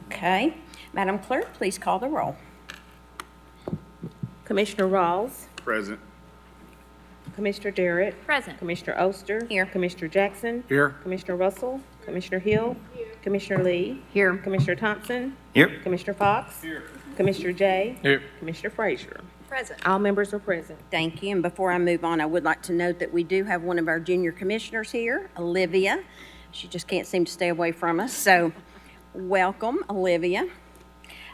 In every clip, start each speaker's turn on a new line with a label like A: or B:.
A: Okay. Madam Clerk, please call the roll.
B: Commissioner Rawls,
C: Present.
B: Commissioner Darrett,
D: Present.
B: Commissioner Oster.
A: Here.
B: Commissioner Jackson.
C: Here.
B: Commissioner Russell, Commissioner Hill. Commissioner Lee.
D: Here.
B: Commissioner Thompson.
C: Here.
B: Commissioner Fox.
C: Here.
B: Commissioner Jay.
C: Here.
B: Commissioner Frazier.
D: Present.
B: All members are present.
A: Thank you. And before I move on, I would like to note that we do have one of our junior commissioners here, Olivia. She just can't seem to stay away from us. So welcome, Olivia.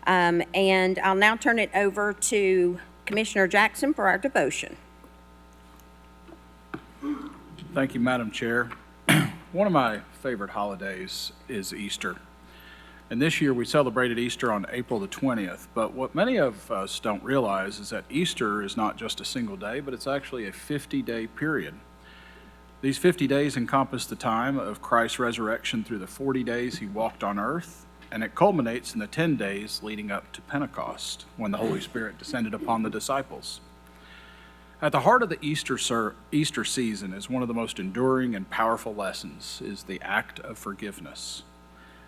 A: And I'll now turn it over to Commissioner Jackson for our devotion.
E: Thank you, Madam Chair. One of my favorite holidays is Easter. And this year we celebrated Easter on April the 20th. But what many of us don't realize is that Easter is not just a single day, but it's actually a 50-day period. These 50 days encompass the time of Christ's resurrection through the 40 days he walked on earth, and it culminates in the 10 days leading up to Pentecost, when the Holy Spirit descended upon the disciples. At the heart of the Easter season is one of the most enduring and powerful lessons, is the act of forgiveness.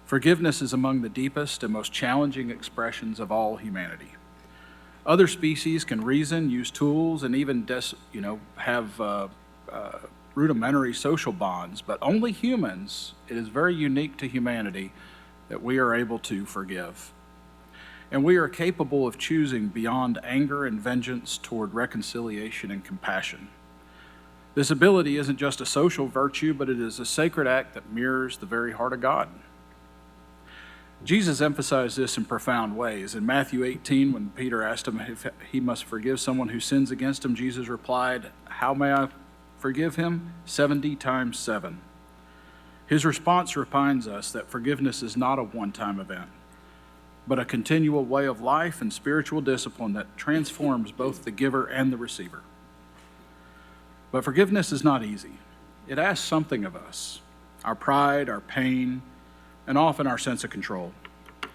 E: Forgiveness is among the deepest and most challenging expressions of all humanity. Other species can reason, use tools, and even have rudimentary social bonds, but only humans, it is very unique to humanity that we are able to forgive. And we are capable of choosing beyond anger and vengeance toward reconciliation and compassion. This ability isn't just a social virtue, but it is a sacred act that mirrors the very heart of God. Jesus emphasized this in profound ways. In Matthew 18, when Peter asked him if he must forgive someone who sins against him, Jesus replied, "How may I forgive him? 70 times 7. His response reminds us that forgiveness is not a one-time event, but a continual way of life and spiritual discipline that transforms both the giver and the receiver. But forgiveness is not easy. It asks something of us, our pride, our pain, and often our sense of control.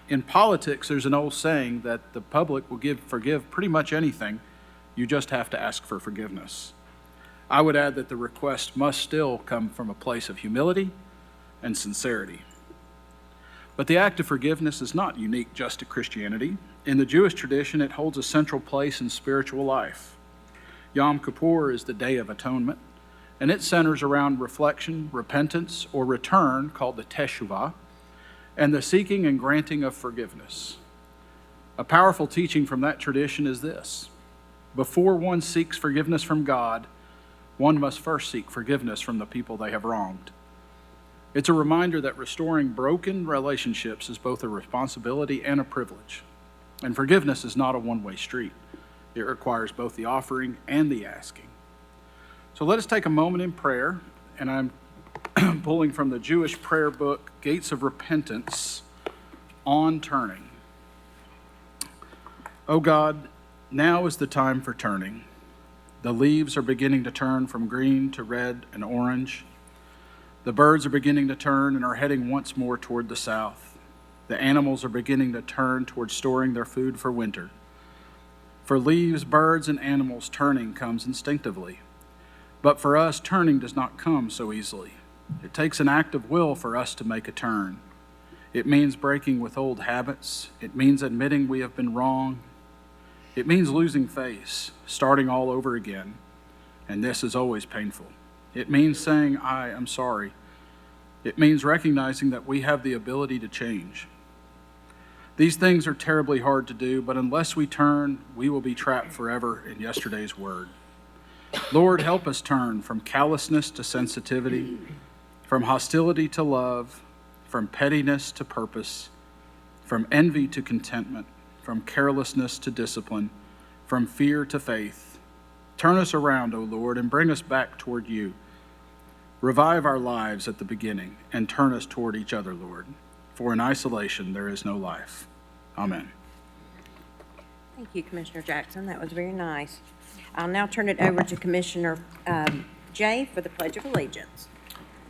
E: In politics, there's an old saying that the public will forgive pretty much anything. You just have to ask for forgiveness. I would add that the request must still come from a place of humility and sincerity. But the act of forgiveness is not unique just to Christianity. In the Jewish tradition, it holds a central place in spiritual life. Yom Kippur is the Day of Atonement, and it centers around reflection, repentance, or return, called the Teshuvah, and the seeking and granting of forgiveness. A powerful teaching from that tradition is this: before one seeks forgiveness from God, one must first seek forgiveness from the people they have wronged. It's a reminder that restoring broken relationships is both a responsibility and a privilege. And forgiveness is not a one-way street. It requires both the offering and the asking. So let us take a moment in prayer, and I'm pulling from the Jewish prayer book, Gates of Repentance, on turning. O God, now is the time for turning. The leaves are beginning to turn from green to red and orange. The birds are beginning to turn and are heading once more toward the south. The animals are beginning to turn toward storing their food for winter. For leaves, birds, and animals, turning comes instinctively. But for us, turning does not come so easily. It takes an act of will for us to make a turn. It means breaking with old habits. It means admitting we have been wrong. It means losing face, starting all over again. And this is always painful. It means saying, I am sorry. It means recognizing that we have the ability to change. These things are terribly hard to do, but unless we turn, we will be trapped forever in yesterday's word. Lord, help us turn from callousness to sensitivity, from hostility to love, from pettiness to purpose, from envy to contentment, from carelessness to discipline, from fear to faith. Turn us around, O Lord, and bring us back toward you. Revive our lives at the beginning and turn us toward each other, Lord. For in isolation there is no life. Amen.
A: Thank you, Commissioner Jackson. That was very nice. I'll now turn it over to Commissioner Jay for the Pledge of Allegiance.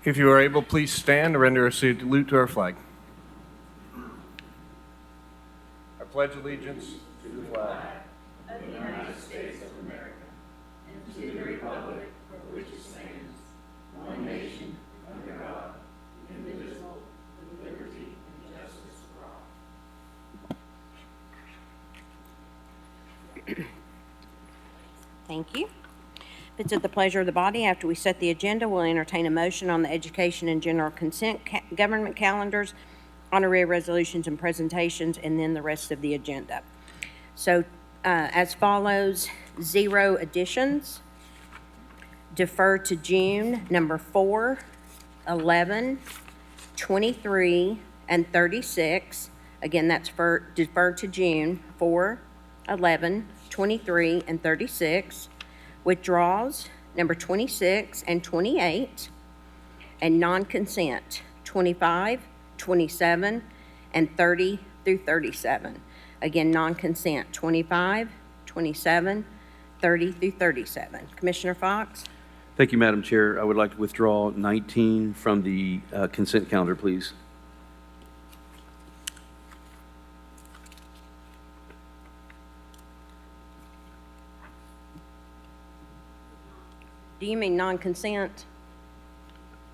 F: If you are able, please stand and render a salute to our flag. I pledge allegiance to the flag
G: of the United States of America and to the republic for which it stands, one nation, under God, indivisible, with liberty and justice for all.
A: Thank you. If it's at the pleasure of the body, after we set the agenda, we'll entertain a motion on the education and general consent government calendars, honorary resolutions and presentations, and then the rest of the agenda. So as follows, 0 additions. Defer to June, number 4, 11, 23, and 36. Again, that's for deferred to June, 4, 11, 23, and 36. Withdrawals, number 26 and 28. And non-consent, 25, 27, and 30 through 37. Again, non-consent, 25, 27, 30 through 37. Commissioner Fox?
C: Thank you, Madam Chair. I would like to withdraw 19 from the consent calendar, please.
A: Do you mean non-consent?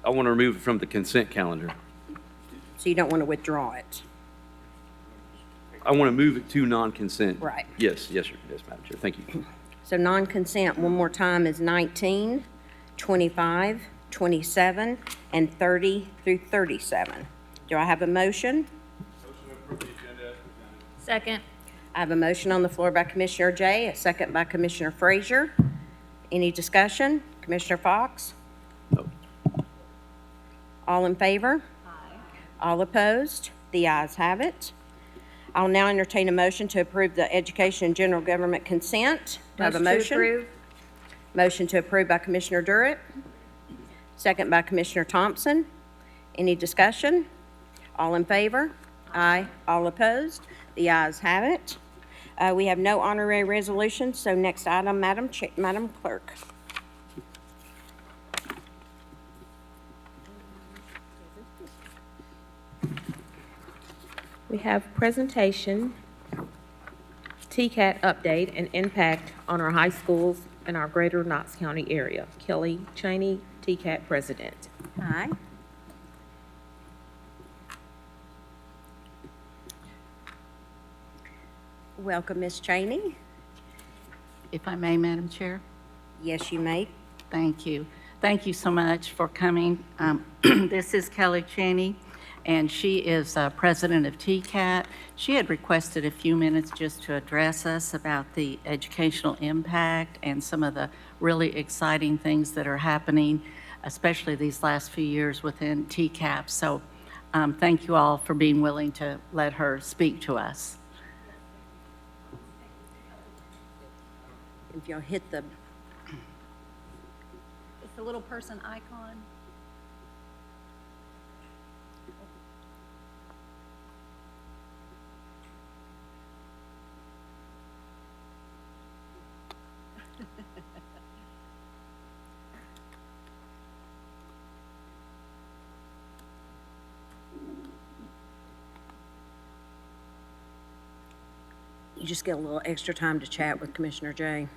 C: I want to remove it from the consent calendar.
A: So you don't want to withdraw it?
C: I want to move it to non-consent.
A: Right.
C: Yes, yes, sir. Yes, Madam Chair. Thank you.
A: So non-consent, one more time, is 19, 25, 27, and 30 through 37. Do I have a motion?
G: Second.
A: I have a motion on the floor by Commissioner Jay, a second by Commissioner Frazier. Any discussion? Commissioner Fox?
C: No.
A: All in favor? Aye. All opposed? The ayes have it. I'll now entertain a motion to approve the education and general government consent. Do I have a motion?
G: to approve.
A: Motion to approve by Commissioner Durrett, second by Commissioner Thompson. Any discussion? All in favor? Aye. All opposed? The ayes have it. We have no honorary resolutions, so next item, Madam Clerk.
B: We have presentation, TCAT update and impact on our high schools in our greater Knox County area. Kelly Cheney, TCAT President.
A: Aye. Welcome, Ms. Cheney.
D: If I may, Madam Chair?
A: Yes, you may.
D: Thank you. Thank you so much for coming. This is Kelly Cheney, and she is president of TCAT. She had requested a few minutes just to address us about the educational impact and some of the really exciting things that are happening, especially these last few years within TCAP. So thank you all for being willing to let her speak to us.
A: If you'll hit the,
G: It's the little person icon.
A: you just get a little extra time to chat with Commissioner Jay.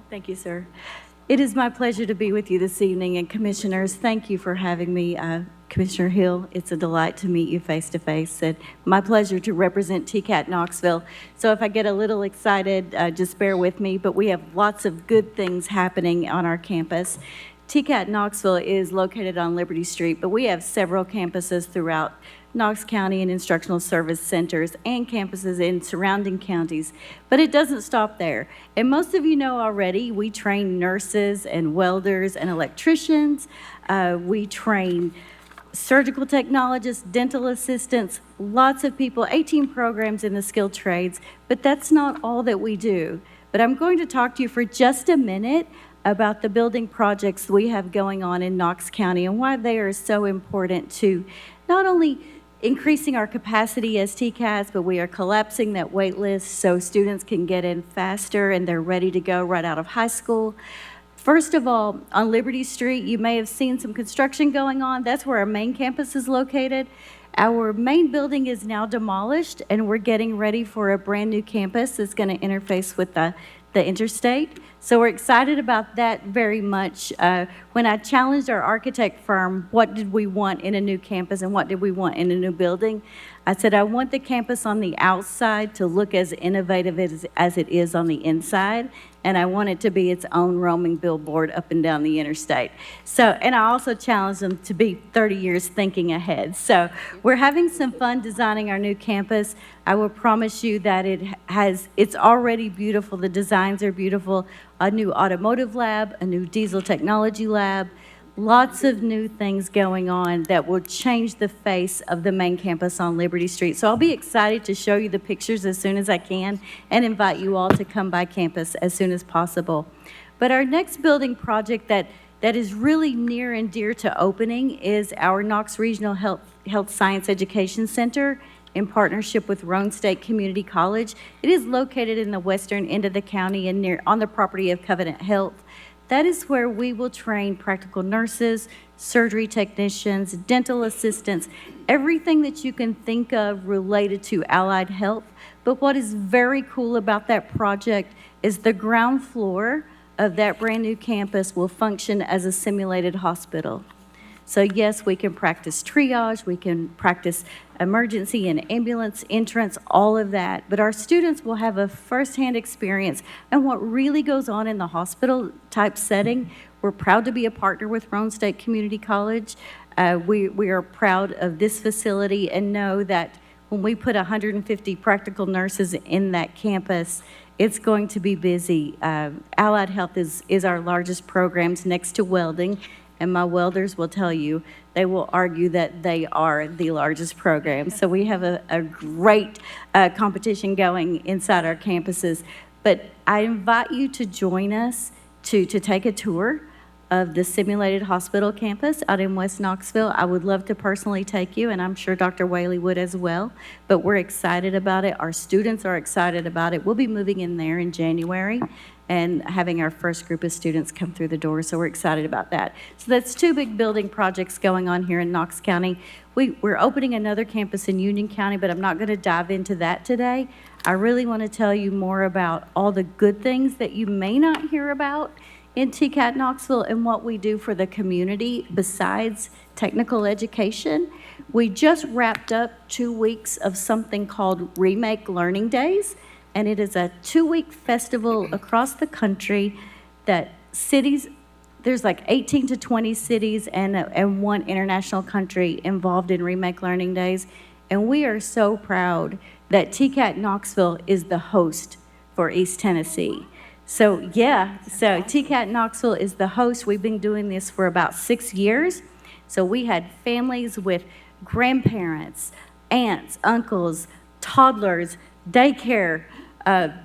H: Thank you, sir. It is my pleasure to be with you this evening, and Commissioners, thank you for having me. Commissioner Hill, it's a delight to meet you face to face, and my pleasure to represent TCAT Knoxville. So if I get a little excited, just bear with me, but we have lots of good things happening on our campus. TCAT Knoxville is located on Liberty Street, but we have several campuses throughout Knox County and instructional service centers and campuses in surrounding counties. But it doesn't stop there. And most of you know already, we train nurses and welders and electricians. We train surgical technologists, dental assistants, lots of people, 18 programs in the skilled trades. But that's not all that we do. But I'm going to talk to you for just a minute about the building projects we have going on in Knox County and why they are so important to not only increasing our capacity as TCAS, but we are collapsing that wait list so students can get in faster and they're ready to go right out of high school. First of all, on Liberty Street, you may have seen some construction going on. That's where our main campus is located. Our main building is now demolished, and we're getting ready for a brand-new campus that's going to interface with the interstate. So we're excited about that very much. When I challenged our architect firm, what did we want in a new campus and what did we want in a new building, I said, I want the campus on the outside to look as innovative as it is on the inside, and I want it to be its own roaming billboard up and down the interstate. So, and I also challenged them to be 30 years thinking ahead. So we're having some fun designing our new campus. I will promise you that it's already beautiful. The designs are beautiful. A new automotive lab, a new diesel technology lab, lots of new things going on that will change the face of the main campus on Liberty Street. So I'll be excited to show you the pictures as soon as I can and invite you all to come by campus as soon as possible. But our next building project that is really near and dear to opening is our Knox Regional Health Science Education Center in partnership with Roane State Community College. It is located in the western end of the county and on the property of Covenant Health. That is where we will train practical nurses, surgery technicians, dental assistants, everything that you can think of related to allied health. But what is very cool about that project is the ground floor of that brand new campus will function as a simulated hospital. So yes, we can practice triage, we can practice emergency and ambulance entrance, all of that. But our students will have a firsthand experience and what really goes on in the hospital type setting. We're proud to be a partner with Roane State Community College. We are proud of this facility and know that when we put 150 practical nurses in that campus, it's going to be busy. Allied Health is our largest programs next to welding. And my welders will tell you, they will argue that they are the largest program. So we have a great competition going inside our campuses. But I invite you to join us to take a tour of the simulated hospital campus out in West Knoxville. I would love to personally take you, and I'm sure Dr. Whaley would as well. But we're excited about it. Our students are excited about it. We'll be moving in there in January and having our first group of students come through the door, so we're excited about that. So that's two big building projects going on here in Knox County. We're opening another campus in Union County, but I'm not going to dive into that today. I really want to tell you more about all the good things that you may not hear about in TCAT Knoxville and what we do for the community besides technical education. We just wrapped up 2 weeks of something called Remake Learning Days. And it is a 2-week festival across the country that cities, there's like 18 to 20 cities and one international country involved in Remake Learning Days. And we are so proud that TCAT Knoxville is the host for East Tennessee. So TCAT Knoxville is the host. We've been doing this for about 6 years. So we had families with grandparents, aunts, uncles, toddlers, daycare,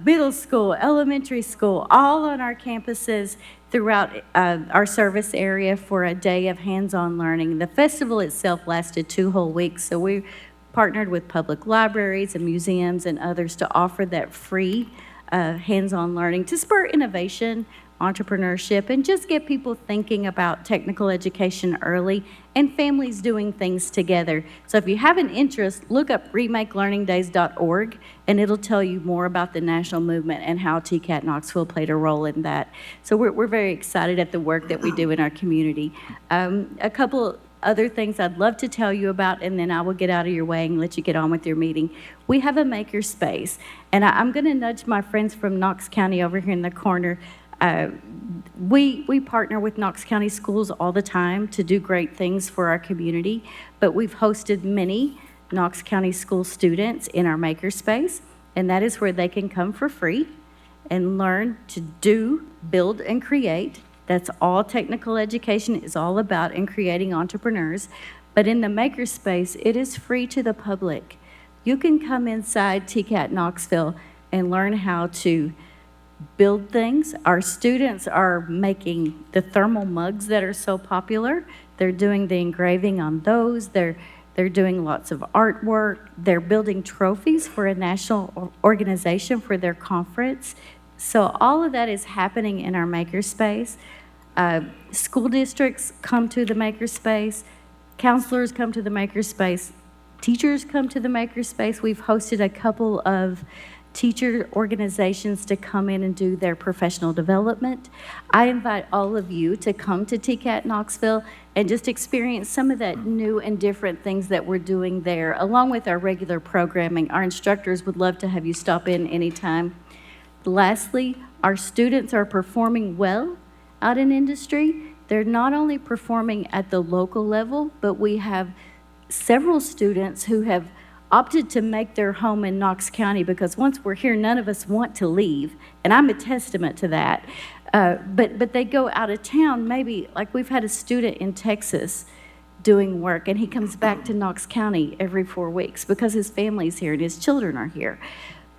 H: middle school, elementary school, all on our campuses throughout our service area for a day of hands-on learning. The festival itself lasted 2 whole weeks, so we partnered with public libraries and museums and others to offer that free hands-on learning to spur innovation, entrepreneurship, and just get people thinking about technical education early and families doing things together. So if you have an interest, look up remakelearningdays.org and it'll tell you more about the national movement and how TCAT Knoxville played a role in that. So we're very excited at the work that we do in our community. A couple other things I'd love to tell you about, and then I will get out of your way and let you get on with your meeting. We have a maker space, and I'm going to nudge my friends from Knox County over here in the corner. We partner with Knox County schools all the time to do great things for our community, but we've hosted many Knox County school students in our makerspace, and that is where they can come for free and learn to do, build, and create. That's all technical education is all about, in creating entrepreneurs. But in the makerspace, it is free to the public. You can come inside TCAT Knoxville and learn how to build things. Our students are making the thermal mugs that are so popular. They're doing the engraving on those. They're doing lots of artwork. They're building trophies for a national organization for their conference. So all of that is happening in our makerspace. School districts come to the makerspace, counselors come to the makerspace, teachers come to the makerspace. We've hosted a couple of teacher organizations to come in and do their professional development. I invite all of you to come to TCAT Knoxville and just experience some of that new and different things that we're doing there, along with our regular programming. Our instructors would love to have you stop in anytime. Lastly, our students are performing well out in industry. They're not only performing at the local level, but we have several students who have opted to make their home in Knox County, because once we're here, none of us want to leave, and I'm a testament to that. But they go out of town, maybe, like we've had a student in Texas doing work, and he comes back to Knox County every 4 weeks because his family's here and his children are here.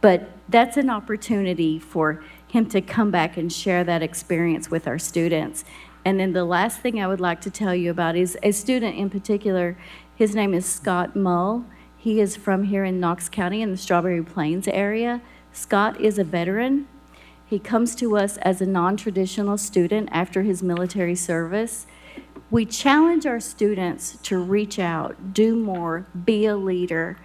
H: But that's an opportunity for him to come back and share that experience with our students. And then the last thing I would like to tell you about is a student in particular. His name is Scott Mull. He is from here in Knox County in the Strawberry Plains area. Scott is a veteran. He comes to us as a non-traditional student after his military service. We challenge our students to reach out, do more, be a leader,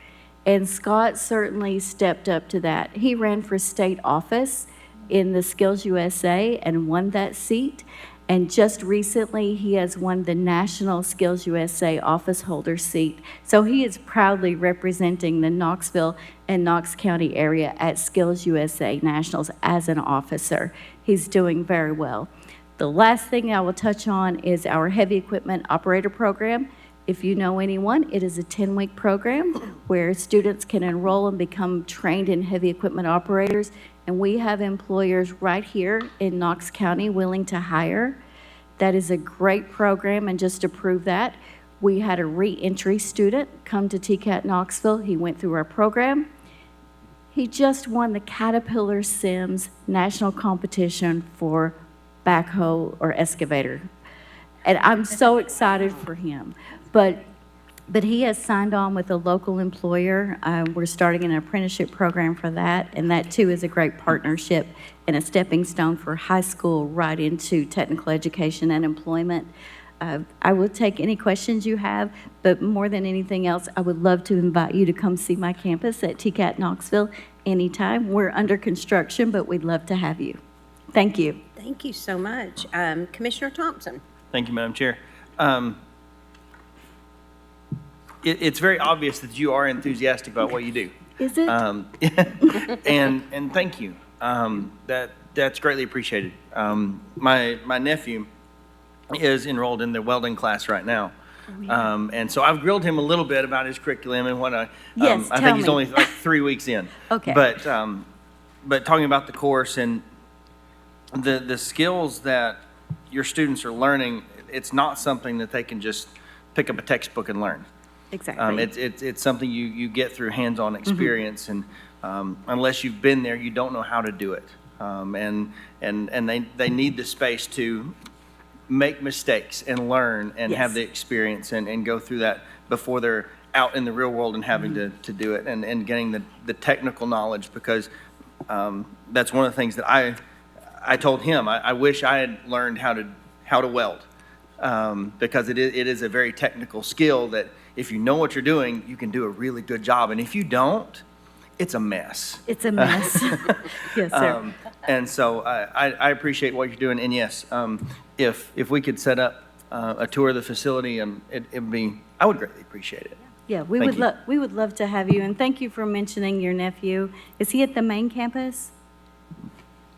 H: and Scott certainly stepped up to that. He ran for state office in the Skills USA and won that seat. And just recently, he has won the National Skills USA office holder seat. So he is proudly representing the Knoxville and Knox County area at Skills USA Nationals as an officer. He's doing very well. The last thing I will touch on is our heavy equipment operator program. If you know anyone, it is a 10-week program where students can enroll and become trained in heavy equipment operators. And we have employers right here in Knox County willing to hire. That is a great program, and just to prove that, we had a re-entry student come to TCAT Knoxville. He went through our program. He just won the Caterpillar Sims national competition for backhoe or excavator. And I'm so excited for him. But he has signed on with a local employer. We're starting an apprenticeship program for that, and that too is a great partnership and a stepping stone for high school right into technical education and employment. I will take any questions you have, but more than anything else, I would love to invite you to come see my campus at TCAT Knoxville anytime. We're under construction, but we'd love to have you. Thank you.
A: Thank you so much. Commissioner Thompson.
I: Thank you, Madam Chair. It's very obvious that you are enthusiastic about what you do.
H: Is it?
I: And thank you. That's greatly appreciated. My nephew is enrolled in the welding class right now. And so I've grilled him a little bit about his curriculum and what
H: Yes,
I: I
H: tell
I: think he's
H: me.
I: only like 3 weeks in.
H: Okay.
I: But talking about the course and the skills that your students are learning, it's not something that they can just pick up a textbook and learn.
H: Exactly.
I: It's something you get through hands-on experience, and unless you've been there, you don't know how to do it. And they need the space to make mistakes and learn and
H: Yes.
I: have the experience and go through that before they're out in the real world and having to do it and getting the technical knowledge, because that's one of the things that I told him. I wish I had learned how to weld, because it is a very technical skill that if you know what you're doing, you can do a really good job. And if you don't, it's a mess.
H: It's a mess. Yes, sir.
I: And so I appreciate what you're doing. And yes, if we could set up a tour of the facility, I would greatly appreciate it.
H: Yeah, we
I: Thank
H: would love to have you, and thank you for mentioning your nephew. Is he at the main campus?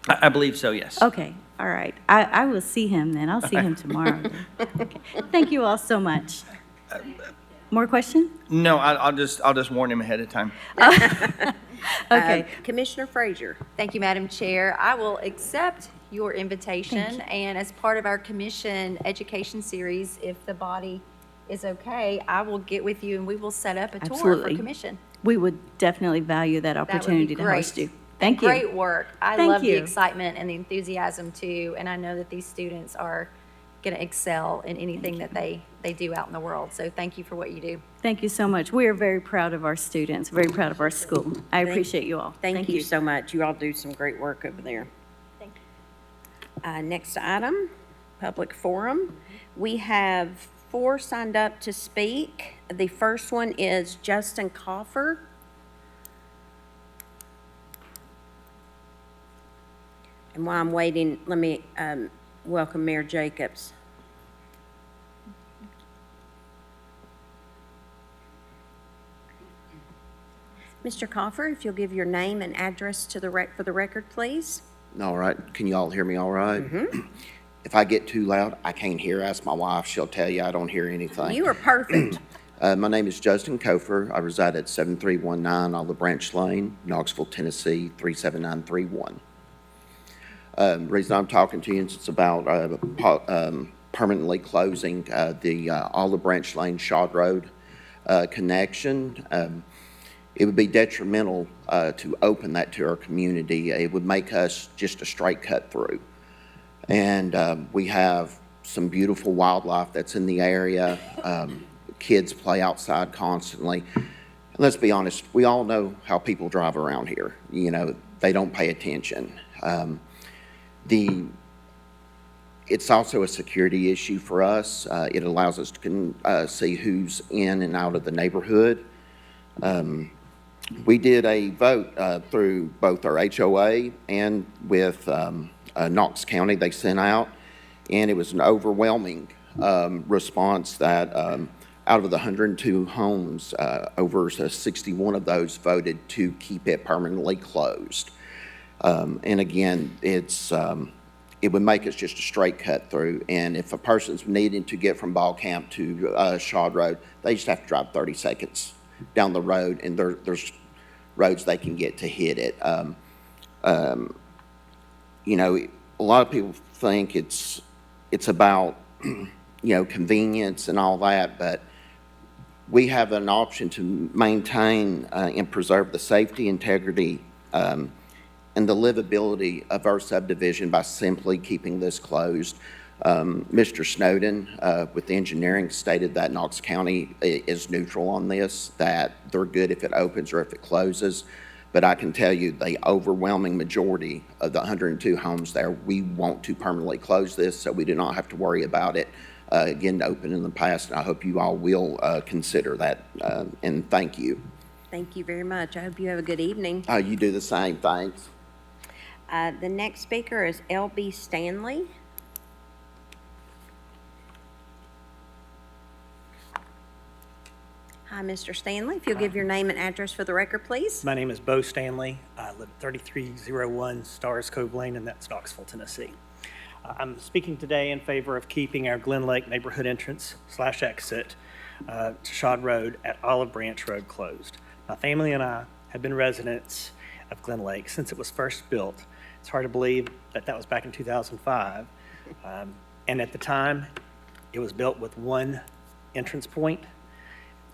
I: I believe so, yes.
H: Okay, all right. I will see him then. I'll see him tomorrow. Okay. Thank you all so much. More question?
I: No, I'll just warn him ahead of time.
H: Okay.
A: Commissioner Frazier.
G: Thank you, Madam Chair. I will accept your invitation,
H: Thank you.
G: and as part of our commission education series, if the body is okay, I will get with you and we will set up a tour for
H: Absolutely.
G: commission.
H: We would definitely value that
G: That would be
H: opportunity to host
G: great.
H: you. Thank you.
G: Great work. I
H: Thank
G: love the
H: you.
G: excitement and the enthusiasm too, and I know that these students are going to excel in anything that they do out in the world. So thank you for what you do.
H: Thank you so much. We are very proud of our students, very proud of our school. I appreciate you all.
A: Thank you so much. You all do some great work over there.
G: Thank
A: you. Next item, public forum. We have 4 signed up to speak. The first one is Justin Coffer. And while I'm waiting, let me welcome Mayor Jacobs. Mr. Coffer, if you'll give your name and address to for the record, please.
J: All right, can you all hear me all right? If I get too loud, I can't hear. Ask my wife, she'll tell you I don't hear anything.
A: You are perfect.
J: My name is Justin Kofer. I reside at 7319 Olive Branch Lane, Knoxville, Tennessee, 37931. Reason I'm talking to you is it's about permanently closing the Olive Branch Lane Shod Road connection. It would be detrimental to open that to our community. It would make us just a straight cut through. And we have some beautiful wildlife that's in the area. Kids play outside constantly. And let's be honest, we all know how people drive around here. You know, they don't pay attention. It's also a security issue for us. It allows us to see who's in and out of the neighborhood. We did a vote through both our HOA and with Knox County they sent out, and it was an overwhelming response that out of the 102 homes, over 61 of those voted to keep it permanently closed. And again, it would make us just a straight cut through. And if a person's needing to get from Ball Camp to Shod Road, they just have to drive 30 seconds down the road, and there's roads they can get to hit it. You know, a lot of people think it's about, you know, convenience and all that, but we have an option to maintain and preserve the safety, integrity, and the livability of our subdivision by simply keeping this closed. Mr. Snowden with engineering stated that Knox County is neutral on this, that they're good if it opens or if it closes. But I can tell you the overwhelming majority of the 102 homes there, we want to permanently close this so we do not have to worry about it again open in the past. And I hope you all will consider that, and thank you.
A: Thank you very much. I hope you have a good evening.
J: You do the same. Thanks.
A: The next speaker is L.B. Stanley. Hi, Mr. Stanley. If you'll give your name and address for the record, please.
K: My name is Bo Stanley. I live at 3301 Stars Cove Lane, and that's Knoxville, Tennessee. I'm speaking today in favor of keeping our Glen Lake neighborhood entrance/exit to Shod Road at Olive Branch Road closed. My family and I have been residents of Glen Lake since it was first built. It's hard to believe that that was back in 2005. And at the time, it was built with one entrance point.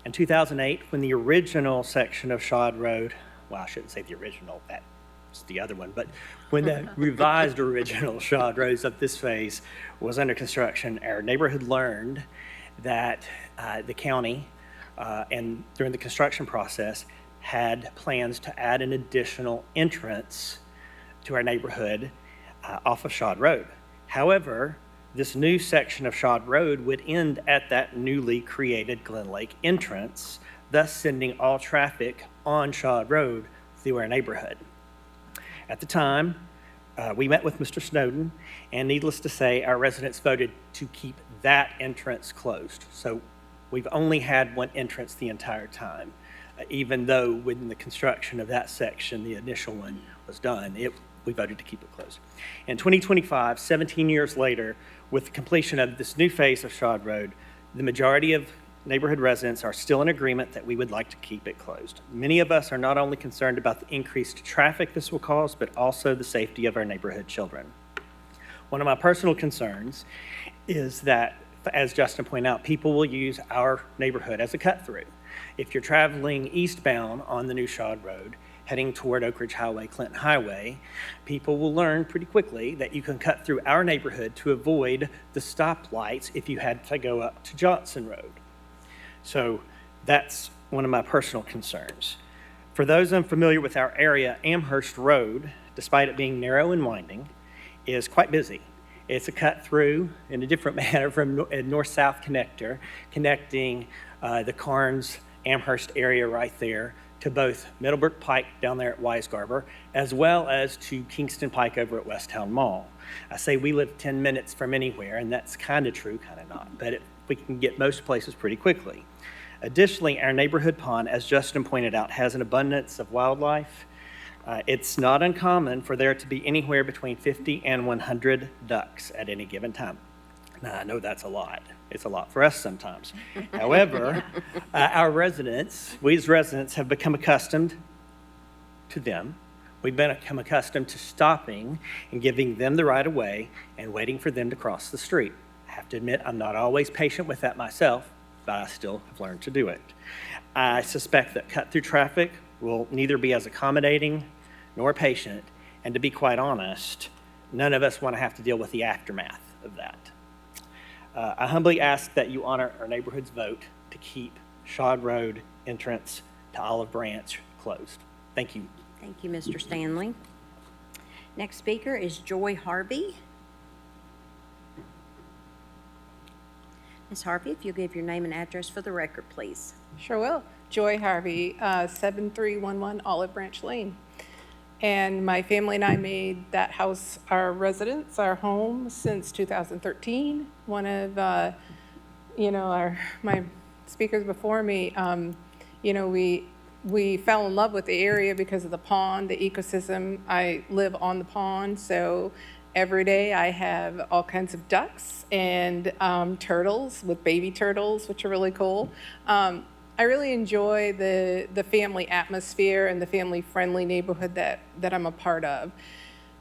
K: In 2008, when the original section of Shod Road, well, I shouldn't say the original, that's the other one, but when the revised original Shod Road of this phase was under construction, our neighborhood learned that the county, and during the construction process, had plans to add an additional entrance to our neighborhood off of Shod Road. However, this new section of Shod Road would end at that newly created Glen Lake entrance, thus sending all traffic on Shod Road through our neighborhood. At the time, we met with Mr. Snowden, and needless to say, our residents voted to keep that entrance closed. So we've only had one entrance the entire time, even though when the construction of that section, the initial one, was done, we voted to keep it closed. In 2025, 17 years later, with the completion of this new phase of Shod Road, the majority of neighborhood residents are still in agreement that we would like to keep it closed. Many of us are not only concerned about the increased traffic this will cause, but also the safety of our neighborhood children. One of my personal concerns is that, as Justin pointed out, people will use our neighborhood as a cut-through. If you're traveling eastbound on the new Shod Road, heading toward Oak Ridge Highway, Clinton Highway, people will learn pretty quickly that you can cut through our neighborhood to avoid the stoplights if you had to go up to Johnson Road. So that's one of my personal concerns. For those unfamiliar with our area, Amherst Road, despite it being narrow and winding, is quite busy. It's a cut through in a different manner from a north-south connector, connecting the Carnes Amherst area right there to both Middlebrook Pike down there at Weisgarber, as well as to Kingston Pike over at Westtown Mall. I say we live 10 minutes from anywhere, and that's kind of true, kind of not, but we can get most places pretty quickly. Additionally, our neighborhood pond, as Justin pointed out, has an abundance of wildlife. It's not uncommon for there to be anywhere between 50 and 100 ducks at any given time. Now, I know that's a lot. It's a lot for us sometimes. However, our residents, we as residents have become accustomed to them. We've become accustomed to stopping and giving them the right of way and waiting for them to cross the street. I have to admit, I'm not always patient with that myself, but I still have learned to do it. I suspect that cut-through traffic will neither be as accommodating nor patient, and to be quite honest, none of us want to have to deal with the aftermath of that. I humbly ask that you honor our neighborhood's vote to keep Shad Road entrance to Olive Branch closed. Thank you.
A: Thank you, Mr. Stanley. Next speaker is Joy Harvey. Ms. Harvey, if you'll give your name and address for the record, please.
L: Sure will. Joy Harvey, 7311 Olive Branch Lane. And my family and I made that house our residence, our home, since 2013. One of, my speakers before me, we fell in love with the area because of the pond, the ecosystem. I live on the pond, so every day I have all kinds of ducks and turtles, with baby turtles, which are really cool. I really enjoy the family atmosphere and the family-friendly neighborhood that I'm a part of.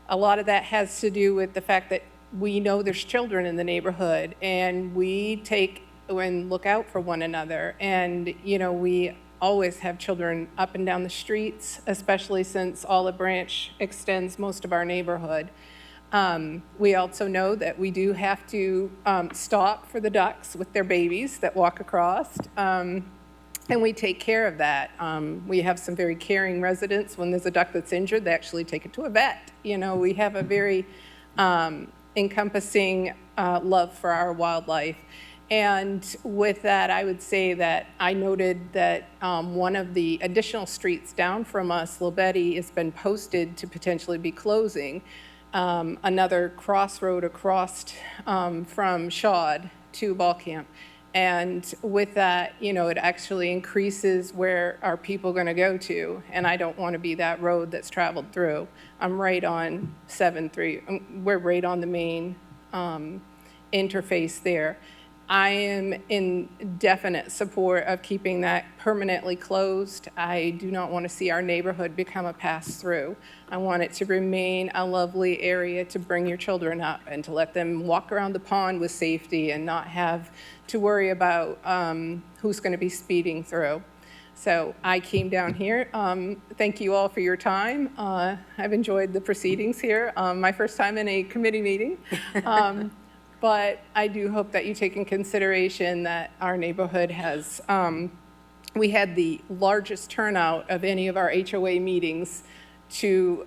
L: A lot of that has to do with the fact that we know there's children in the neighborhood, and we take and look out for one another. And, we always have children up and down the streets, especially since Olive Branch extends most of our neighborhood. We also know that we do have to stop for the ducks with their babies that walk across. And we take care of that. We have some very caring residents. When there's a duck that's injured, they actually take it to a vet. We have a very encompassing love for our wildlife. And with that, I would say that I noted that one of the additional streets down from us, Lobetti, has been posted to potentially be closing. Another crossroad across from Shad to Ball Camp. And with that, it actually increases where are people going to go to. And I don't want to be that road that's traveled through. I'm right on 7-3. We're right on the main interface there. I am in definite support of keeping that permanently closed. I do not want to see our neighborhood become a pass-through. I want it to remain a lovely area to bring your children up and to let them walk around the pond with safety and not have to worry about who's going to be speeding through. So I came down here. Thank you all for your time. I've enjoyed the proceedings here. My first time in a committee meeting. But I do hope that you take in consideration that our neighborhood has, we had the largest turnout of any of our HOA meetings to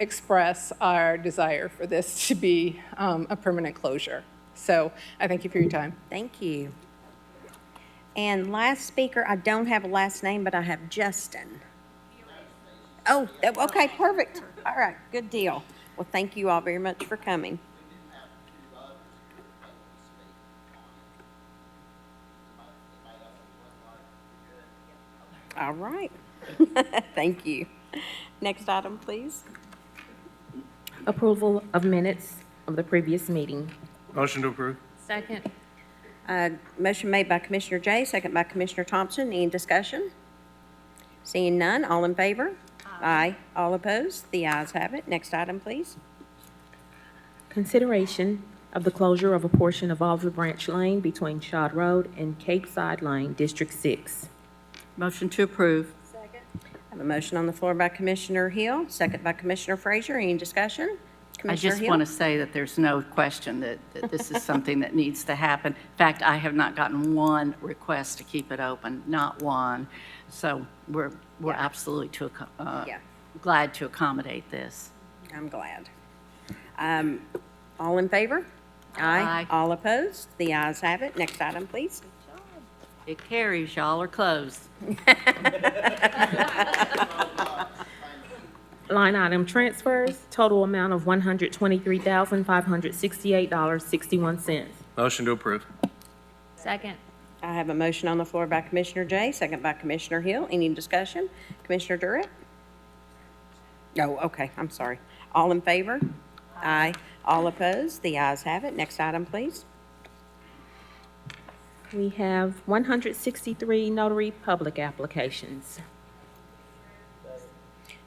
L: express our desire for this to be a permanent closure. So I thank you for your time.
A: Thank you. And last speaker, I don't have a last name, but I have Justin. Oh, okay, perfect. All right, good deal. Well, thank you all very much for coming. All right. Thank you. Next item, please.
B: Approval of minutes of the previous meeting.
F: Motion to approve.
B: Second.
A: Motion made by Commissioner Jay, second by Commissioner Thompson. Any discussion? Seeing none, all in favor? Aye. All opposed? The ayes have it. Next item, please.
B: Consideration of the closure of a portion of Olive Branch Lane between Shad Road and Cape Side Lane, District 6.
D: Motion to approve.
A: I have a motion on the floor by Commissioner Hill, second by Commissioner Frazier. Any discussion?
D: I
A: Commissioner
D: just
A: Hill?
D: want to say that there's no question that this is something that needs to happen. In fact, I have not gotten one request to keep it open, not one. So we're absolutely glad to accommodate this.
A: I'm glad. All in favor?
D: Aye.
A: All opposed? The ayes have it. Next item, please.
D: It carries, y'all are closed.
B: Line item transfers, total amount of $123,568.61.
F: Motion to approve.
G: Second.
A: I have a motion on the floor by Commissioner Jay, second by Commissioner Hill. Any discussion? Commissioner Durrett? Oh, okay, I'm sorry. All in favor? Aye. All opposed? The ayes have it. Next item, please.
B: We have 163 notary public applications.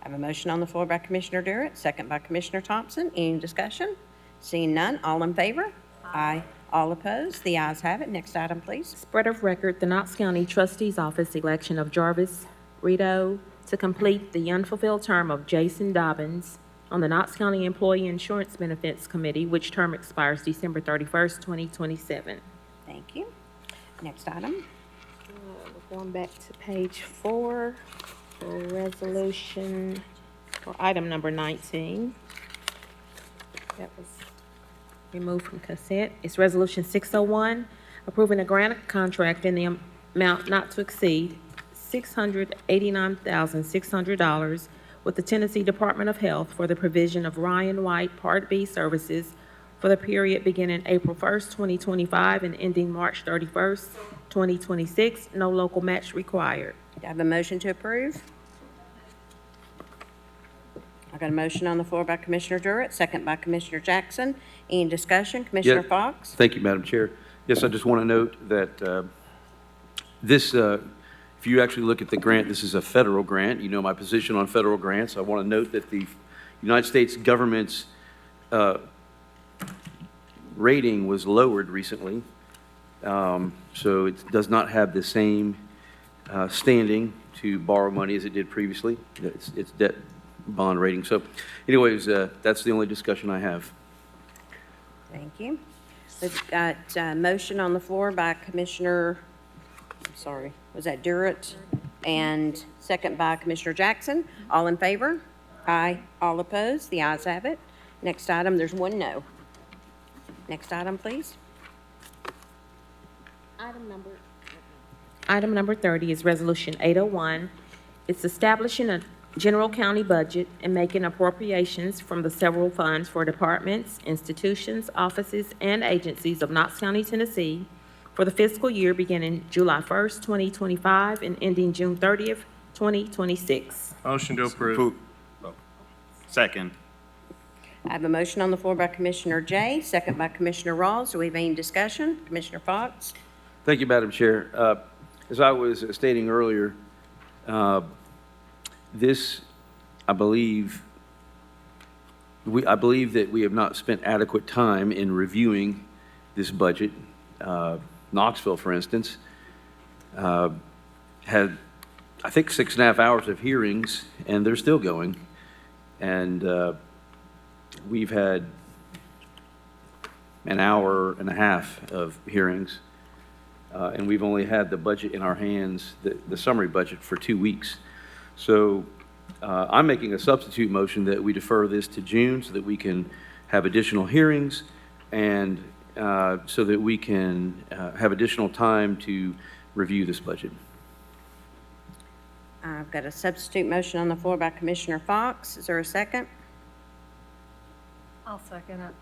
A: I have a motion on the floor by Commissioner Durrett, second by Commissioner Thompson. Any discussion? Seeing none, all in favor? Aye. All opposed? The ayes have it. Next item, please.
B: Spread of record, the Knox County Trustee's Office election of Jarvis Rito to complete the unfulfilled term of Jason Dobbins on the Knox County Employee Insurance Benefits Committee, which term expires December 31st, 2027.
A: Thank you. Next item.
B: We're going back to page 4 for resolution, for item number 19. That was removed from consent. It's Resolution 601, approving a grant contract in the amount not to exceed $689,600 with the Tennessee Department of Health for the provision of Ryan White Part B services for the period beginning April 1st, 2025 and ending March 31st, 2026. No local match required.
A: Do I have a motion to approve? I got a motion on the floor by Commissioner Durrett, second by Commissioner Jackson. Any discussion? Commissioner
C: Yeah.
A: Fox?
C: Thank you, Madam Chair. Yes, I just want to note that this, if you actually look at the grant, this is a federal grant. You know my position on federal grants. I want to note that the United States government's rating was lowered recently, so it does not have the same standing to borrow money as it did previously. It's debt bond rating. So anyways, that's the only discussion I have.
A: Thank you. We've got a motion on the floor by Commissioner, I'm sorry, was that Durrett? And second by Commissioner Jackson. All in favor? Aye. All opposed? The ayes have it. Next item, there's one no. Next item, please.
B: Item number 30 is Resolution 801. It's establishing a general county budget and making appropriations from the several funds for departments, institutions, offices, and agencies of Knox County, Tennessee for the fiscal year beginning July 1st, 2025 and ending June 30th, 2026.
F: Motion to approve.
M: Second.
A: I have a motion on the floor by Commissioner Jay, second by Commissioner Rawls. Do we have any discussion? Commissioner Fox?
C: Thank you, Madam Chair. As I was stating earlier, this, I believe that we have not spent adequate time in reviewing this budget. Knoxville, for instance, had, I think, 6.5 hours of hearings, and they're still going. And we've had an hour and a half of hearings, and we've only had the budget in our hands, the summary budget, for 2 weeks. So I'm making a substitute motion that we defer this to June so that we can have additional hearings and so that we can have additional time to review this budget.
A: I've got a substitute motion on the floor by Commissioner Fox. Is there a second?
G: I'll second it.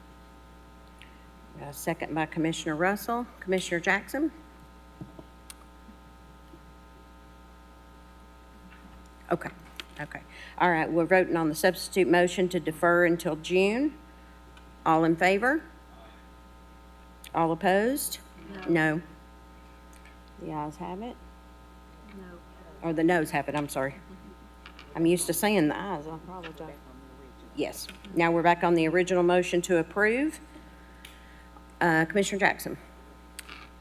A: Got a second by Commissioner Russell. Commissioner Jackson? Okay. All right, we're voting on the substitute motion to defer until June. All in favor? All opposed? No. The ayes have it? No. Or the noes have it, I'm sorry. I'm used to saying the ayes, I apologize. Yes. Now we're back on the original motion to approve. Commissioner Jackson?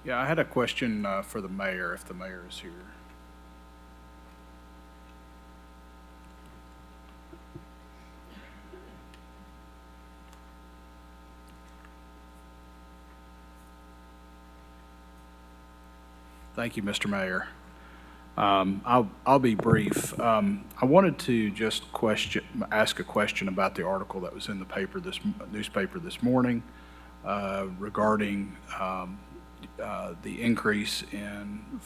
E: Yeah, I had a question for the mayor, if the mayor is here. Thank you, Mr. Mayor. I'll be brief. I wanted to just ask a question about the article that was in the newspaper this morning regarding the increase in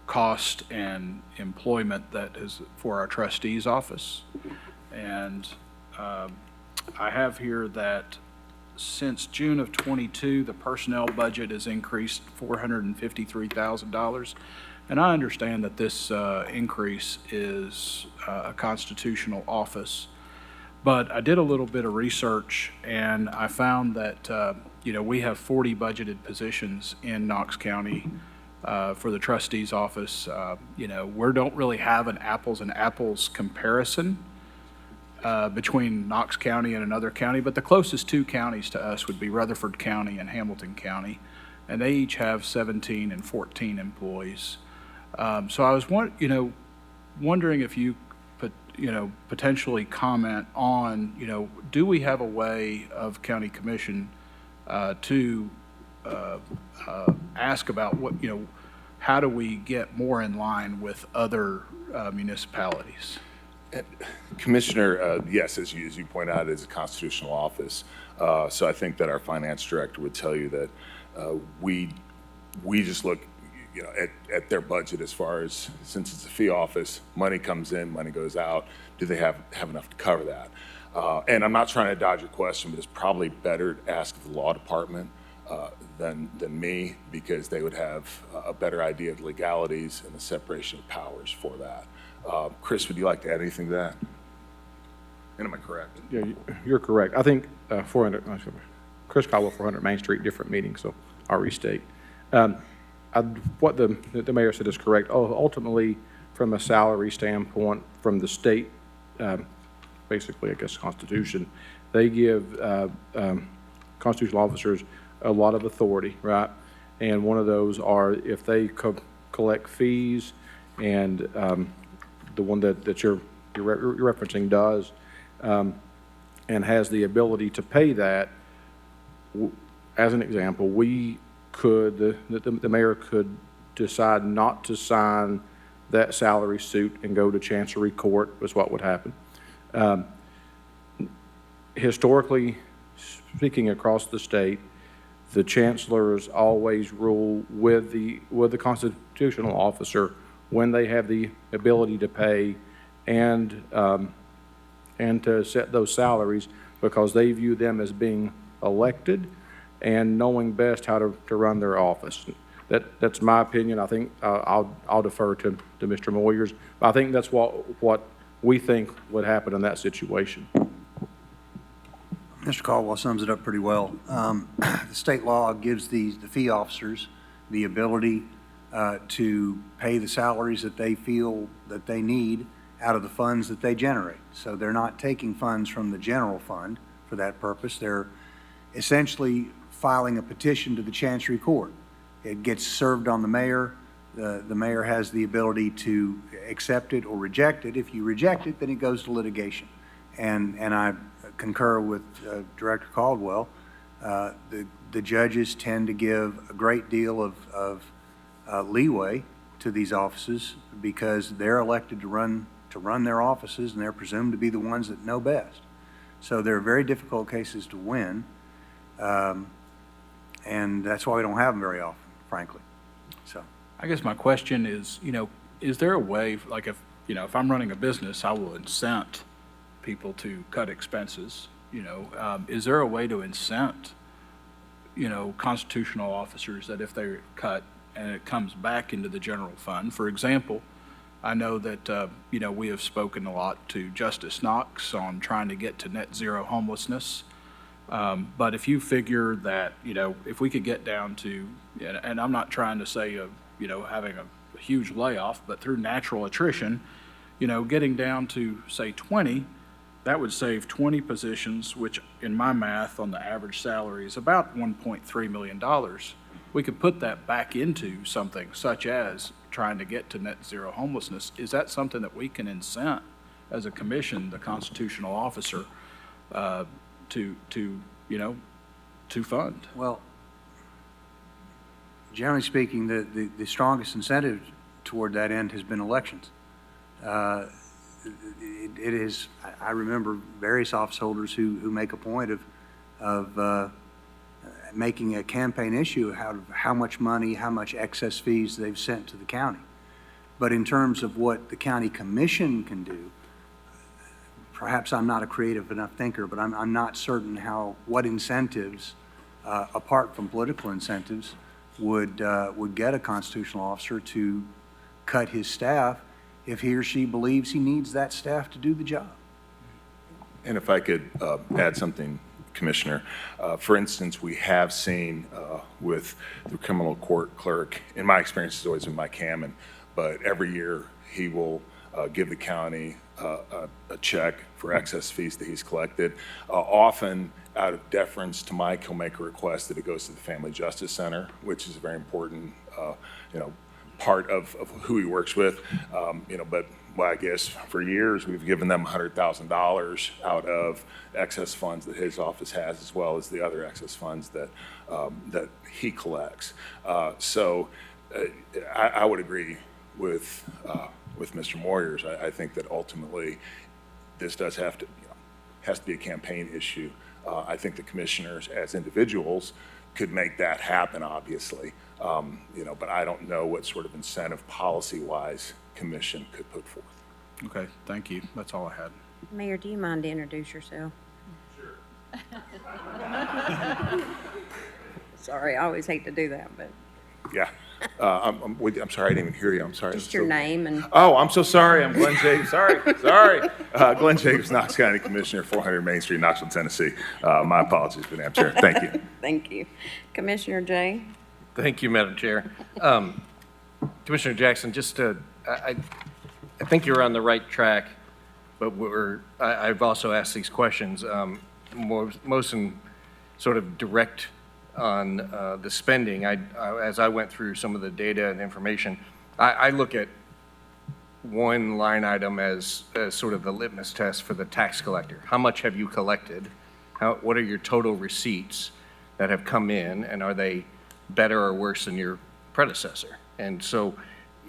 E: cost and employment that is for our trustees' office. And I have here that since June of '22, the personnel budget has increased $453,000. And I understand that this increase is a constitutional office. But I did a little bit of research, and I found that, we have 40 budgeted positions in Knox County for the trustee's office. We don't really have an apples and apples comparison between Knox County and another county, but the closest two counties to us would be Rutherford County and Hamilton County, and they each have 17 and 14 employees. So I was wondering if you potentially comment on, do we have a way of county commission to ask about how do we get more in line with other municipalities?
N: Commissioner, yes, as you point out, it is a constitutional office. So I think that our finance director would tell you that we just look at their budget as far as, since it's a fee office, money comes in, money goes out. Do they have enough to cover that? And I'm not trying to dodge your question, but it's probably better to ask the law department than me, because they would have a better idea of legalities and the separation of powers for that. Chris, would you like to add anything to that? And am I correct?
O: Yeah, you're correct. I think 400, Chris Caldwell, 400 Main Street, different meeting, so I'll restate. What the mayor said is correct. Ultimately, from a salary standpoint, from the state, basically, I guess, Constitution, they give constitutional officers a lot of authority, right? And one of those are if they collect fees, and the one that you're referencing does, and has the ability to pay that. As an example, we could, the mayor could decide not to sign that salary suit and go to Chancery Court, is what would happen. Historically speaking, across the state, the chancellors always rule with the constitutional officer when they have the ability to pay and to set those salaries, because they view them as being elected and knowing best how to run their office. That's my opinion. I think I'll defer to Mr. Moyers. I think that's what we think would happen in that situation.
P: Mr. Caldwell sums it up pretty well. The state law gives the fee officers the ability to pay the salaries that they feel that they need out of the funds that they generate. So they're not taking funds from the general fund for that purpose. They're essentially filing a petition to the Chancery Court. It gets served on the mayor. The mayor has the ability to accept it or reject it. If you reject it, then it goes to litigation. And I concur with Director Caldwell. The judges tend to give a great deal of leeway to these offices because they're elected to run their offices, and they're presumed to be the ones that know best. So they're very difficult cases to win, and that's why we don't have them very often, frankly. So
E: I guess my question is, is there a way, like if I'm running a business, I will incent people to cut expenses, is there a way to incent, constitutional officers that if they cut and it comes back into the general fund? For example, I know that, we have spoken a lot to Justice Knox on trying to get to net zero homelessness. But if you figure that, if we could get down to, and I'm not trying to say, having a huge layoff, but through natural attrition, getting down to, say, 20, that would save 20 positions, which in my math on the average salary is about $1.3 million. We could put that back into something such as trying to get to net zero homelessness. Is that something that we can incent as a commission, the constitutional officer, to fund?
P: Well, generally speaking, the strongest incentive toward that end has been elections. It is, I remember various office holders who make a point of making a campaign issue of how much money, how much excess fees they've sent to the county. But in terms of what the county commission can do, perhaps I'm not a creative enough thinker, but I'm not certain what incentives, apart from political incentives, would get a constitutional officer to cut his staff if he or she believes he needs that staff to do the job.
N: And if I could add something, Commissioner, for instance, we have seen with the criminal court clerk, in my experience, it's always been Mike Hammond, but every year he will give the county a check for excess fees that he's collected. Often, out of deference to Mike, he'll make a request that it goes to the Family Justice Center, which is a very important, part of who he works with. But well, I guess for years we've given them $100,000 out of excess funds that his office has, as well as the other excess funds that that he collects. So I would agree with Mr. Moyers. I think that ultimately this does have to has to be a campaign issue. I think the commissioners, as individuals, could make that happen, obviously. But I don't know what sort of incentive policy-wise commission could put forth.
E: Okay, thank you. That's all I had.
A: Mayor, do you mind to introduce yourself? Sure. Sorry, I always hate to do that, but.
N: Yeah. I'm sorry, I didn't even hear you. I'm sorry.
A: Just your name and.
N: Oh, I'm so sorry. I'm Glenn Jacobs. Sorry. Glenn Jacobs, Knox County Commissioner, 400 Main Street, Knoxville, Tennessee. My apologies, Madam Chair. Thank you.
A: Thank you. Commissioner Jay?
F: Thank you, Madam Chair. Commissioner Jackson, I think you're on the right track, but I've also asked these questions, most in sort of direct on the spending. As I went through some of the data and information, I look at one line item as sort of the litmus test for the tax collector. How much have you collected? What are your total receipts that have come in, and are they better or worse than your predecessor? And so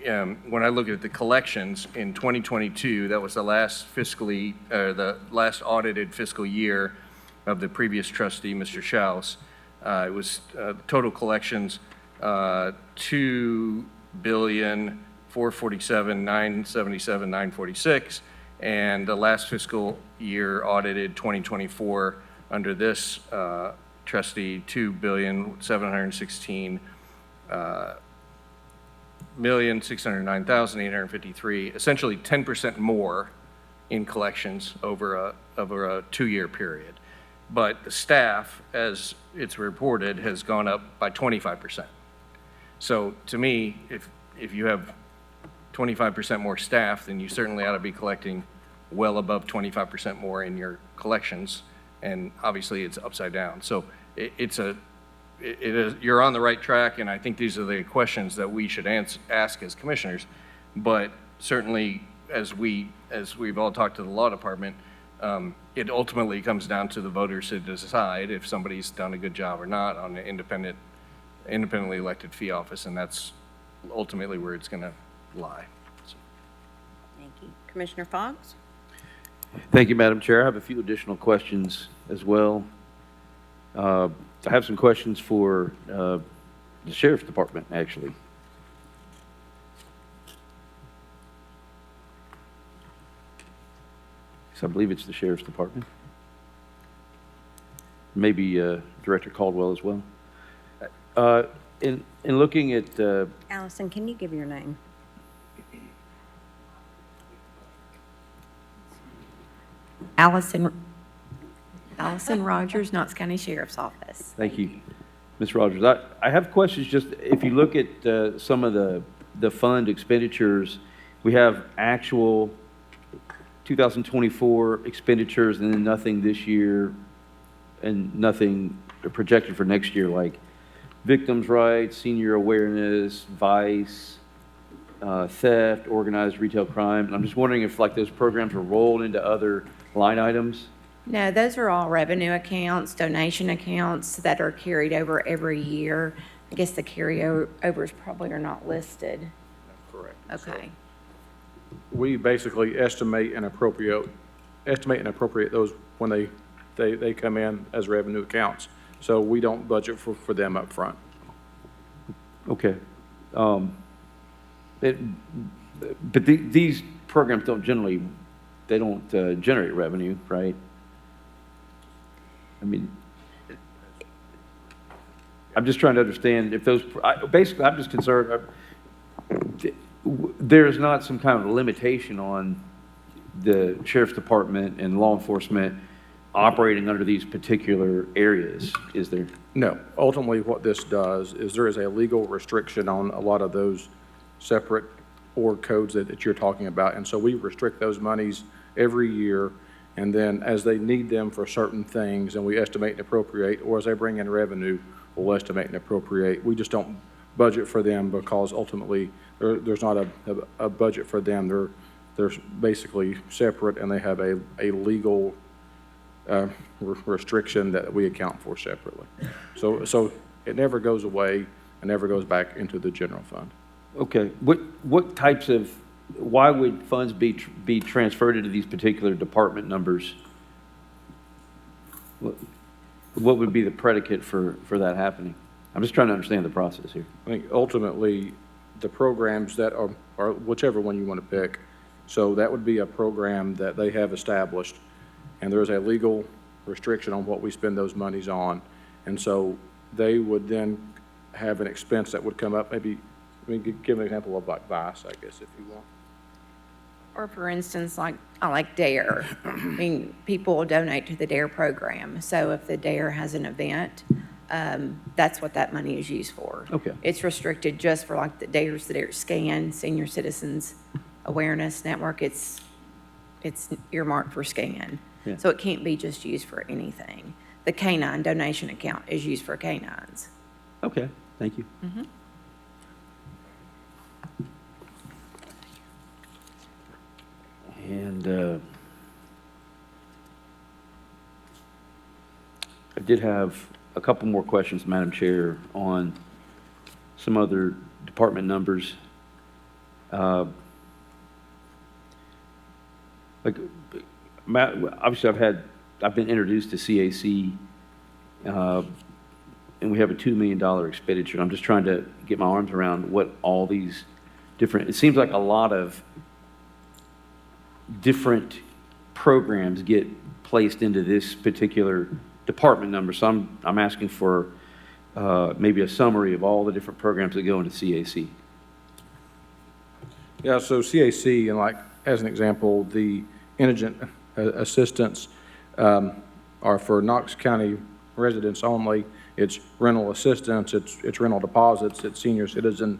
F: when I look at the collections in 2022, that was the last the last audited fiscal year of the previous trustee, Mr. Schaus. It was total collections, $2,447,977,946, and the last fiscal year audited 2024 under this trustee, $2,716,609,853, essentially 10% more in collections over a 2-year period. But the staff, as it's reported, has gone up by 25%. So to me, if you have 25% more staff, then you certainly ought to be collecting well above 25% more in your collections, and obviously it's upside down. So you're on the right track, and I think these are the questions that we should ask as commissioners. But certainly, as we've all talked to the law department, it ultimately comes down to the voters to decide if somebody's done a good job or not on an independently elected fee office, and that's ultimately where it's going to lie. So.
A: Thank you. Commissioner Fox?
C: Thank you, Madam Chair. I have a few additional questions as well. I have some questions for the Sheriff's Department, actually. So I believe it's the Sheriff's Department. Maybe Director Caldwell as well. In looking at...
A: Allison, can you give your name?
Q: Allison Rogers, Knox County Sheriff's Office.
C: Thank you, Ms. Rogers. I have questions. Just if you look at some of the fund expenditures, we have actual 2024 expenditures and then nothing this year and nothing projected for next year, like victims' rights, senior awareness, vice, theft, organized retail crime. And I'm just wondering if like those programs are rolled into other line items.
Q: No, those are all revenue accounts, donation accounts that are carried over every year. I guess the carryovers probably are not listed.
O: Correct.
Q: Okay.
O: We basically estimate and appropriate those when they come in as revenue accounts. So we don't budget for them up front.
C: Okay. But these programs don't generally, they don't generate revenue, right? I mean, I'm just trying to understand if those, basically, I'm just concerned, there's not some kind of limitation on the sheriff's department and law enforcement operating under these particular areas, is there?
O: No. Ultimately, what this does is there is a legal restriction on a lot of those separate org codes that you're talking about. And so we restrict those monies every year. And then as they need them for certain things, and we estimate and appropriate, or as they bring in revenue, we'll estimate and appropriate. We just don't budget for them because ultimately there's not a budget for them. They're basically separate, and they have a legal restriction that we account for separately. So it never goes away and never goes back into the general fund.
C: Okay. What types of, why would funds be transferred into these particular department numbers? What would be the predicate for that happening? I'm just trying to understand the process here.
O: I think ultimately the programs that are whichever one you want to pick. So that would be a program that they have established, and there's a legal restriction on what we spend those monies on. And so they would then have an expense that would come up, maybe, I mean, give an example of like VICE, I guess, if you want.
Q: Or for instance, I like DARE. I mean, people will donate to the DARE program. So if the DARE has an event, that's what that money is used for.
C: Okay.
Q: It's restricted just for like the DARE SCAN, Senior Citizens Awareness Network. It's earmarked for SCAN.
C: Yeah.
Q: So it can't be just used for anything. The canine donation account is used for canines.
C: Okay, thank you.
Q: Mm-hmm.
C: And I did have a couple more questions, Madam Chair, on some other department numbers. Obviously, I've been introduced to CAC, and we have a $2 million expenditure. I'm just trying to get my arms around what all these different, it seems like a lot of different programs get placed into this particular department number. So I'm asking for maybe a summary of all the different programs that go into CAC.
O: Yeah, so CAC, and like, as an example, the indigent assistance are for Knox County residents only. It's rental assistance, it's rental deposits, it's senior citizen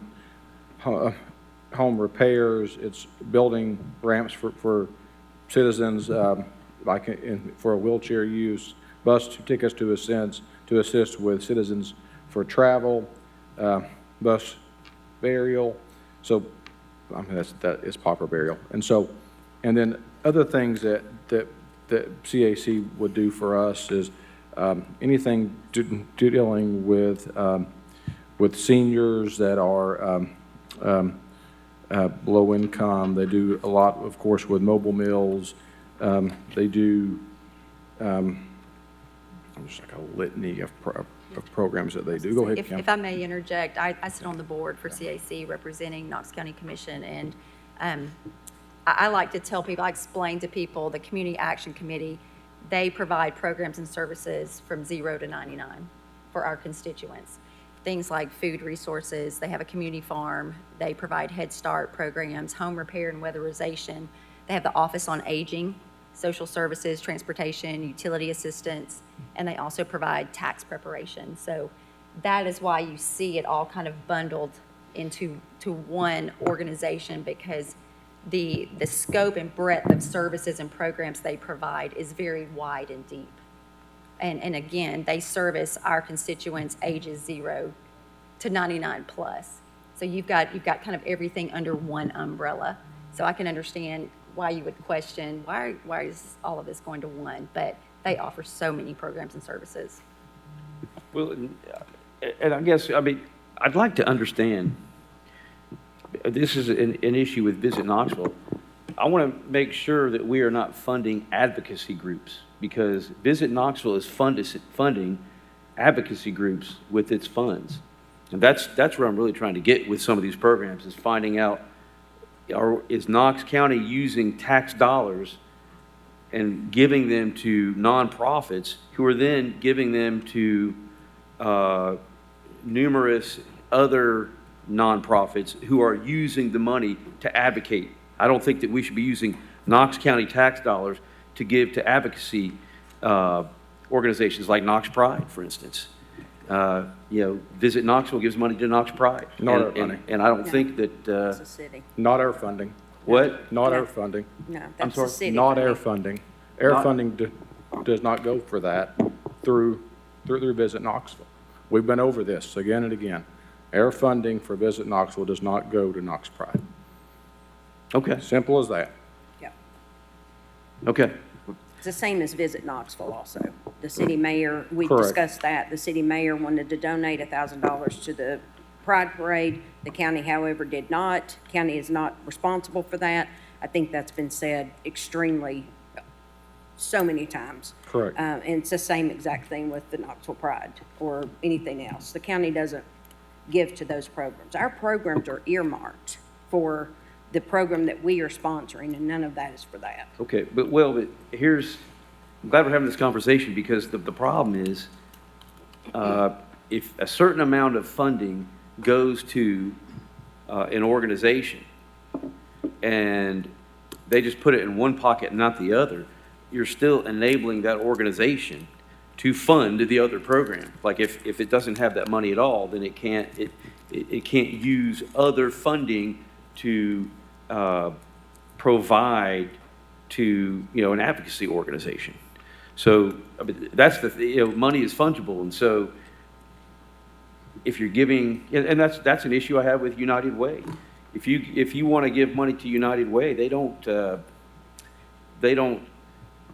O: home repairs, it's building ramps for citizens, for a wheelchair use, bus tickets to assist with citizens for travel, bus burial. So, I mean, that is pauper burial. And then other things that CAC would do for us is anything dealing with seniors that are low income. They do a lot, of course, with mobile meals. They do just like a litany of programs that they do. Go ahead, Kim.
G: If I may interject, I sit on the board for CAC representing Knox County Commission, and I like to tell people, I explain to people, the Community Action Committee, they provide programs and services from 0 to 99 for our constituents. Things like food resources, they have a community farm, they provide Head Start programs, home repair and weatherization. They have the Office on Aging, social services, transportation, utility assistance, and they also provide tax preparation. So that is why you see it all kind of bundled into one organization, because the scope and breadth of services and programs they provide is very wide and deep. And again, they service our constituents ages 0 to 99 plus. So you've got kind of everything under one umbrella. So I can understand why you would question, why is all of this going to one? But they offer so many programs and services.
C: Well, and I guess, I mean, I'd like to understand, this is an issue with Visit Knoxville. I want to make sure that we are not funding advocacy groups, because Visit Knoxville is funding advocacy groups with its funds. And that's where I'm really trying to get with some of these programs, is finding out, is Knox County using tax dollars and giving them to nonprofits who are then giving them to numerous other nonprofits who are using the money to advocate. I don't think that we should be using Knox County tax dollars to give to advocacy organizations like Knox Pride, for instance. Visit Knoxville gives money to Knox Pride.
O: Not our money.
C: And I don't think that,
A: It's a city.
O: Not our funding.
C: what?
O: Not
A: No.
O: our funding.
A: No,
C: I'm
A: that's the
C: sorry?
A: city.
O: Not
A: funding.
O: air funding. Air
C: Not-
O: funding does not go for that through Visit Knoxville. We've been over this again and again. Air funding for Visit Knoxville does not go to Knox Pride.
C: Okay,
O: Simple as that.
A: Yeah.
C: okay.
A: It's the same as Visit Knoxville also. The city mayor, we
O: Correct.
A: discussed that. The city mayor wanted to donate $1,000 to the Pride Parade. The county, however, did not. County is not responsible for that. I think that's been said extremely, so many times.
O: Correct.
A: And it's the same exact thing with the Knoxville Pride or anything else. The county doesn't give to those programs. Our programs are earmarked for the program that we are sponsoring, and none of that is for that.
C: Okay, but I'm glad we're having this conversation, because the problem is, if a certain amount of funding goes to an organization and they just put it in one pocket and not the other, you're still enabling that organization to fund the other program. Like if it doesn't have that money at all, then it can't use other funding to provide to, an advocacy organization. So, I mean, that's money is fungible, and so if you're giving, and that's an issue I have with United Way. If you want to give money to United Way, they don't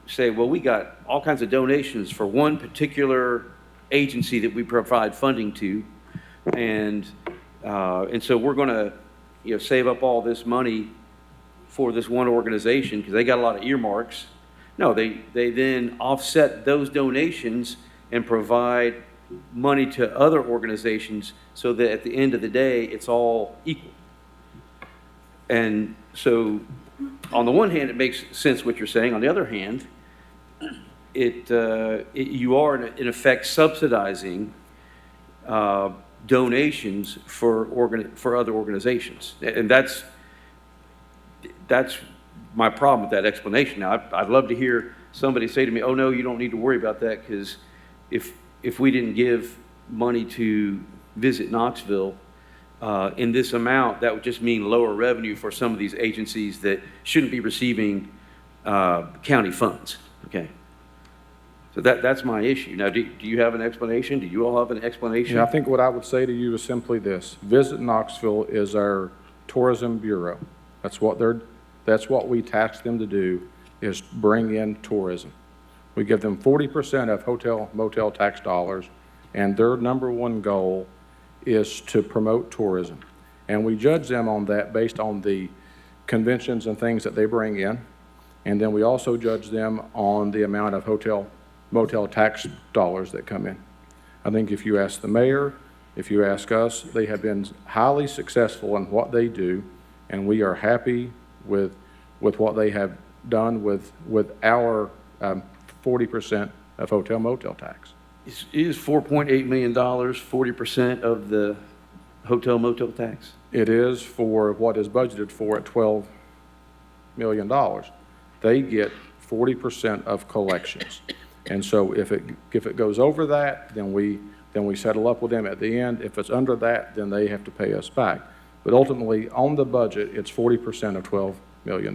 C: say, well, we got all kinds of donations for one particular agency that we provide funding to, and so we're going to save up all this money for this one organization because they got a lot of earmarks. No, they then offset those donations and provide money to other organizations so that at the end of the day, it's all equal. And so on the one hand, it makes sense what you're saying. On the other hand, you are in effect subsidizing donations for other organizations. And that's my problem with that explanation. Now, I'd love to hear somebody say to me, oh, no, you don't need to worry about that, because if we didn't give money to Visit Knoxville in this amount, that would just mean lower revenue for some of these agencies that shouldn't be receiving county funds, okay? So that's my issue. Now, do you have an explanation? Do you all have an explanation?
O: Yeah, I think what I would say to you is simply this. Visit Knoxville is our tourism bureau. That's what we tax them to do, is bring in tourism. We give them 40% of hotel, motel tax dollars, and their number one goal is to promote tourism. And we judge them on that based on the conventions and things that they bring in. And then we also judge them on the amount of hotel, motel tax dollars that come in. I think if you ask the mayor, if you ask us, they have been highly successful in what they do, and we are happy with what they have done with our 40% of hotel motel tax.
C: Is $4.8 million 40% of the hotel motel tax?
O: It is for what is budgeted for at $12 million. They get 40% of collections. And so if it goes over that, then we settle up with them at the end. If it's under that, then they have to pay us back. But ultimately, on the budget, it's 40% of $12 million.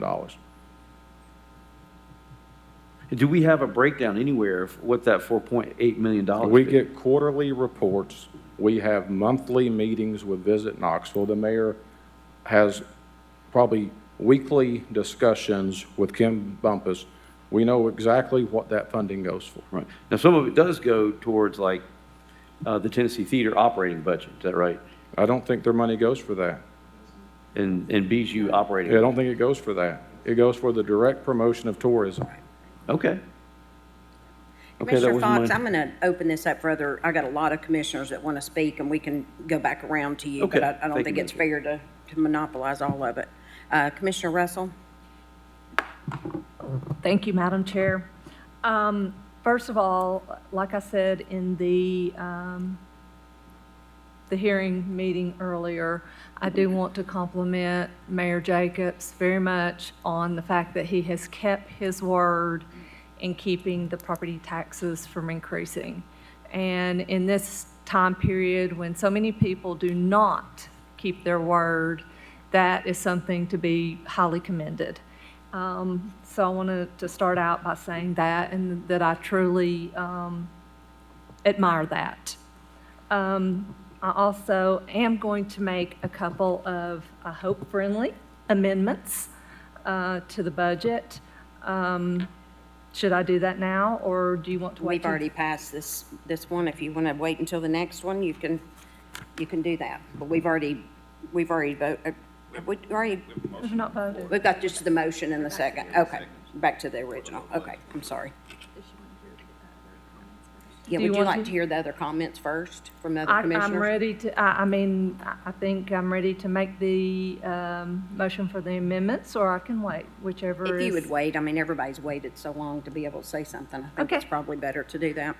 C: Do we have a breakdown anywhere of what that $4.8 million
O: We
C: is?
O: get quarterly reports. We have monthly meetings with Visit Knoxville. The mayor has probably weekly discussions with Kim Bumpus. We know exactly what that funding goes for.
C: Right. Now, some of it does go towards like the Tennessee Theater operating budget. Is that right?
O: I don't think their money goes for that.
C: and Bijou operating.
O: I don't think it goes for that. It goes for the direct promotion of tourism.
C: Okay. Okay, that
A: Commissioner
C: was
A: Fox,
C: my,
A: I'm going to open this up further. I got a lot of commissioners that want to speak, and we can go back around to you, but
C: Okay.
A: I don't
C: Thank
A: think
C: you,
A: it's
C: Madam
A: fair to monopolize all of it. Commissioner Russell?
R: Thank you, Madam Chair. First of all, like I said in the hearing meeting earlier, I do want to compliment Mayor Jacobs very much on the fact that he has kept his word in keeping the property taxes from increasing. And in this time period when so many people do not keep their word, that is something to be highly commended. So I wanted to start out by saying that, and that I truly admire that. I also am going to make a couple of, I hope, friendly amendments to the budget. Should I do that now, or do you want to wait?
A: We've already passed this one. If you want to wait until the next one, you can do that. But we've already voted.
R: We've not voted.
A: We've got just the motion and the second. Okay, back to the original. Okay, I'm sorry. Yeah,
R: Do you
A: would you
R: want
A: like
R: to-
A: to hear the other comments first from the other commissioners?
R: I'm ready to, I think I'm ready to make the motion for the amendments, or I can wait, whichever is.
A: If you would wait, I mean, everybody's waited so long to be able to say something. I think
R: Okay.
A: it's probably better to do that.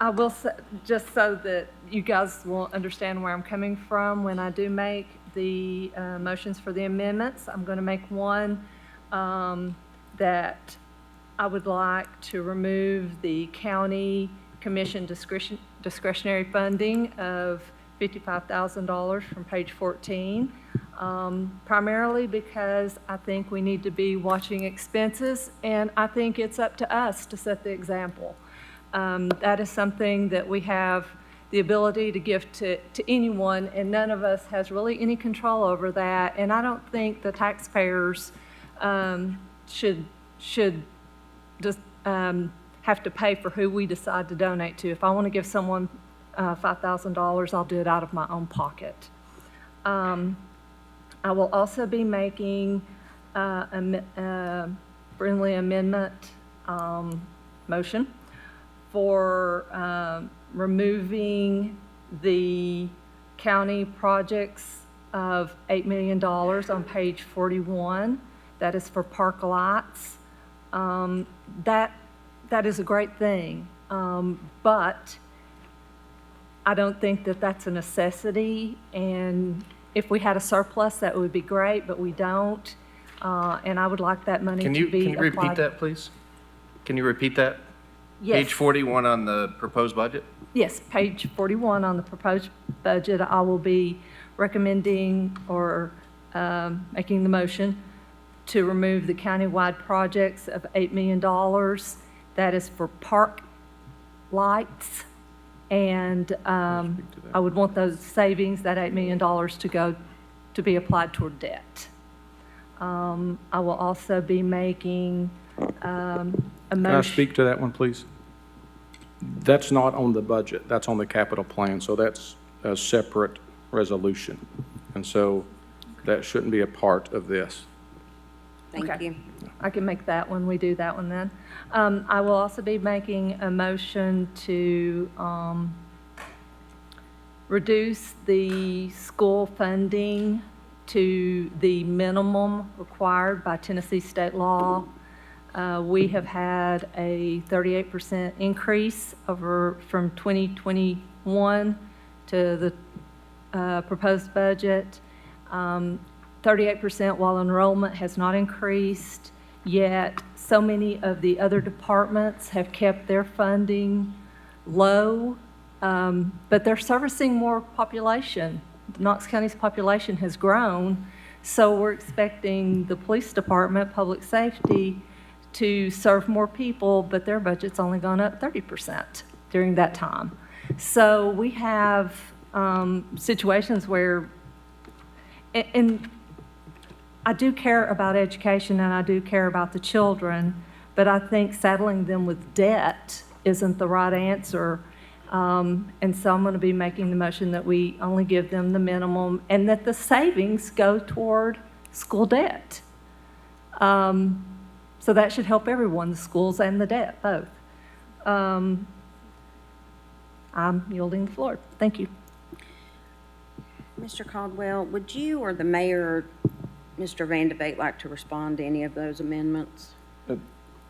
R: I will say, just so that you guys will understand where I'm coming from, when I do make the motions for the amendments, I'm going to make one that I would like to remove the county commission discretionary funding of $55,000 from page 14, primarily because I think we need to be watching expenses, and I think it's up to us to set the example. That is something that we have the ability to give to anyone, and none of us has really any control over that. And I don't think the taxpayers should just have to pay for who we decide to donate to. If I want to give someone $5,000, I'll do it out of my own pocket. I will also be making a friendly amendment motion for removing the county projects of $8 million on page 41. That is for park lots. That is a great thing, but I don't think that that's a necessity. And if we had a surplus, that would be great, but we don't. And I would like that money to be applied.
F: Can you repeat that, please? Can you repeat that?
R: Yes.
F: Page 41 on the proposed budget?
R: Yes, page 41 on the proposed budget, I will be recommending or making the motion to remove the countywide projects of $8 million. That is for park lights, and I would want those savings, that $8 million, to be applied toward debt. I will also be making a motion.
O: Can I speak to that one, please? That's not on the budget, that's on the capital plan, so that's a separate resolution. And so that shouldn't be a part of this.
A: Thank
R: Okay.
A: you.
R: I can make that one, we do that one then. I will also be making a motion to reduce the school funding to the minimum required by Tennessee state law. We have had a 38% increase from 2021 to the proposed budget. 38% while enrollment has not increased, yet so many of the other departments have kept their funding low, but they're servicing more population. Knox County's population has grown, so we're expecting the police department, public safety, to serve more people, but their budget's only gone up 30% during that time. So we have situations where, and I do care about education and I do care about the children, but I think saddling them with debt isn't the right answer. And so I'm going to be making the motion that we only give them the minimum and that the savings go toward school debt. So that should help everyone, the schools and the debt, both. I'm yielding the floor. Thank you.
A: Mr. Caldwell, would you or the mayor, Mr. Van de Beek, like to respond to any of those amendments?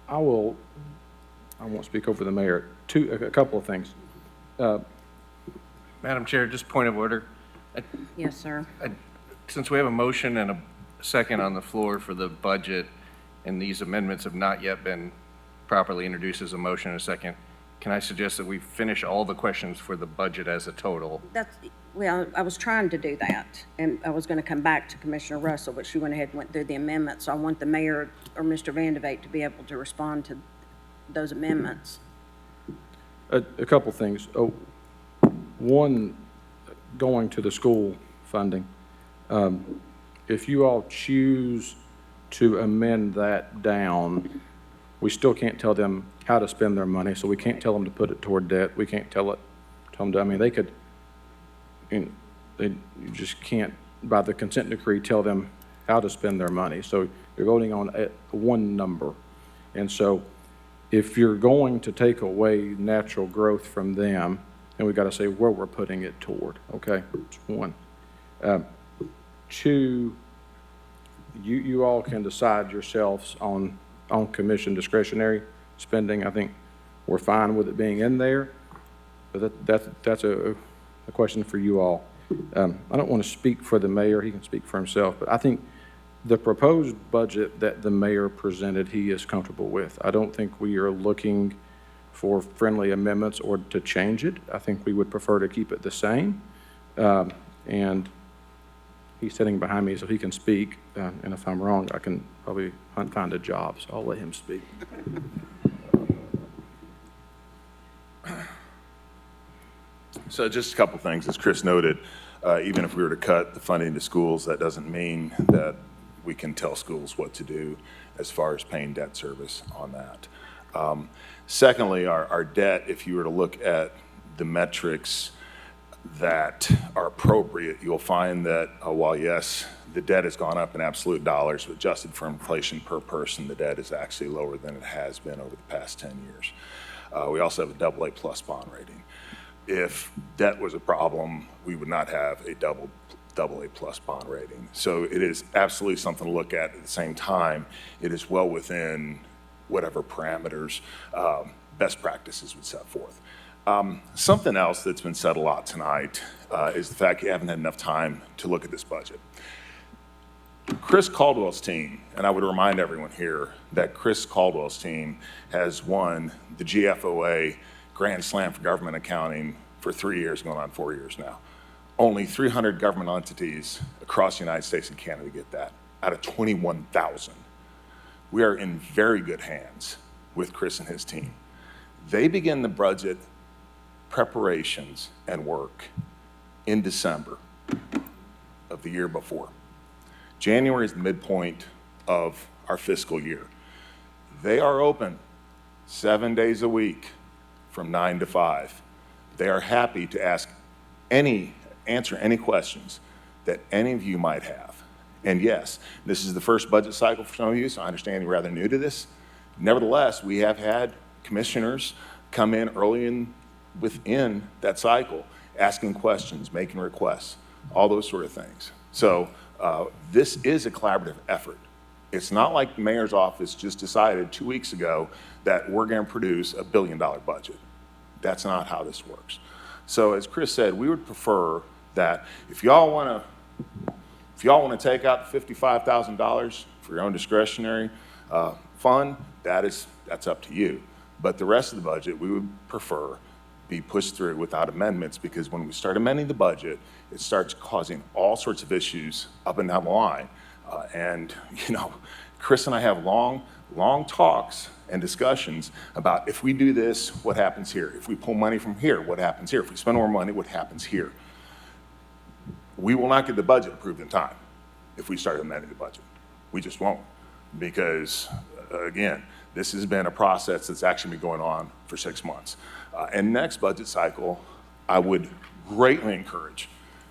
O: I won't speak over the mayor. A couple of things.
F: Madam Chair, just point of order.
A: Yes, sir.
F: Since we have a motion and a second on the floor for the budget, and these amendments have not yet been properly introduced as a motion and a second, can I suggest that we finish all the questions for the budget as a total?
A: Well, I was trying to do that, and I was going to come back to Commissioner Russell, but she went ahead and went through the amendments. So I want the mayor or Mr. Van de Beek to be able to respond to those amendments.
O: A couple things. One, going to the school funding. If you all choose to amend that down, we still can't tell them how to spend their money, so we can't tell them to put it toward debt. We can't tell them to, I mean, they could, you just can't, by the consent decree, tell them how to spend their money. So you're voting on one number. And so if you're going to take away natural growth from them, then we've got to say where we're putting it toward, okay? That's one. Two, you all can decide yourselves on commission discretionary spending. I think we're fine with it being in there, but that's a question for you all. I don't want to speak for the mayor. He can speak for himself, but I think the proposed budget that the mayor presented, he is comfortable with. I don't think we are looking for friendly amendments or to change it. I think we would prefer to keep it the same. And he's sitting behind me, so he can speak. And if I'm wrong, I can probably find a job, so I'll let him speak.
N: So just a couple things, as Chris noted, even if we were to cut the funding to schools, that doesn't mean that we can tell schools what to do as far as paying debt service on that. Secondly, our debt, if you were to look at the metrics that are appropriate, you'll find that while yes, the debt has gone up in absolute dollars, but adjusted for inflation per person, the debt is actually lower than it has been over the past 10 years. We also have a AA+ bond rating. If debt was a problem, we would not have a AA+ bond rating. So it is absolutely something to look at the same time. It is well within whatever parameters best practices would set forth. Something else that's been said a lot tonight is the fact you haven't had enough time to look at this budget. Chris Caldwell's team, and I would remind everyone here that Chris Caldwell's team has won the GFOA Grand Slam for Government Accounting for 3 years, going on 4 years now. Only 300 government entities across the United States and Canada get that, out of 21,000. We are in very good hands with Chris and his team. They begin the budget preparations and work in December of the year before. January is the midpoint of our fiscal year. They are open 7 days a week from 9 to 5. They are happy to answer any questions that any of you might have. And yes, this is the first budget cycle for some of you, so I understand you're rather new to this. Nevertheless, we have had commissioners come in early within that cycle, asking questions, making requests, all those sort of things. So this is a collaborative effort. It's not like the mayor's office just decided 2 weeks ago that we're going to produce $1 billion budget. That's not how this works. So as Chris said, we would prefer that if y'all want to take out the $55,000 for your own discretionary fund, that's up to you. But the rest of the budget, we would prefer be pushed through without amendments, because when we start amending the budget, it starts causing all sorts of issues up and down the line. And Chris and I have long talks and discussions about if we do this, what happens here? If we pull money from here, what happens here? If we spend more money, what happens here? We will not get the budget approved in time if we start amending the budget. We just won't, because again, This has been a process that's actually been going on for 6 months. And next budget cycle, I would greatly encourage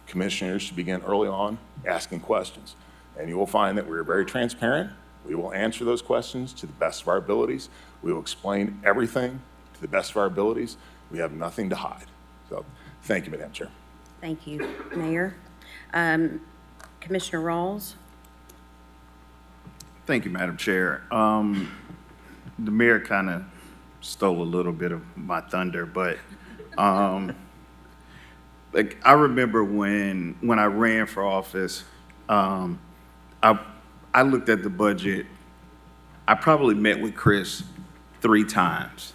N: commissioners to begin early on asking questions. And you will find that we're very transparent. We will answer those questions to the best of our abilities. We will explain everything to the best of our abilities. We have nothing to hide. So thank you, Madam Chair.
A: Thank you, Mayor. Commissioner Rawls?
M: Thank you, Madam Chair. The mayor kind of stole a little bit of my thunder, but like I remember when I ran for office, I looked at the budget. I probably met with Chris 3 times.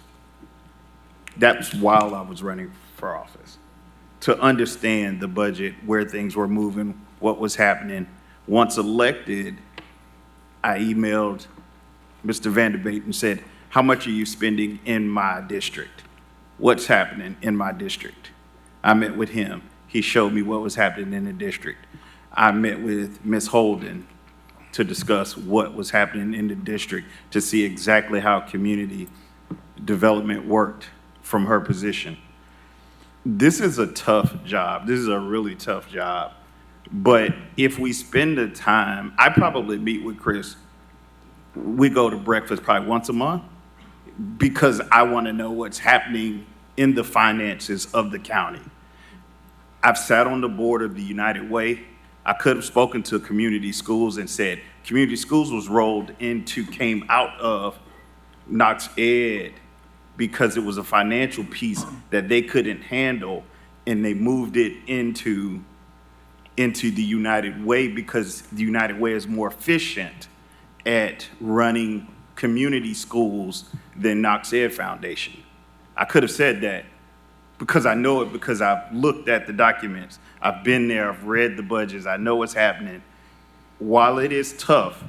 M: That's while I was running for office, to understand the budget, where things were moving, what was happening. Once elected, I emailed Mr. Vanderbeek and said, how much are you spending in my district? What's happening in my district? I met with him. He showed me what was happening in the district. I met with Ms. Holden to discuss what was happening in the district, to see exactly how community development worked from her position. This is a tough job. This is a really tough job. But if we spend the time, I probably meet with Chris. We go to breakfast probably once a month because I want to know what's happening in the finances of the county. I've sat on the board of the United Way. I could have spoken to community schools and said, community schools was rolled into, came out of Knox Ed because it was a financial piece that they couldn't handle, and they moved it into the United Way because the United Way is more efficient at running community schools than Knox Ed Foundation. I could have said that because I know it, because I've looked at the documents. I've been there, I've read the budgets, I know what's happening. While it is tough,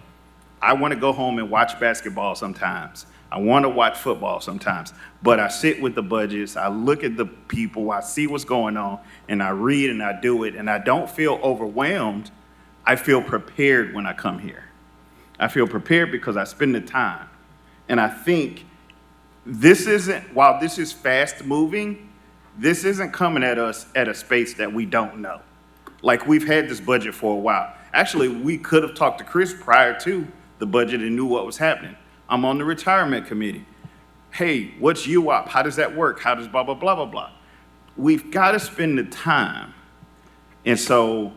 M: I want to go home and watch basketball sometimes. I want to watch football sometimes, but I sit with the budgets, I look at the people, I see what's going on, and I read and I do it, and I don't feel overwhelmed. I feel prepared when I come here. I feel prepared because I spend the time. And I think this isn't, while this is fast moving, this isn't coming at us at a space that we don't know. Like, we've had this budget for a while. Actually, we could have talked to Chris prior to the budget and knew what was happening. I'm on the retirement committee. Hey, what's UOP? How does that work? How does blah, blah, blah, blah, blah? We've got to spend the time. And so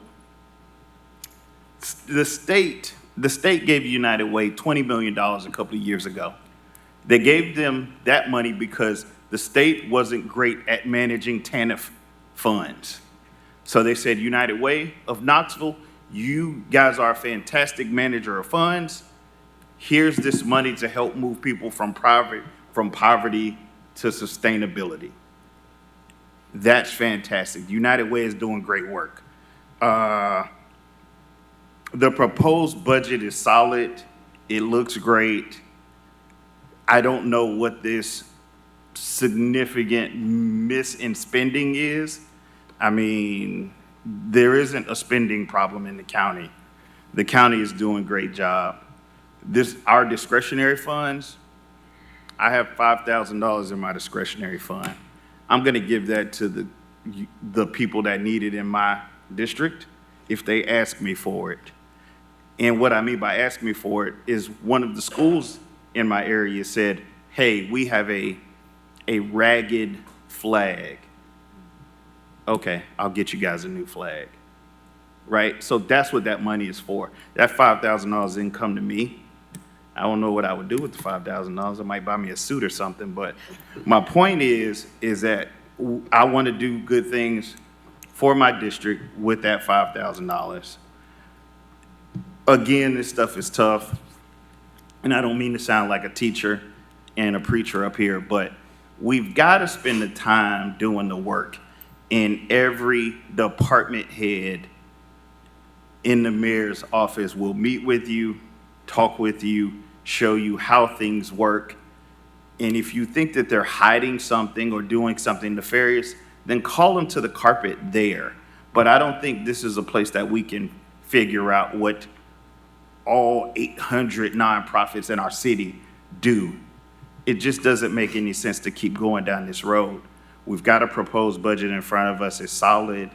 M: the state gave United Way $20 million a couple of years ago. They gave them that money because the state wasn't great at managing TANF funds. So they said, United Way of Knoxville, you guys are a fantastic manager of funds. Here's this money to help move people from poverty to sustainability. That's fantastic. United Way is doing great work. The proposed budget is solid. It looks great. I don't know what this significant miss in spending is. I mean, there isn't a spending problem in the county. The county is doing a great job. Our discretionary funds, I have $5,000 in my discretionary fund. I'm gonna give that to the people that need it in my district if they ask me for it. And what I mean by ask me for it is one of the schools in my area said, hey, we have a ragged flag. Okay, I'll get you guys a new flag, right? So that's what that money is for. That $5,000 didn't come to me. I don't know what I would do with the $5,000. I might buy me a suit or something, but my point is that I want to do good things for my district with that $5,000. Again, this stuff is tough, and I don't mean to sound like a teacher and a preacher up here, but we've got to spend the time doing the work. And every department head in the mayor's office will meet with you, talk with you, show you how things work. And if you think that they're hiding something or doing something nefarious, then call them to the carpet there. But I don't think this is a place that we can figure out what all 800 nonprofits in our city do it just doesn't make any sense to keep going down this road. We've got a proposed budget in front of us. It's solid.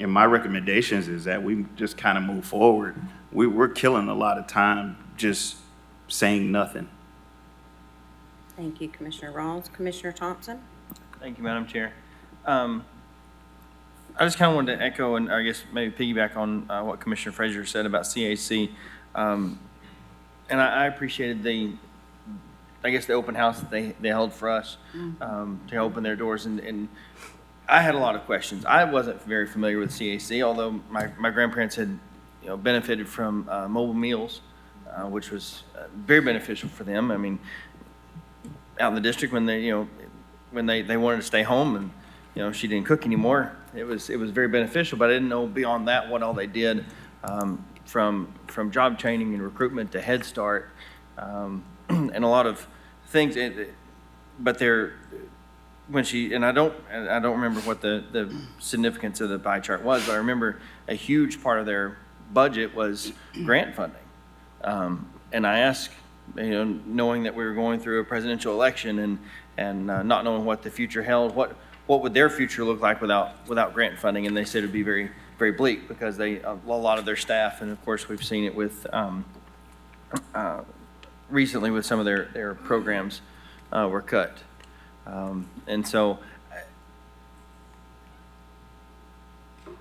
M: And my recommendations is that we just kind of move forward. We're killing a lot of time just saying nothing.
A: Thank you, Commissioner Rawls. Commissioner Thompson?
I: Thank you, Madam Chair. I just kind of wanted to echo and I guess maybe piggyback on what Commissioner Frazier said about CAC. And I appreciated the open house that they held for us to open their doors. And I had a lot of questions. I wasn't very familiar with CAC, although my grandparents had benefited from mobile meals, which was very beneficial for them. I mean, out in the district when they wanted to stay home and she didn't cook anymore, it was very beneficial. But I didn't know beyond that what all they did, from job training and recruitment to Head Start, and a lot of things. But when she and I don't remember what the significance of the pie chart was, but I remember a huge part of their budget was grant funding, and I asked, knowing that we were going through a presidential election and not knowing what the future held, what would their future look like without grant funding? And they said it'd be very, very bleak because a lot of their staff, and of course we've seen it with recently with some of their programs were cut, and so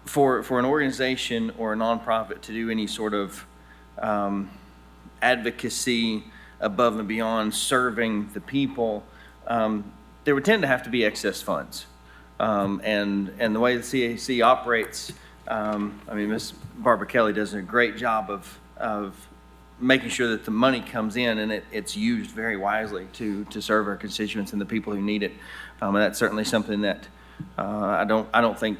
I: for an organization or a nonprofit to do any sort of advocacy above and beyond serving the people, there would tend to have to be excess funds. And the way the CAC operates, I mean, Ms. Barbara Kelly does a great job of making sure that the money comes in and it's used very wisely to serve our constituents and the people who need it. And that's certainly something that I don't think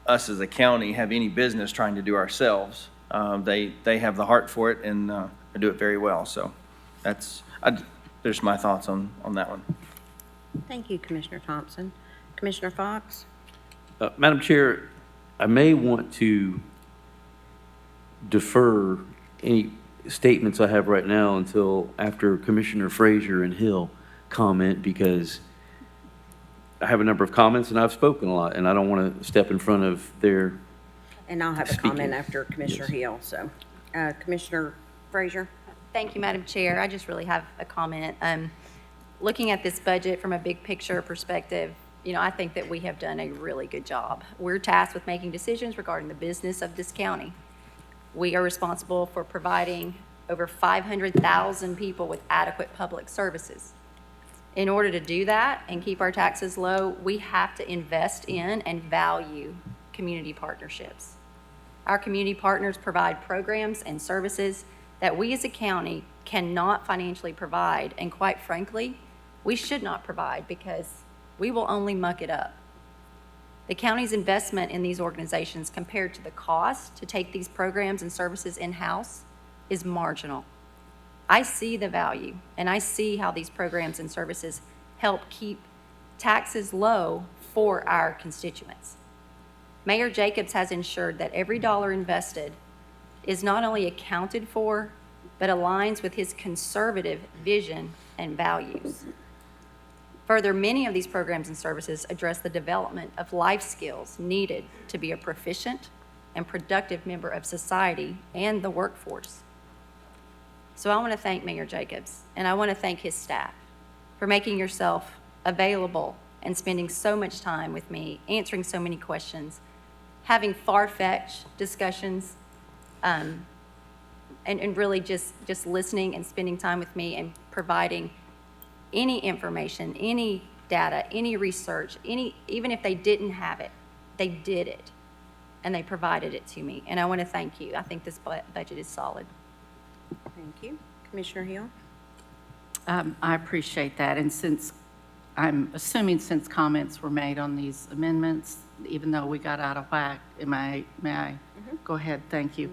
I: us as a county have any business trying to do ourselves. They have the heart for it and do it very well. So there's my thoughts on that one.
A: Thank you, Commissioner Thompson. Commissioner Fox?
C: Madam Chair, I may want to defer any statements I have right now until after Commissioner Frazier and Hill comment, because I have a number of comments and I've spoken a lot and I don't want to step in front of their
A: And I'll have a
C: speaking.
A: comment after Commissioner Hill. So, Commissioner Frazier?
G: Thank you, Madam Chair. I just really have a comment. Looking at this budget from a big picture perspective, I think that we have done a really good job. We're tasked with making decisions regarding the business of this county. We are responsible for providing over 500,000 people with adequate public services. In order to do that and keep our taxes low, we have to invest in and value community partnerships. Our community partners provide programs and services that we as a county cannot financially provide, and quite frankly, we should not provide because we will only muck it up. The county's investment in these organizations compared to the cost to take these programs and services in-house is marginal. I see the value, and I see how these programs and services help keep taxes low for our constituents. Mayor Jacobs has ensured that every dollar invested is not only accounted for, but aligns with his conservative vision and values. Further, many of these programs and services address the development of life skills needed to be a proficient and productive member of society and the workforce. So I want to thank Mayor Jacobs, and I want to thank his staff for making yourself available and spending so much time with me, answering so many questions, having far-fetched discussions, and really just listening and spending time with me and providing any information, any data, any research, even if they didn't have it, they did it, and they provided it to me. And I want to thank you. I think this budget is solid.
A: Thank you. Commissioner Hill?
D: I appreciate that. And I'm assuming since comments were made on these amendments, even though we got out of whack, may I go ahead? Thank you.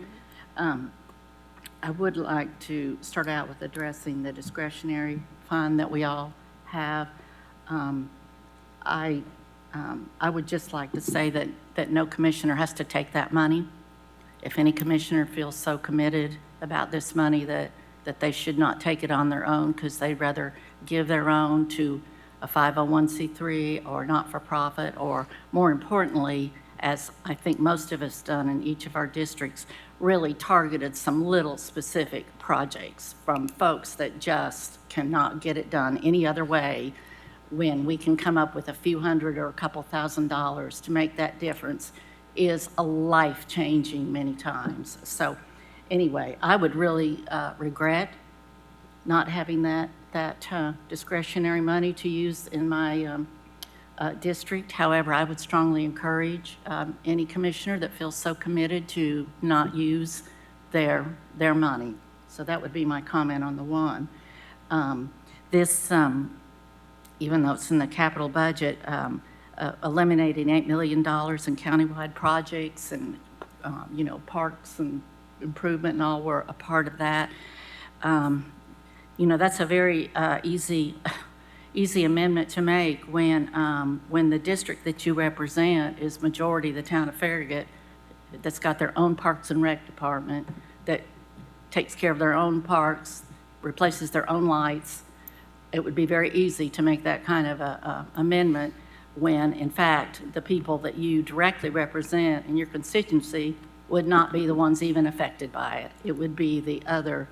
D: I would like to start out with addressing the discretionary fund that we all have. I would just like to say that no commissioner has to take that money. If any commissioner feels so committed about this money that that they should not take it on their own because they'd rather give their own to a 501c3 or not-for-profit, or more importantly, as I think most of us done in each of our districts, really targeted some little specific projects from folks that just cannot get it done any other way, when we can come up with a few hundred or a couple $1,000s to make that difference is a life-changing many times. So anyway, I would really regret not having that discretionary money to use in my district. However, I would strongly encourage any commissioner that feels so committed to not use their money. So that would be my comment on the one. This, even though it's in the capital budget, eliminating $8 million in countywide projects and, parks and improvement and all were a part of that. That's a very easy amendment to make when the district that you represent is majority the town of Farragut, that's got their own Parks and Rec department, that takes care of their own parks, replaces their own lights. It would be very easy to make that kind of a amendment when, in fact, the people that you directly represent in your constituency would not be the ones even affected by it. It would be the other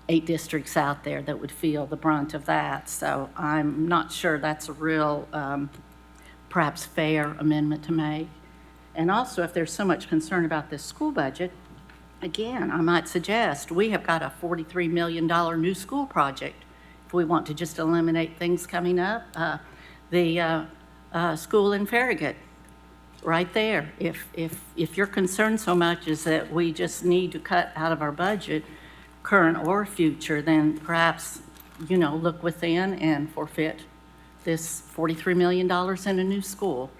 D: 8 districts out there that would feel the brunt of that. So I'm not sure that's a real, perhaps fair amendment to make. And also, if there's so much concern about this school budget, again, I might suggest we have got a $43 million new school project. If we want to just eliminate things coming up, the school in Farragut, right there. If your concern so much is that we just need to cut out of our budget, current or future, then perhaps, look within and forfeit this $43 million in a new school.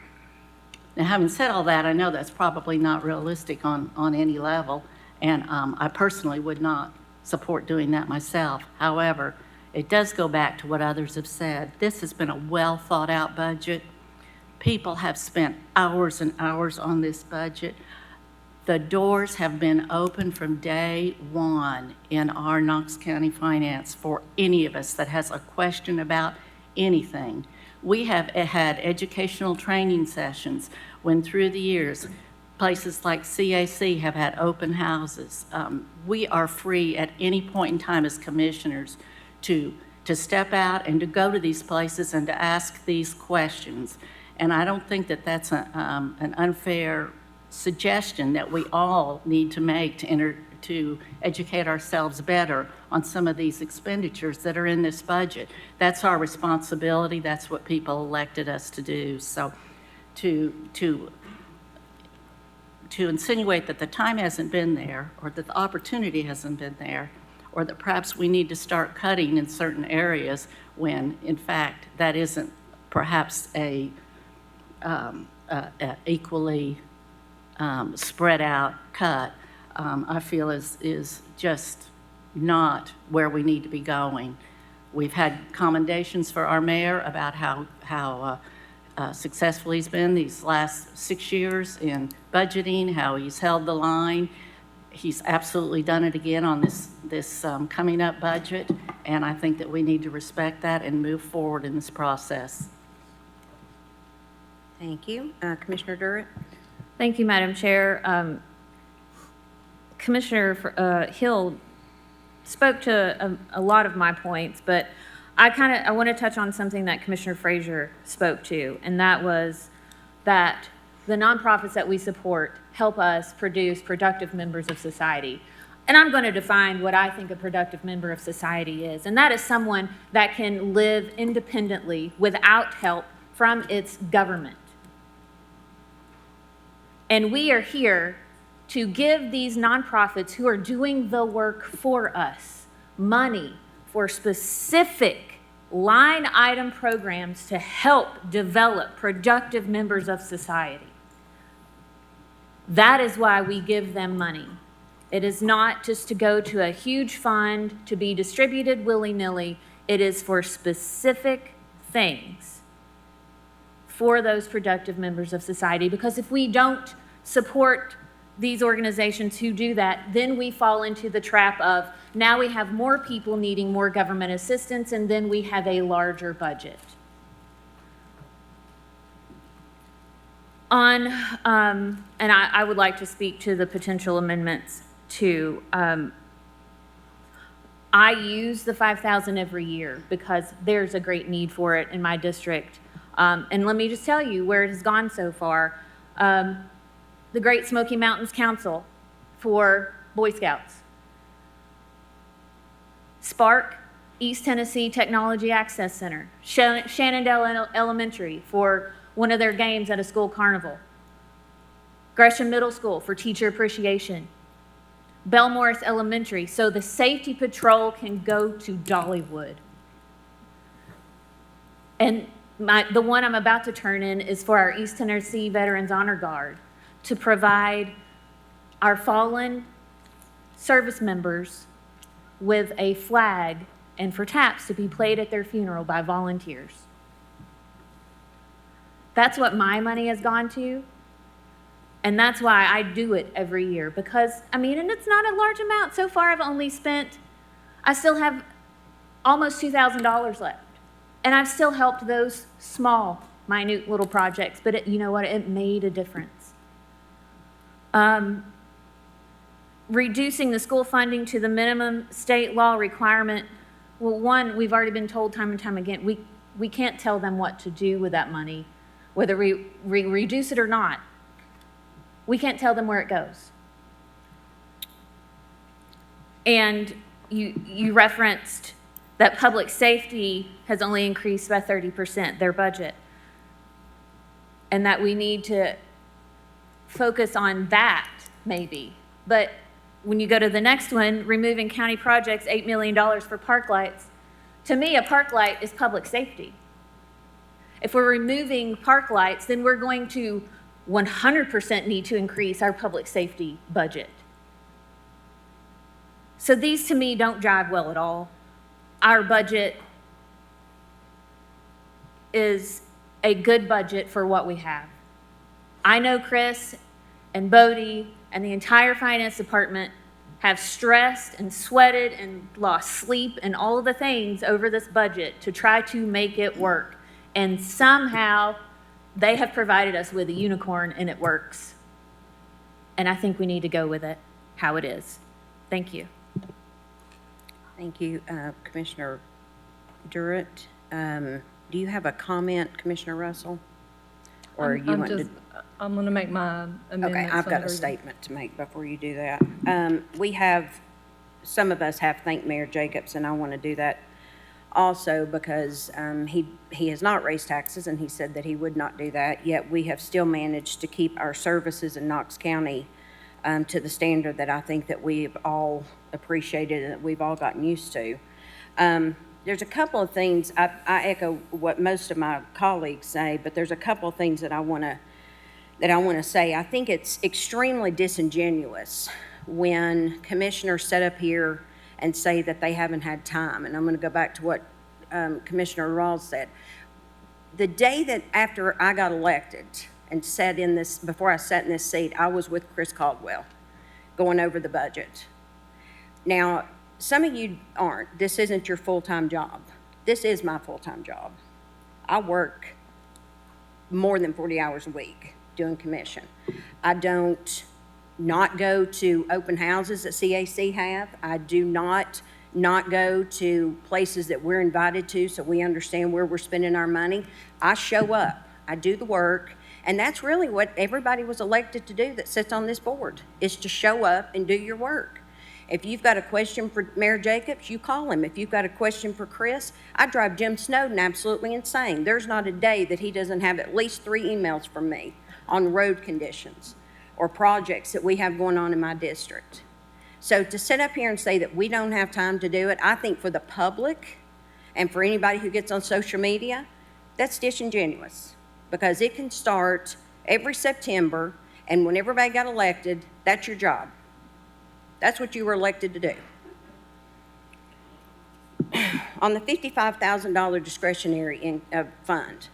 D: Now, having said all that, I know that's probably not realistic on any level, and I personally would not support doing that myself. However, it does go back to what others have said. This has been a well-thought-out budget. People have spent hours and hours on this budget. The doors have been open from day one in our Knox County finance for any of us that has a question about anything. We have had educational training sessions when through the years, places like CAC have had open houses. We are free at any point in time as commissioners to step out and to go to these places and to ask these questions. And I don't think that that's an unfair suggestion that we all need to make to educate ourselves better on some of these expenditures that are in this budget. That's our responsibility. That's what people elected us to do. So to insinuate that the time hasn't been there, or that the opportunity hasn't been there, or that perhaps we need to start cutting in certain areas when, in fact, that isn't perhaps a equally spread out cut, I feel is just not where we need to be going. We've had commendations for our mayor about how successful he's been these last 6 years in budgeting, how he's held the line. He's absolutely done it again on this coming up budget, and I think that we need to respect that and move forward in this process.
A: Thank you. Commissioner Durrett?
S: Thank you, Madam Chair. Commissioner Hill spoke to a lot of my points, but I want to touch on something that Commissioner Frazier spoke to, and that was that the nonprofits that we support help us produce productive members of society. And I'm going to define what I think a productive member of society is, and that is someone that can live independently without help from its government. And we are here to give these nonprofits who are doing the work for us money for specific line item programs to help develop productive members of society. That is why we give them money. It is not just to go to a huge fund to be distributed willy-nilly. It is for specific things for those productive members of society. Because if we don't support these organizations who do that, then we fall into the trap of now we have more people needing more government assistance, and then we have a larger budget. On, and I would like to speak to the potential amendments too. I use the 5,000 every year because there's a great need for it in my district. And let me just tell you where it has gone so far. The Great Smoky Mountains Council for Boy Scouts. Spark, East Tennessee Technology Access Center. Shenandoah Elementary for one of their games at a school carnival. Gresham Middle School for teacher appreciation. Belmorris Elementary, so the safety patrol can go to Dollywood. And the one I'm about to turn in is for our East Tennessee Veterans Honor Guard to provide our fallen service members with a flag and for taps to be played at their funeral by volunteers. That's what my money has gone to. And that's why I do it every year because, I mean, and it's not a large amount. So far, I still have almost $2,000 left. And I've still helped those small, minute little projects, but you know what? It made a difference. Reducing the school funding to the minimum state law requirement. Well, one, we've already been told time and time again, we can't tell them what to do with that money, whether we reduce it or not. We can't tell them where it goes. And you referenced that public safety has only increased by 30%, their budget. And that we need to focus on that, maybe. But when you go to the next one, removing county projects, $8 million for park lights, to me, a park light is public safety. If we're removing park lights, then we're going to 100% need to increase our public safety budget. So these to me don't jive well at all. Our budget is a good budget for what we have. I know Chris and Bodie and the entire finance department have stressed and sweated and lost sleep and all of the things over this budget to try to make it work. And somehow they have provided us with a unicorn and it works. And I think we need to go with it how it is. Thank you.
A: Thank you, Commissioner Durrett. Do you have a comment, Commissioner Russell? Or you want to?
R: I'm going to make my amendments.
A: Okay, I've got a statement to make before you do that. Some of us have thanked Mayor Jacobs, and I want to do that also because he has not raised taxes, and he said that he would not do that, yet we have still managed to keep our services in Knox County to the standard that I think that we've all appreciated and that we've all gotten used to. There's a couple of things, I echo what most of my colleagues say, but there's a couple of things that I want to say. I think it's extremely disingenuous when commissioners sit up here and say that they haven't had time. And I'm going to go back to what Commissioner Rawls said. The day that after I got elected and before I sat in this seat, I was with Chris Caldwell going over the budget. Now, some of you aren't. This isn't your full-time job. This is my full-time job. I work more than 40 hours a week doing commission. I don't go to open houses that CAC have. I do not go to places that we're invited to so we understand where we're spending our money. I show up. I do the work. And that's really what everybody was elected to do that sits on this board, is to show up and do your work. If you've got a question for Mayor Jacobs, you call him. If you've got a question for Chris, I drive Jim Snowden absolutely insane. There's not a day that he doesn't have at least 3 emails from me on road conditions or projects that we have going on in my district. So to sit up here and say that we don't have time to do it, I think for the public and for anybody who gets on social media, that's disingenuous, because it can start every September, and when everybody got elected, that's your job. That's what you were elected to do. On the $55,000 discretionary fund,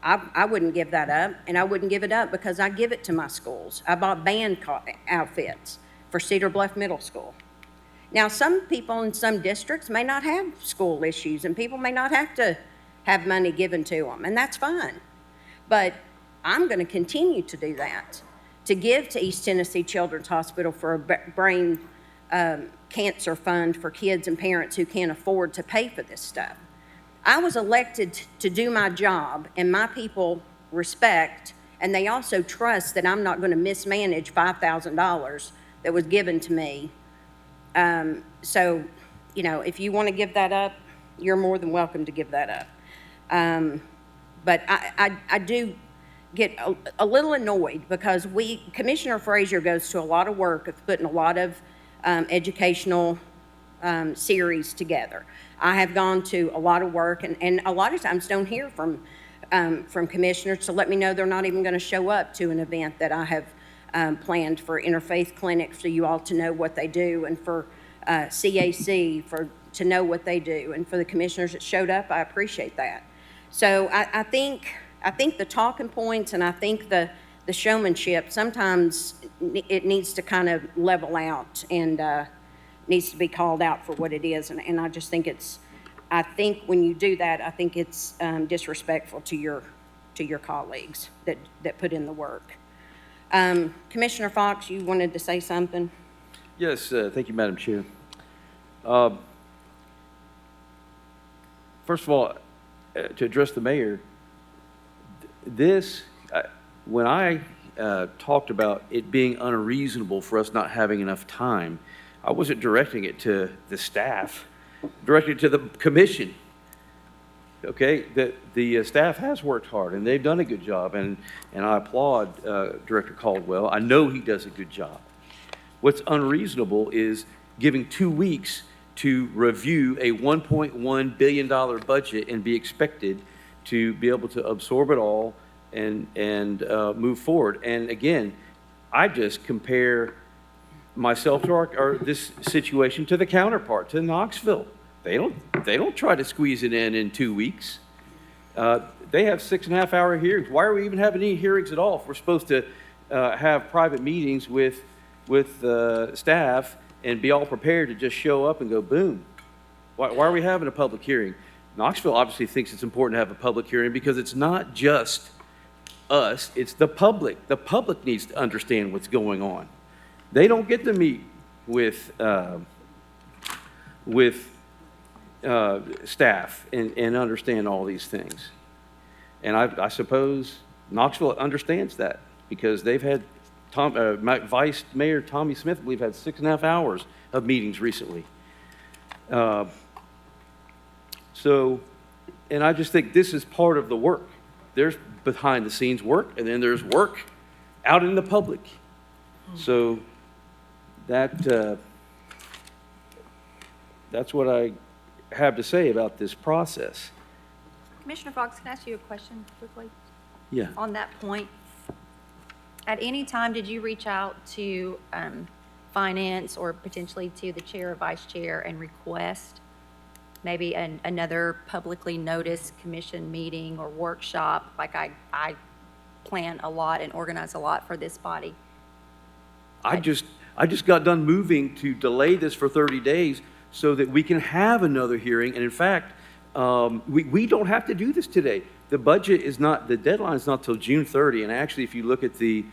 A: I wouldn't give that up, and I wouldn't give it up because I give it to my schools. I bought band outfits for Cedar Bluff Middle School. Now, some people in some districts may not have school issues, and people may not have to have money given to them, and that's fine. But I'm going to continue to do that, to give to East Tennessee Children's Hospital for a brain cancer fund for kids and parents who can't afford to pay for this stuff. I was elected to do my job, and my people respect, and they also trust that I'm not going to mismanage $5,000 that was given to me. So, you know, if you want to give that up, you're more than welcome to give that up. But I do get a little annoyed because Commissioner Frazier goes to a lot of work of putting a lot of educational series together. I have gone to a lot of work and a lot of times don't hear from commissioners to let me know they're not even going to show up to an event that I have planned for Interfaith Clinic, for you all to know what they do, and for CAC to know what they do, and for the commissioners that showed up, I appreciate that. So I think the talking points and I think the showmanship, sometimes it needs to kind of level out and needs to be called out for what it is. And I just think I think when you do that, I think it's disrespectful to your colleagues that put in the work. Commissioner Fox, you wanted to say something?
C: Yes, thank you, Madam Chair. First of all, to address the mayor, when I talked about it being unreasonable for us not having enough time, I wasn't directing it to the staff, directing it to the commission. Okay, the staff has worked hard and they've done a good job, and I applaud Director Caldwell. I know he does a good job. What's unreasonable is giving 2 weeks to review a $1.1 billion budget and be expected to be able to absorb it all and move forward. And again, I just compare myself to this situation to the counterpart, to Knoxville. They don't try to squeeze it in 2 weeks. They have 6.5-hour hearings. Why are we even having any hearings at all if we're supposed to have private meetings with staff and be all prepared to just show up and go boom? Why are we having a public hearing? Knoxville obviously thinks it's important to have a public hearing because it's not just us, it's the public. The public needs to understand what's going on. They don't get to meet with staff and understand all these things. And I suppose Knoxville understands that because they've had Vice Mayor Tommy Smith, I believe, had 6.5 hours of meetings recently. And I just think this is part of the work. There's behind the scenes work, and then there's work out in the public. So that's what I have to say about this process.
G: Commissioner Fox, can I ask you a question quickly?
C: Yeah.
G: On that point, at any time, did you reach out to finance or potentially to the chair or vice chair and request maybe another publicly noticed commission meeting or workshop? Like I plan a lot and organize a lot for this body.
C: I just got done moving to delay this for 30 days so that we can have another hearing. And in fact, we don't have to do this today. The budget is not, the deadline is not till June 30. And actually, if you look at the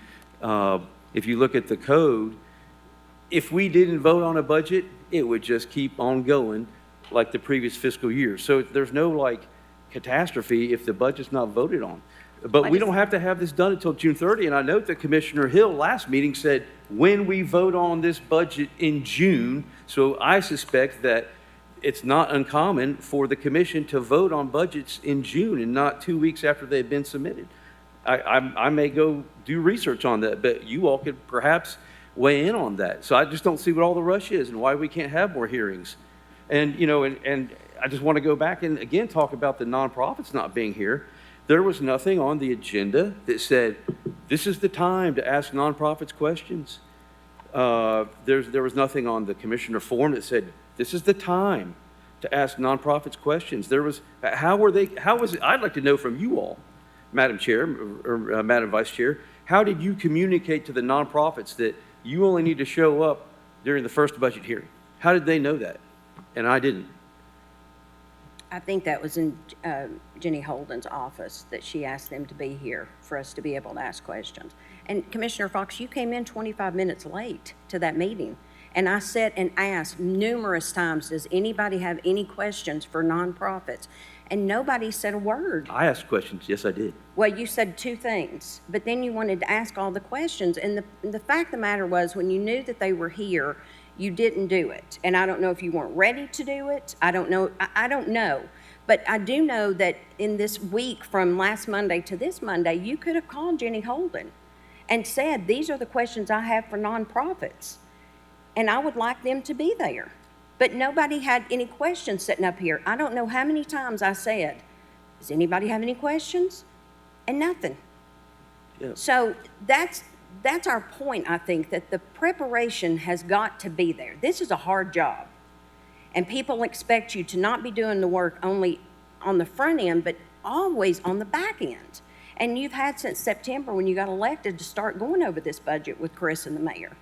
C: code, if we didn't vote on a budget, it would just keep on going like the previous fiscal year. So there's no like catastrophe if the budget's not voted on. But we don't have to have this done until June 30. And I note that Commissioner Hill last meeting said, when we vote on this budget in June, so I suspect that it's not uncommon for the commission to vote on budgets in June and not 2 weeks after they've been submitted. I may go do research on that, but you all could perhaps weigh in on that. So I just don't see what all the rush is and why we can't have more hearings. And, you know, and I just want to go back and again talk about the nonprofits not being here. There was nothing on the agenda that said, this is the time to ask nonprofits questions. There was nothing on the commissioner form that said, this is the time to ask nonprofits questions. How was it, I'd like to know from you all, Madam Chair, or Madam Vice Chair, how did you communicate to the nonprofits that you only need to show up during the first budget hearing? How did they know that? And I didn't.
A: I think that was in Jenny Holden's office that she asked them to be here for us to be able to ask questions. And Commissioner Fox, you came in 25 minutes late to that meeting. And I sat and asked numerous times, does anybody have any questions for nonprofits? And nobody said a word.
C: I asked questions. Yes, I did.
A: Well, you said two things, but then you wanted to ask all the questions. And the fact of the matter was, when you knew that they were here, you didn't do it. And I don't know if you weren't ready to do it. I don't know. I don't know. But I do know that in this week from last Monday to this Monday, you could have called Jenny Holden and said, these are the questions I have for nonprofits. And I would like them to be there. But nobody had any questions sitting up here. I don't know how many times I said, does anybody have any questions? And nothing.
C: Yeah.
A: So that's our point, I think, that the preparation has got to be there. This is a hard job. And people expect you to not be doing the work only on the front end, but always on the back end. And you've had since September when you got elected to start going over this budget with Chris and the mayor.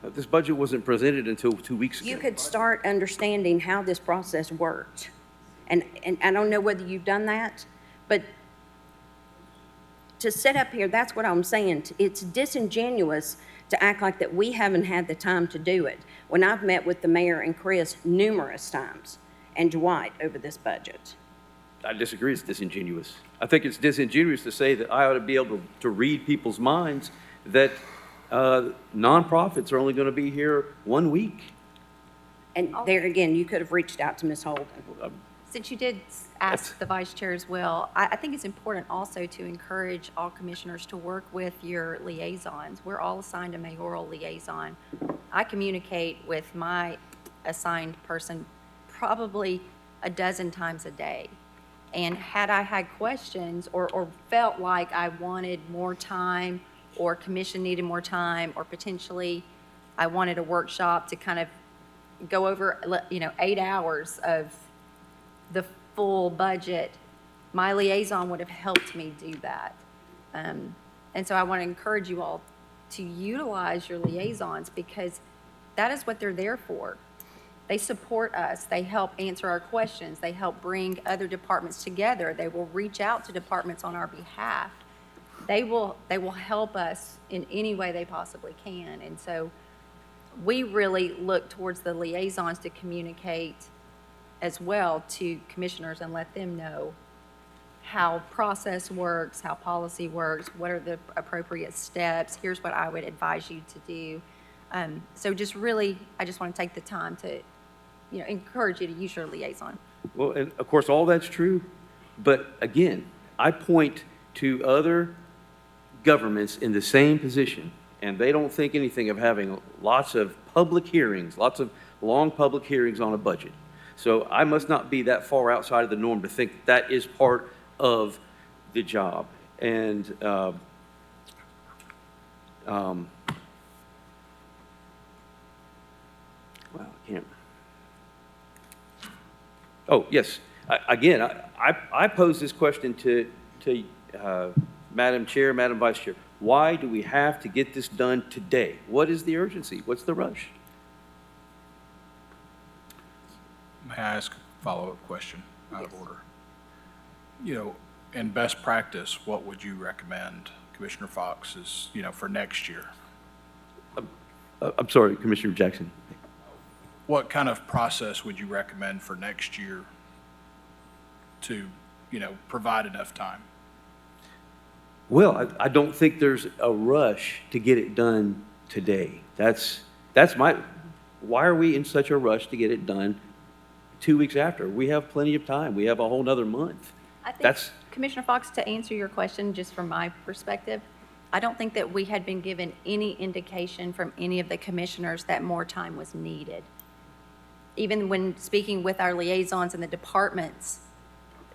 C: This budget wasn't presented until 2 weeks ago.
A: You could start understanding how this process worked. And I don't know whether you've done that, but to sit up here, that's what I'm saying. It's disingenuous to act like that we haven't had the time to do it, when I've met with the mayor and Chris numerous times, and Dwight over this budget.
C: I disagree. It's disingenuous. I think it's disingenuous to say that I ought to be able to read people's minds that nonprofits are only going to be here 1 week.
A: And there again, you could have reached out to Ms. Holden.
G: Since you did ask the vice chair as well, I think it's important also to encourage all commissioners to work with your liaisons. We're all assigned a mayoral liaison. I communicate with my assigned person probably a dozen times a day. And had I had questions or felt like I wanted more time, or commission needed more time, or potentially I wanted a workshop to kind of go over, 8 hours of the full budget, my liaison would have helped me do that. And so I want to encourage you all to utilize your liaisons, because that is what they're there for. They support us. They help answer our questions. They help bring other departments together. They will reach out to departments on our behalf. They will help us in any way they possibly can. And so we really look towards the liaisons to communicate as well to commissioners and let them know how process works, how policy works, what are the appropriate steps, here's what I would advise you to do. So just really, I just want to take the time to, encourage you to use your liaison.
C: Well, and of course, all that's true. But again, I point to other governments in the same position, and they don't think anything of having lots of public hearings, lots of long public hearings on a budget. So I must not be that far outside of the norm to think that is part of the job. And well, I can't. Oh, yes. I pose this question to Madam Chair, Madam Vice Chair. Why do we have to get this done today? What is the urgency? What's the rush?
E: May I ask a follow-up question out of order? In best practice, what would you recommend, Commissioner Fox, is, for next year?
C: I'm sorry, Commissioner Jackson.
E: What kind of process would you recommend for next year to, provide enough time?
C: Well, I don't think there's a rush to get it done today. That's why are we in such a rush to get it done 2 weeks after? We have plenty of time. We have a whole nother month.
G: I think, Commissioner Fox, to answer your question, just from my perspective, I don't think that we had been given any indication from any of the commissioners that more time was needed. Even when speaking with our liaisons and the departments,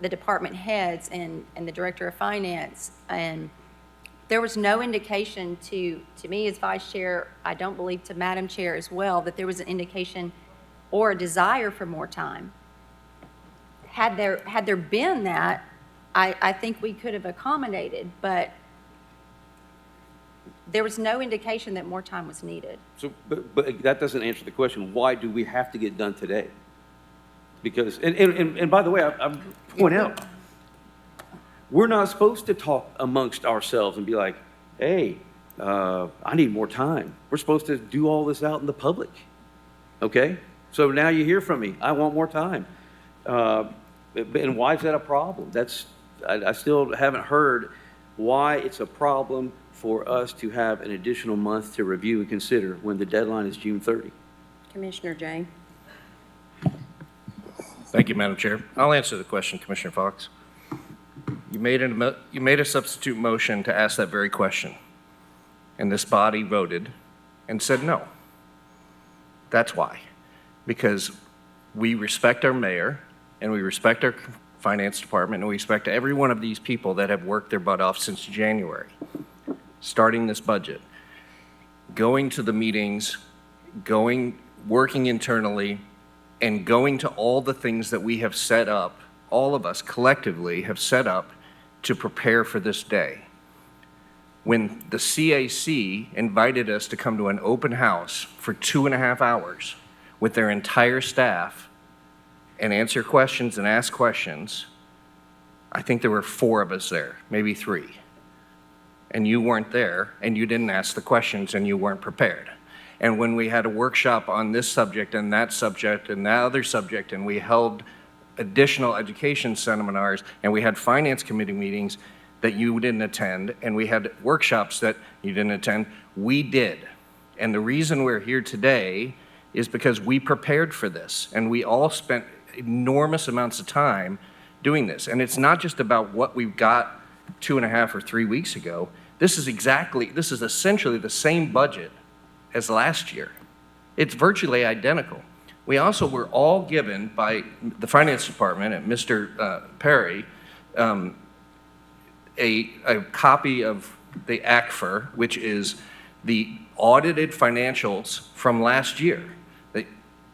G: the department heads and the director of finance, and there was no indication to me as vice chair, I don't believe to Madam Chair as well, that there was an indication or a desire for more time. Had there been that,
A: I think we could have accommodated, but there was no indication that more time was needed.
C: So, but that doesn't answer the question, why do we have to get done today? Because, and by the way, I point out, we're not supposed to talk amongst ourselves and be like, hey, I need more time. We're supposed to do all this out in the public, okay? So now you hear from me, I want more time. And why is that a problem? I still haven't heard why it's a problem for us to have an additional month to review and consider when the deadline is June 30.
A: Commissioner Jay?
F: Thank you, Madam Chair. I'll answer the question, Commissioner Fox. You made a substitute motion to ask that very question, and this body voted and said no. That's why. Because we respect our mayor, and we respect our finance department, and we respect every one of these people that have worked their butt off since January, starting this budget, going to the meetings, working internally, and going to all the things that we have set up, all of us collectively have set up to prepare for this day. When the CAC invited us to come to an open house for 2.5 hours with their entire staff and answer questions and ask questions, I think there were 4 of us there, maybe 3. And you weren't there, and you didn't ask the questions, and you weren't prepared. And when we had a workshop on this subject and that other subject, and we held additional education seminars, and we had finance committee meetings that you didn't attend, and we had workshops that you didn't attend, we did. And the reason we're here today is because we prepared for this, and we all spent enormous amounts of time doing this. And it's not just about what we've got 2.5 or 3 weeks ago. This is essentially the same budget as last year. It's virtually identical. We also were all given by the finance department and Mr. Perry a copy of the ACFR, which is the audited financials from last year. That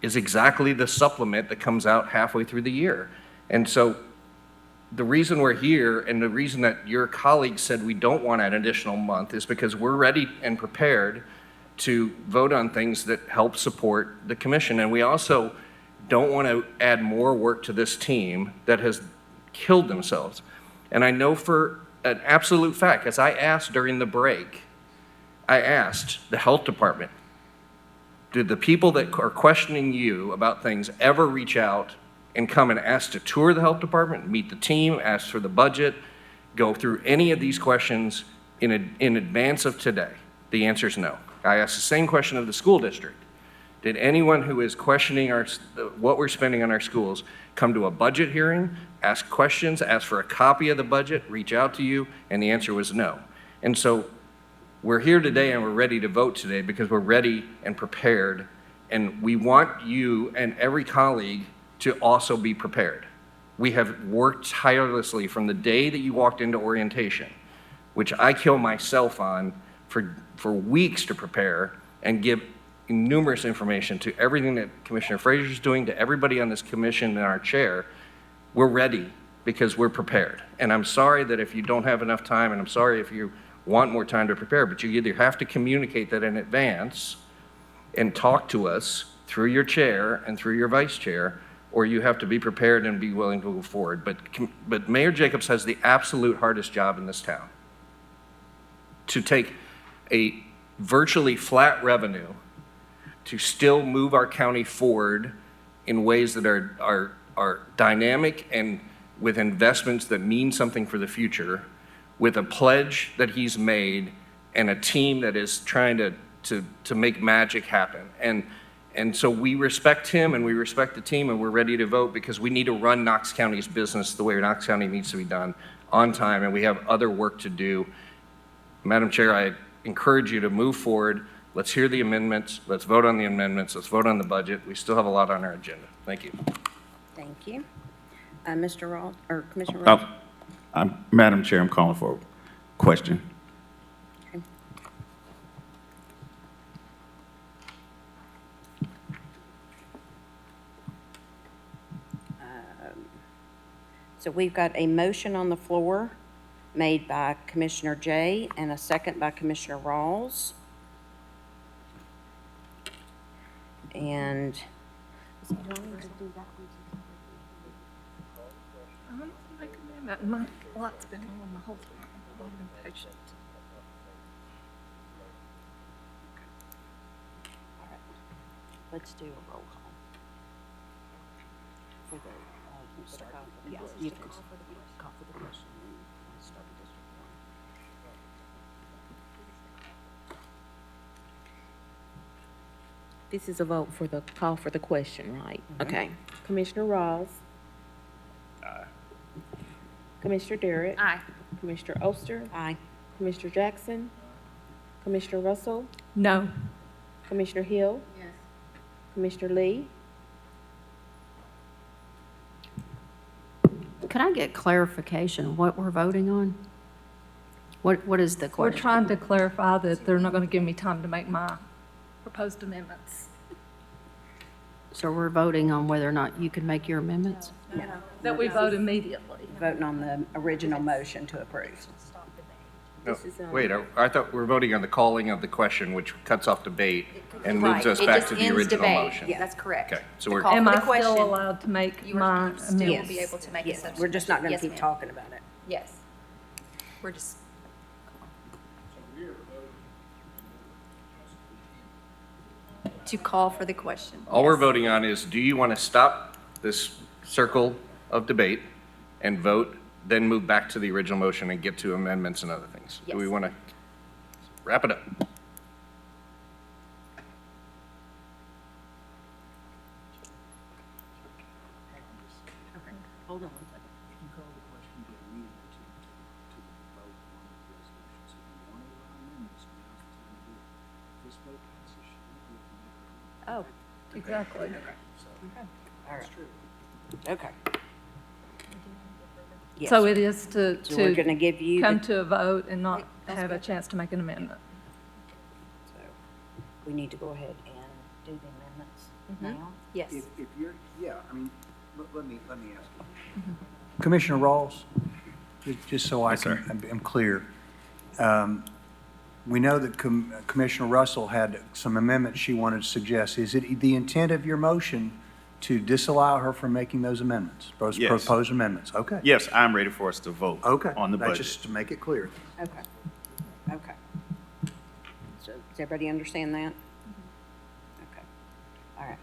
F: is exactly the supplement that comes out halfway through the year. And so the reason we're here and the reason that your colleagues said we don't want an additional month is because we're ready and prepared to vote on things that help support the commission. And we also don't want to add more work to this team that has killed themselves. And I know for an absolute fact, as I asked during the break, I asked the health department, did the people that are questioning you about things ever reach out and come and ask to tour the health department, meet the team, ask for the budget, go through any of these questions in advance of today? The answer is no. I asked the same question of the school district. Did anyone who is questioning what we're spending on our schools come to a budget hearing, ask questions, ask for a copy of the budget, reach out to you? And the answer was no. And so we're here today and we're ready to vote today because we're ready and prepared. And we want you and every colleague to also be prepared. We have worked tirelessly from the day that you walked into orientation, which I kill myself on for weeks to prepare and give numerous information to everything that Commissioner Frazier is doing, to everybody on this commission and our chair. We're ready because we're prepared. And I'm sorry that if you don't have enough time, and I'm sorry if you want more time to prepare, but you either have to communicate that in advance and talk to us through your chair and through your vice chair, or you have to be prepared and be willing to move forward. But Mayor Jacobs has the absolute hardest job in this town. To take a virtually flat revenue to still move our county forward in ways that are dynamic and with investments that mean something for the future, with a pledge that he's made and a team that is trying to make magic happen. And so we respect him and we respect the team and we're ready to vote because we need to run Knox County's business the way Knox County needs to be done on time, and we have other work to do. Madam Chair, I encourage you to move forward. Let's hear the amendments. Let's vote on the amendments. Let's vote on the budget. We still have a lot on our agenda. Thank you.
A: Thank you. Mr. Roth, or Commissioner Roth?
M: Madam Chair, I'm calling for a question.
A: Okay. So we've got a motion on the floor made by Commissioner Jay and a second by Commissioner Rawls. And
R: I'm gonna make a amendment. My light's been on the whole time. I've been patient.
A: let's do a roll call. For the, you start. Yes, you can call for the question and start with District 1.
B: This is a vote for the call for the question, right? Okay. Commissioner Rawls.
C: Aye.
B: Commissioner Darrett.
S: Aye.
B: Commissioner Oster.
A: Aye.
B: Commissioner Jackson. Commissioner Russell.
R: No.
B: Commissioner Hill.
G: Yes.
B: Commissioner Lee.
D: Could I get clarification what we're voting on? What is the
R: We're
D: question?
R: trying to clarify that they're not going to give me time to make my proposed amendments.
D: So we're voting on whether or not you can make your amendments?
R: That we vote immediately.
A: Voting on the original motion to approve.
F: No,
B: This is,
F: wait, I thought we were voting on the calling of the question, which cuts off debate and moves
G: Right.
F: us
G: It
F: back
G: just
F: to the
G: ends
F: original
G: debate.
F: motion.
G: Yeah, that's correct.
F: Okay, so
G: The
F: we're,
G: call for
R: Am
G: the
R: I still
G: question,
R: allowed to make
G: You
R: my
G: will still
R: amendments?
G: be able to make a
A: Yes,
G: substitution.
A: we're just not gonna
G: Yes,
A: keep
G: ma'am.
A: talking about it.
G: Yes. We're just, to call for the question.
F: all we're
G: Yes.
F: voting on is, do you want to stop this circle of debate and vote, then move back to the original motion and get to amendments and other things? Do we
G: Yes.
F: want to wrap it up?
A: Hold on.
P: If you call the question, get immediately to vote on the resolution. So if you want to allow amendments, now's the time to do it. If this vote passes, you don't have to make it.
G: Oh,
R: Exactly.
A: All right. Okay. Yes.
R: So it is to,
A: So we're gonna give you
R: come
A: the-
R: to a vote and not have a chance to make an amendment.
A: So we need to go ahead and do the amendments now.
G: yes.
P: If you're, yeah, I mean, let me ask you. Commissioner Rawls, just so I am clear. We know that Commissioner Russell had some amendments she wanted to suggest. Is it the intent of your motion to disallow her from making those amendments, those
M: Yes.
P: proposed amendments? Okay.
M: Yes, I'm ready for us to vote
P: Okay.
M: on the
P: That's
M: budget.
P: just to make it clear.
A: Okay. Okay. So does everybody understand that? Okay. All right.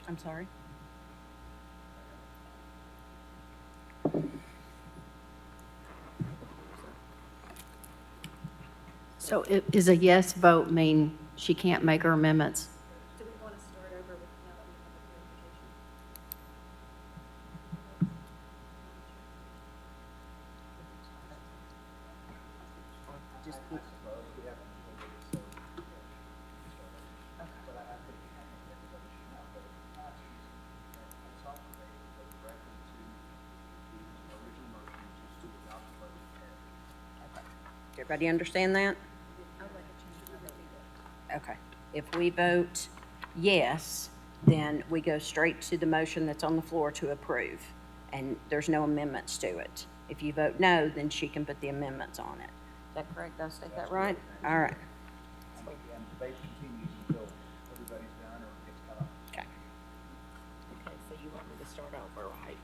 A: I'm sorry?
D: So is a yes vote mean she can't make her amendments?
G: Do we want to start over with now that we have
A: Just Everybody understand that? Okay. If we vote yes, then we go straight to the motion that's on the floor to approve, and there's no amendments to it. If you vote no, then she can put the amendments on it. Is that correct? Did I state that right? All right.
P: And debate continues until everybody's done or gets cut off.
A: Okay.
B: Okay, so you want me to start over, right?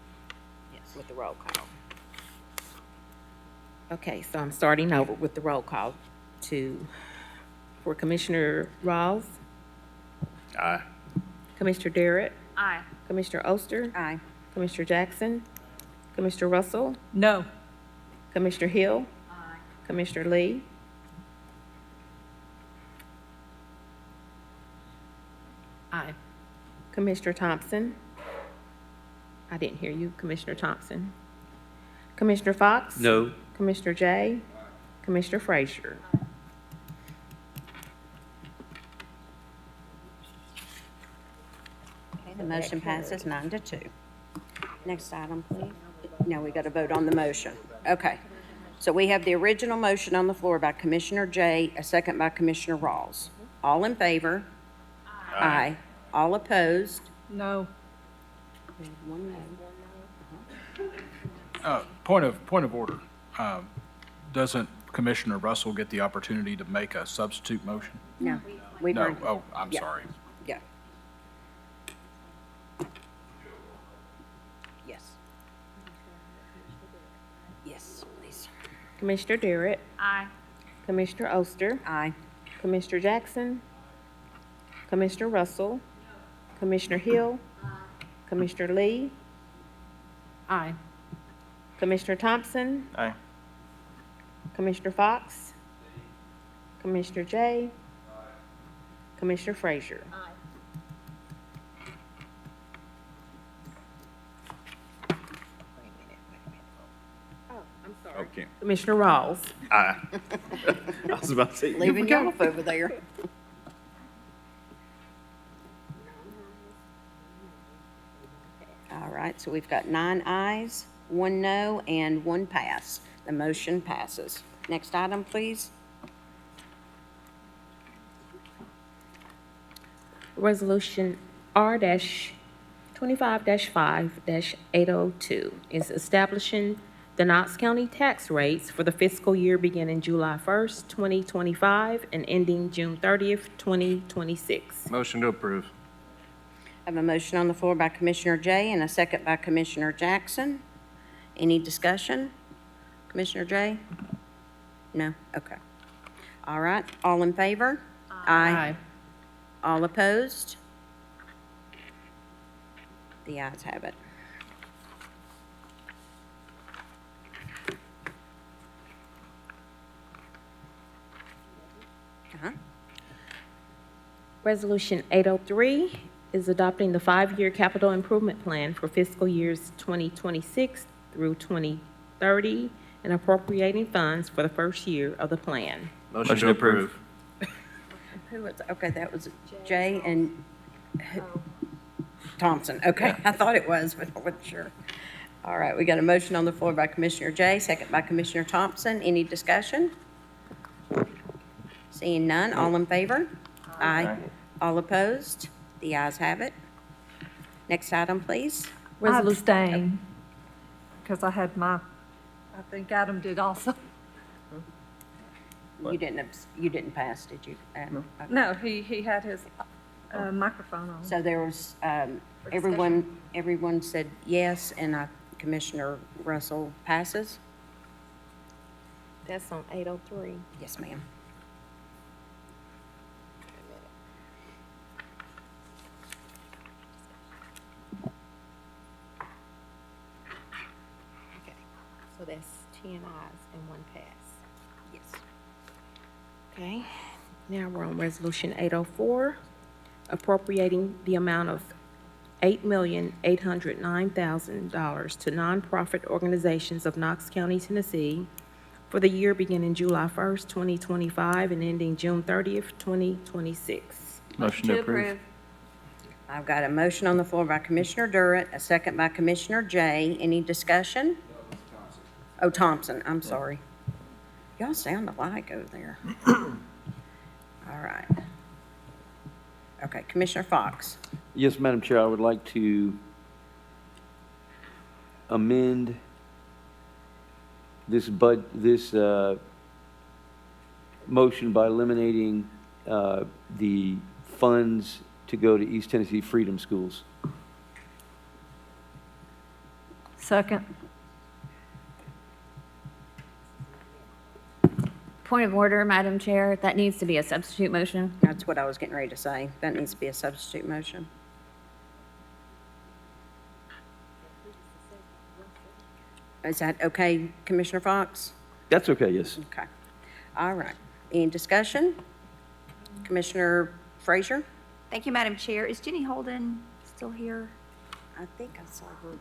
A: Yes.
B: With the roll call. Okay, so I'm starting over with the roll call for Commissioner Rawls,
M: Aye.
B: Commissioner Darrett,
S: Aye.
B: Commissioner Oster,
A: Aye.
B: Commissioner Jackson, Commissioner Russell,
R: No.
B: Commissioner Hill, Commissioner Lee,
D: Aye.
B: Commissioner Thompson. I didn't hear you, Commissioner Thompson. Commissioner Fox?
C: No.
B: Commissioner Jay? Commissioner Frazier?
A: Okay, the motion passes 9-2. Next item, please. Now we got to vote on the motion. Okay. So we have the original motion on the floor by Commissioner Jay, a second by Commissioner Rawls. All in favor? Aye. All opposed?
R: No.
A: One no.
E: Point of order. Doesn't Commissioner Russell get the opportunity to make a substitute motion?
A: No, we've
E: No,
A: already.
E: oh, I'm
A: Yeah.
E: sorry.
A: Yeah. Yes. Yes, please.
B: Commissioner Darrett,
S: Aye.
B: Commissioner Oster,
A: Aye.
B: Commissioner Jackson, Commissioner Russell, Commissioner Hill, Commissioner Lee,
G: Aye.
B: Commissioner Thompson,
I: Aye.
B: Commissioner Fox, Commissioner Jay, Commissioner Frazier.
M: Okay.
B: Commissioner Rawls.
M: Aye. I was about to say, you
A: Leaving you
M: forgot.
A: off over there. All right, so we've got 9 ayes, 1 no, and 1 pass. The motion passes. Next item, please.
B: Resolution R-25-5-802 is establishing the Knox County tax rates for the fiscal year beginning July 1st, 2025, and ending June 30th, 2026.
F: Motion to approve.
A: I have a motion on the floor by Commissioner Jay and a second by Commissioner Jackson. Any discussion? Commissioner Jay? No? Okay. All right, all in favor? Aye. All opposed? The ayes have it. Uh-huh.
B: Resolution 803 is adopting the 5-year capital improvement plan for fiscal years 2026 through 2030 and appropriating funds for the first year of the plan.
F: Motion to approve.
A: Who was, okay, that was Jay and Thompson. Okay, I thought it was, but I wasn't sure. All right, we got a motion on the floor by Commissioner Jay, second by Commissioner Thompson. Any discussion? Seeing none, all in favor? Aye. All opposed? The ayes have it. Next item, please.
R: I abstain, because I had I think Adam did also.
A: You didn't pass, did you? No.
R: No, he had his microphone on.
A: So there was, everyone said yes, and Commissioner Russell passes?
B: That's on 803.
A: Yes, ma'am.
B: So that's 10 ayes and 1 pass.
A: Yes.
B: Okay, now we're on Resolution 804, appropriating the amount of $8,809,000 to nonprofit organizations of Knox County, Tennessee for the year beginning July 1st, 2025 and ending June 30th, 2026.
I: Motion to approve.
A: I've got a motion on the floor by Commissioner Durrett, a second by Commissioner Jay. Any discussion? Oh, Thompson, I'm sorry. Y'all sound alike over there. All right. Okay, Commissioner Fox.
C: Yes, Madam Chair, I would like to amend this motion by eliminating the funds to go to East Tennessee Freedom Schools.
R: Second.
S: Point of order, Madam Chair, that needs to be a substitute motion.
A: That's what I was getting ready to say. That needs to be a substitute motion. Is that okay, Commissioner Fox?
C: That's okay, yes.
A: Okay. All right. Any discussion? Commissioner Frazier?
G: Thank you, Madam Chair. Is Jenny Holden still here?
A: I think I saw her leave.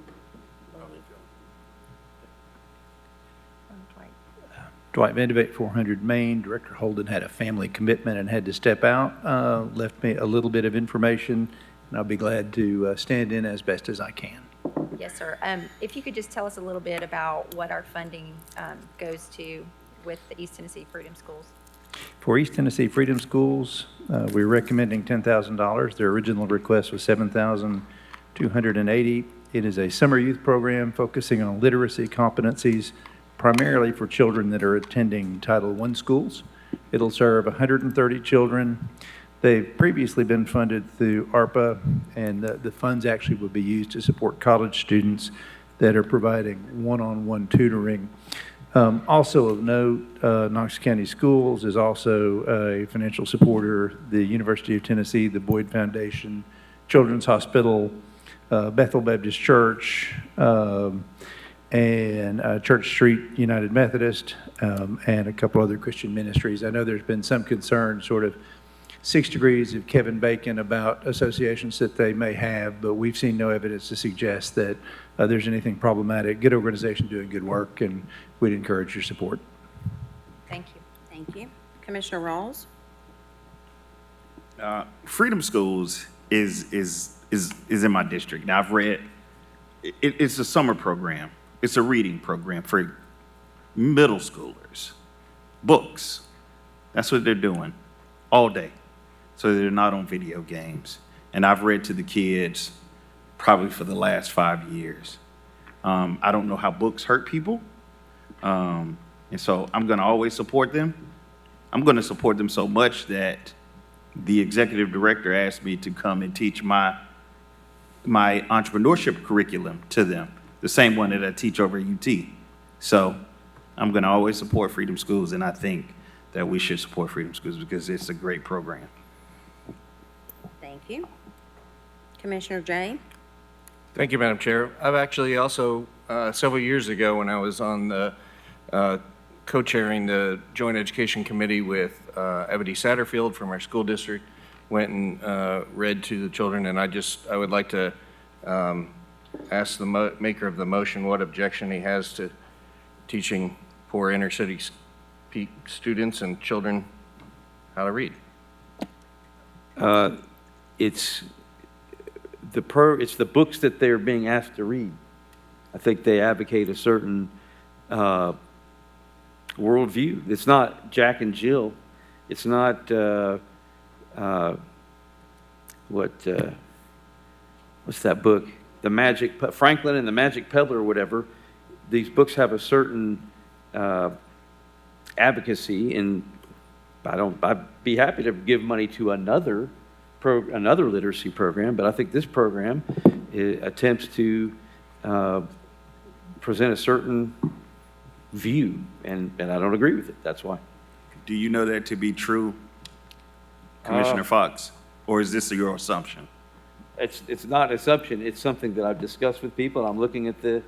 T: Dwight Vandebeek, 400 Main. Director Holden had a family commitment and had to step out. Left me a little bit of information, and I'll be glad to stand in as best as I can.
G: Yes, sir. If you could just tell us a little bit about what our funding goes to with the East Tennessee Freedom Schools.
T: For East Tennessee Freedom Schools, we're recommending $10,000. Their original request was $7,280. It is a summer youth program focusing on literacy competencies, primarily for children that are attending Title I schools. It'll serve 130 children. They've previously been funded through ARPA, and the funds actually would be used to support college students that are providing one-on-one tutoring. Also of note, Knox County Schools is also a financial supporter, the University of Tennessee, the Boyd Foundation, Children's Hospital, Bethel Baptist Church, and Church Street United Methodist, and a couple other Christian ministries. I know there's been some concern, sort of 6 degrees of Kevin Bacon, about associations that they may have, but we've seen no evidence to suggest that there's anything problematic. Good organization doing good work, and we'd encourage your support.
A: Thank you. Thank you. Commissioner Rawls?
M: Freedom Schools is in my district. Now, I've read, it's a summer program. It's a reading program for middle schoolers. Books. That's what they're doing all day. So they're not on video games. And I've read to the kids probably for the last 5 years. I don't know how books hurt people. And so I'm going to always support them. I'm going to support them so much that the executive director asked me to come and teach my entrepreneurship curriculum to them, the same one that I teach over at UT. So I'm going to always support Freedom Schools, and I think that we should support Freedom Schools because it's a great program.
A: Thank you. Commissioner Jay?
F: Thank you, Madam Chair. I've actually also, several years ago when I was on the co-chairing the Joint Education Committee with Ebony Satterfield from our school district, went and read to the children, and I would like to ask the maker of the motion what objection he has to teaching poor inner city students and children how to read.
C: It's the books that they're being asked to read. I think they advocate a certain worldview. It's not Jack and Jill. It's not what's that book? Franklin and the Magic Peddler or whatever. These books have a certain advocacy, and I'd be happy to give money to another literacy program, but I think this program attempts to present a certain view, and I don't agree with it. That's why.
M: Do you know that to be true, Commissioner Fox, or is this your assumption?
C: It's not an assumption. It's something that I've discussed with people. I'm looking at the.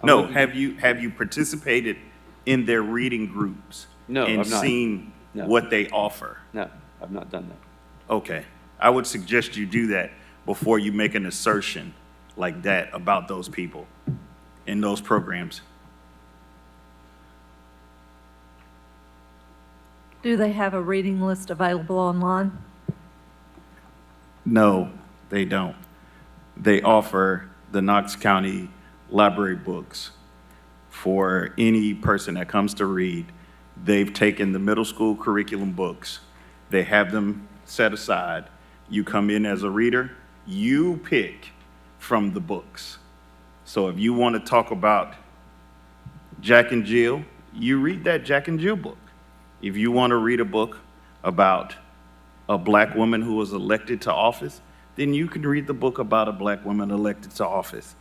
M: Have you participated in their reading groups?
C: No,
M: and
C: I've not.
M: Seen
C: No.
M: what they offer?
C: No, I've not done that.
M: Okay. I would suggest you do that before you make an assertion like that about those people in those programs.
R: Do they have a reading list available online?
M: No, they don't. They offer the Knox County Library books for any person that comes to read. They've taken the middle school curriculum books. They have them set aside. You come in as a reader, you pick from the books. So if you want to talk about Jack and Jill, you read that Jack and Jill book. If you want to read a book about a black woman who was elected to office, then you can read the book about a black woman elected to office.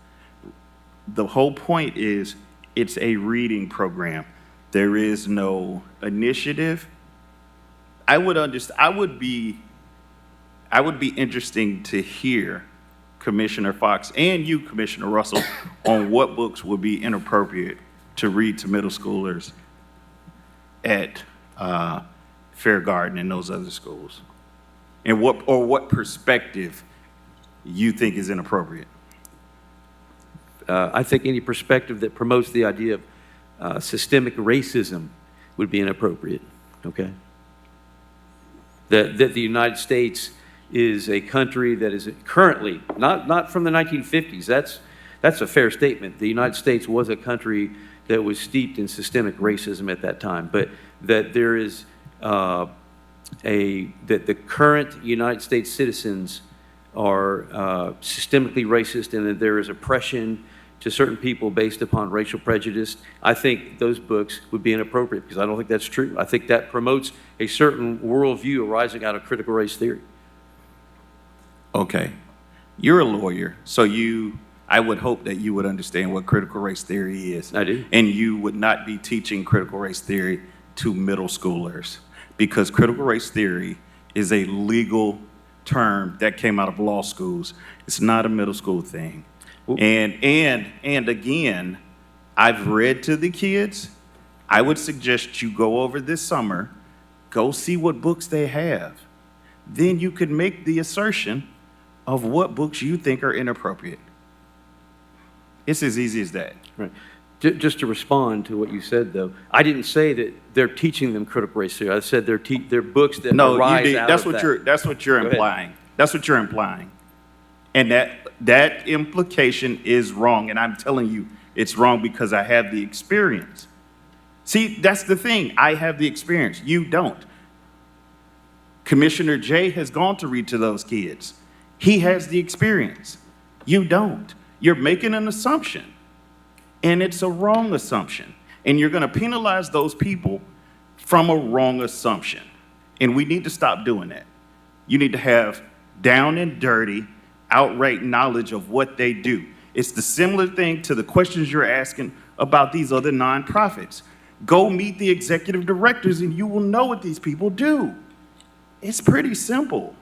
M: The whole point is it's a reading program. There is no initiative. I would be interesting to hear Commissioner Fox and you, Commissioner Russell, on what books would be inappropriate to read to middle schoolers at Fair Garden and those other schools, and what perspective you think is inappropriate.
C: I think any perspective that promotes the idea of systemic racism would be inappropriate. Okay. That the United States is a country that is currently not from the 1950s. That's a fair statement. The United States was a country that was steeped in systemic racism at that time, but that there is that the current United States citizens are systemically racist and that there is oppression to certain people based upon racial prejudice, I think those books would be inappropriate because I don't think that's true. I think that promotes a certain worldview arising out of critical race theory.
M: Okay. You're a lawyer, so I would hope that you would understand what critical race theory is.
C: I do.
M: And you would not be teaching critical race theory to middle schoolers because critical race theory is a legal term that came out of law schools. It's not a middle school thing. And again, I've read to the kids. I would suggest you go over this summer, go see what books they have. Then you could make the assertion of what books you think are inappropriate. It's as easy as that.
C: Right. Just to respond to what you said, though, I didn't say that they're teaching them critical race theory. I said they're books that arise out
M: that's
C: of
M: what
C: that.
M: That's what you're
C: Go
M: implying.
C: ahead.
M: That's what you're implying. And that implication is wrong. And I'm telling you, it's wrong because I have the experience. See, that's the thing. I have the experience. You don't. Commissioner Jay has gone to read to those kids. He has the experience. You don't. You're making an assumption, and it's a wrong assumption. And you're going to penalize those people from a wrong assumption. And we need to stop doing that. You need to have down and dirty, outright knowledge of what they do. It's the similar thing to the questions you're asking about these other nonprofits. Go meet the executive directors, and you will know what these people do. It's pretty simple.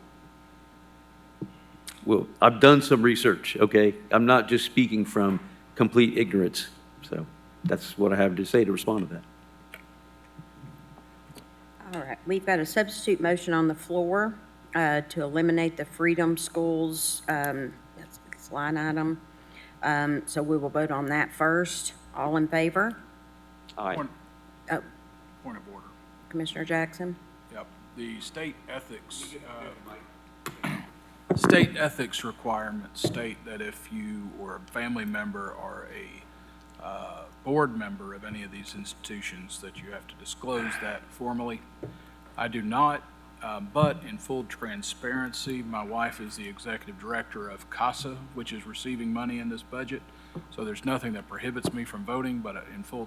C: Well, I've done some research, okay? I'm not just speaking from complete ignorance. So that's what I have to say to respond to that.
A: All right, we've got a substitute motion on the floor to eliminate the Freedom Schools that's line item. So we will vote on that first. All in favor?
C: Aye.
A: Oh,
E: Point of order.
A: Commissioner Jackson?
E: Yep. The state ethics requirements state that if you or a family member or a board member of any of these institutions, that you have to disclose that formally. I do not, but in full transparency, my wife is the executive director of CASA, which is receiving money in this budget. So there's nothing that prohibits me from voting, but in full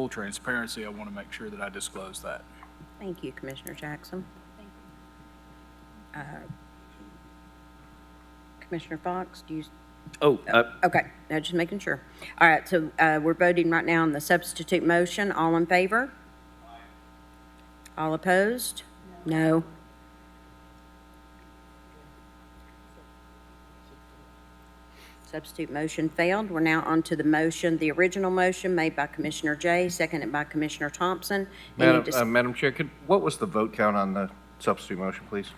E: transparency, I want to make sure that I disclose that.
A: Thank you, Commissioner Jackson. Commissioner Fox, do you? Okay, no, just making sure. All right, so we're voting right now on the substitute motion. All in favor? All opposed? No. Substitute motion failed. We're now on to the motion, the original motion made by Commissioner Jay, seconded by Commissioner Thompson.
F: Madam Chair, what was the vote count on the substitute motion, please?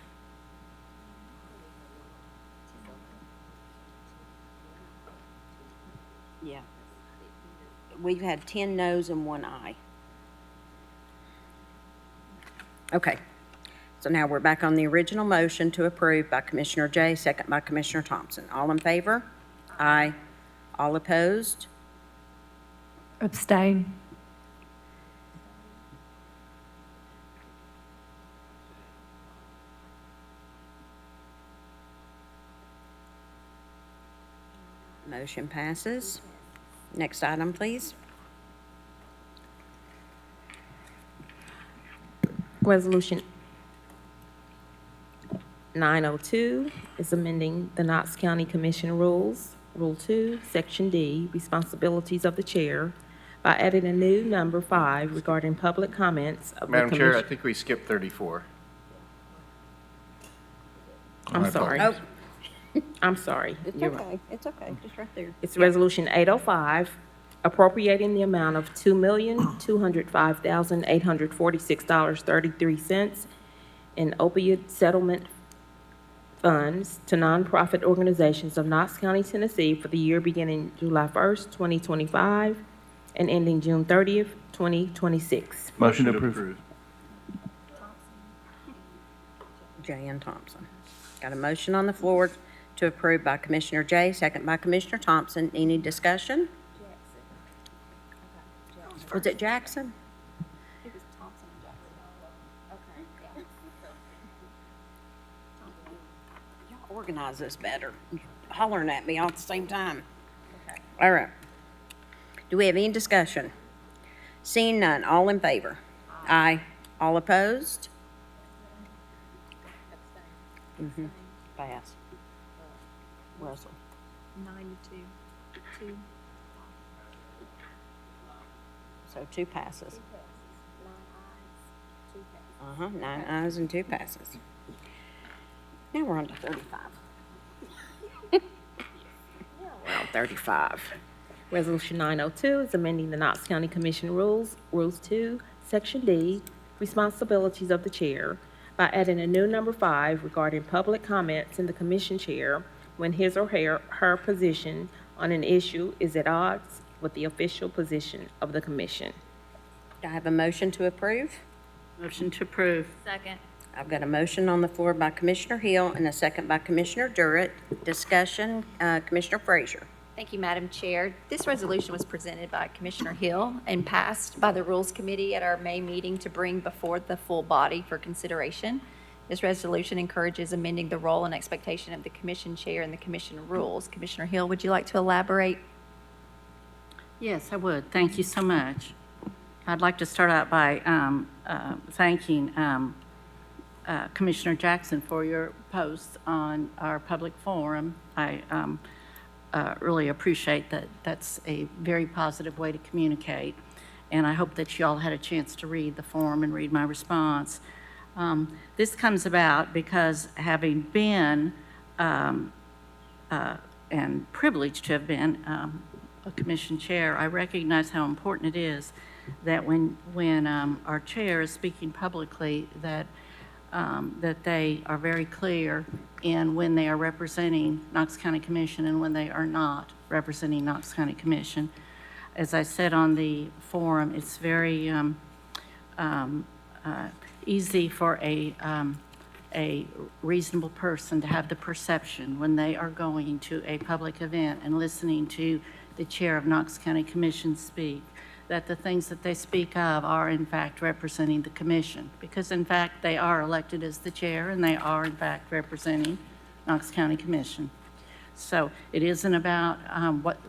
A: Yeah. We've had 10 noes and 1 aye. Okay. So now we're back on the original motion to approve by Commissioner Jay, second by Commissioner Thompson. All in favor? Aye. All opposed?
R: Abstain.
A: Motion passes. Next item, please.
B: Resolution 902 is amending the Knox County Commission rules, Rule 2, Section D, Responsibilities of the Chair, by adding a new number 5 regarding public comments of the
F: Madam Chair, I
B: commission.
F: think we skipped 34.
B: I'm sorry.
A: Oh,
B: I'm sorry.
A: it's
B: You're right.
A: okay. It's okay. Just right there.
B: It's Resolution 805, appropriating the amount of $2,205,846.33 in opioid settlement funds to nonprofit organizations of Knox County, Tennessee for the year beginning July 1st, 2025 and ending June 30th, 2026.
M: Motion approved.
A: Jay and Thompson. Got a motion on the floor to approve by Commissioner Jay, second by Commissioner Thompson. Any discussion? Was it Jackson?
G: It was Thompson and Jackson. Okay.
A: organize this better. You're hollering at me all at the same time. All right. Do we have any discussion? Seeing none, all in favor? Aye. All opposed? Pass. Russell.
G: 9-2. 2.
A: So 2 passes. 9 ayes and 2 passes. Now we're on to 35.
B: We're on 35. Resolution 902 is amending the Knox County Commission rules, Rules 2, Section D, responsibilities of the chair, by adding a new number 5 regarding public comments in the commission chair when his or her position on an issue is at odds with the official position of the commission.
A: Do I have a motion to approve?
D: Motion to approve.
G: Second.
A: I've got a motion on the floor by Commissioner Hill and a second by Commissioner Durrett. Discussion, Commissioner Frazier.
G: Thank you, Madam Chair. This resolution was presented by Commissioner Hill and passed by the Rules Committee at our May meeting to bring before the full body for consideration. This resolution encourages amending the role and expectation of the commission chair and the commission rules. Commissioner Hill, would you like to elaborate?
D: Yes, I would. Thank you so much. I'd like to start out by thanking Commissioner Jackson for your posts on our public forum. I really appreciate that. That's a very positive way to communicate, and I hope that you all had a chance to read the forum and read my response. This comes about because having been and privileged to have been a commission chair, I recognize how important it is that when our chair is speaking publicly, that they are very clear in when they are representing Knox County Commission and when they are not representing Knox County Commission. As I said on the forum, it's very easy for a reasonable person to have the perception when they are going to a public event and listening to the chair of Knox County Commission speak, that the things that they speak of are in fact representing the commission, because in fact they are elected as the chair and they are in fact representing Knox County Commission. So it isn't about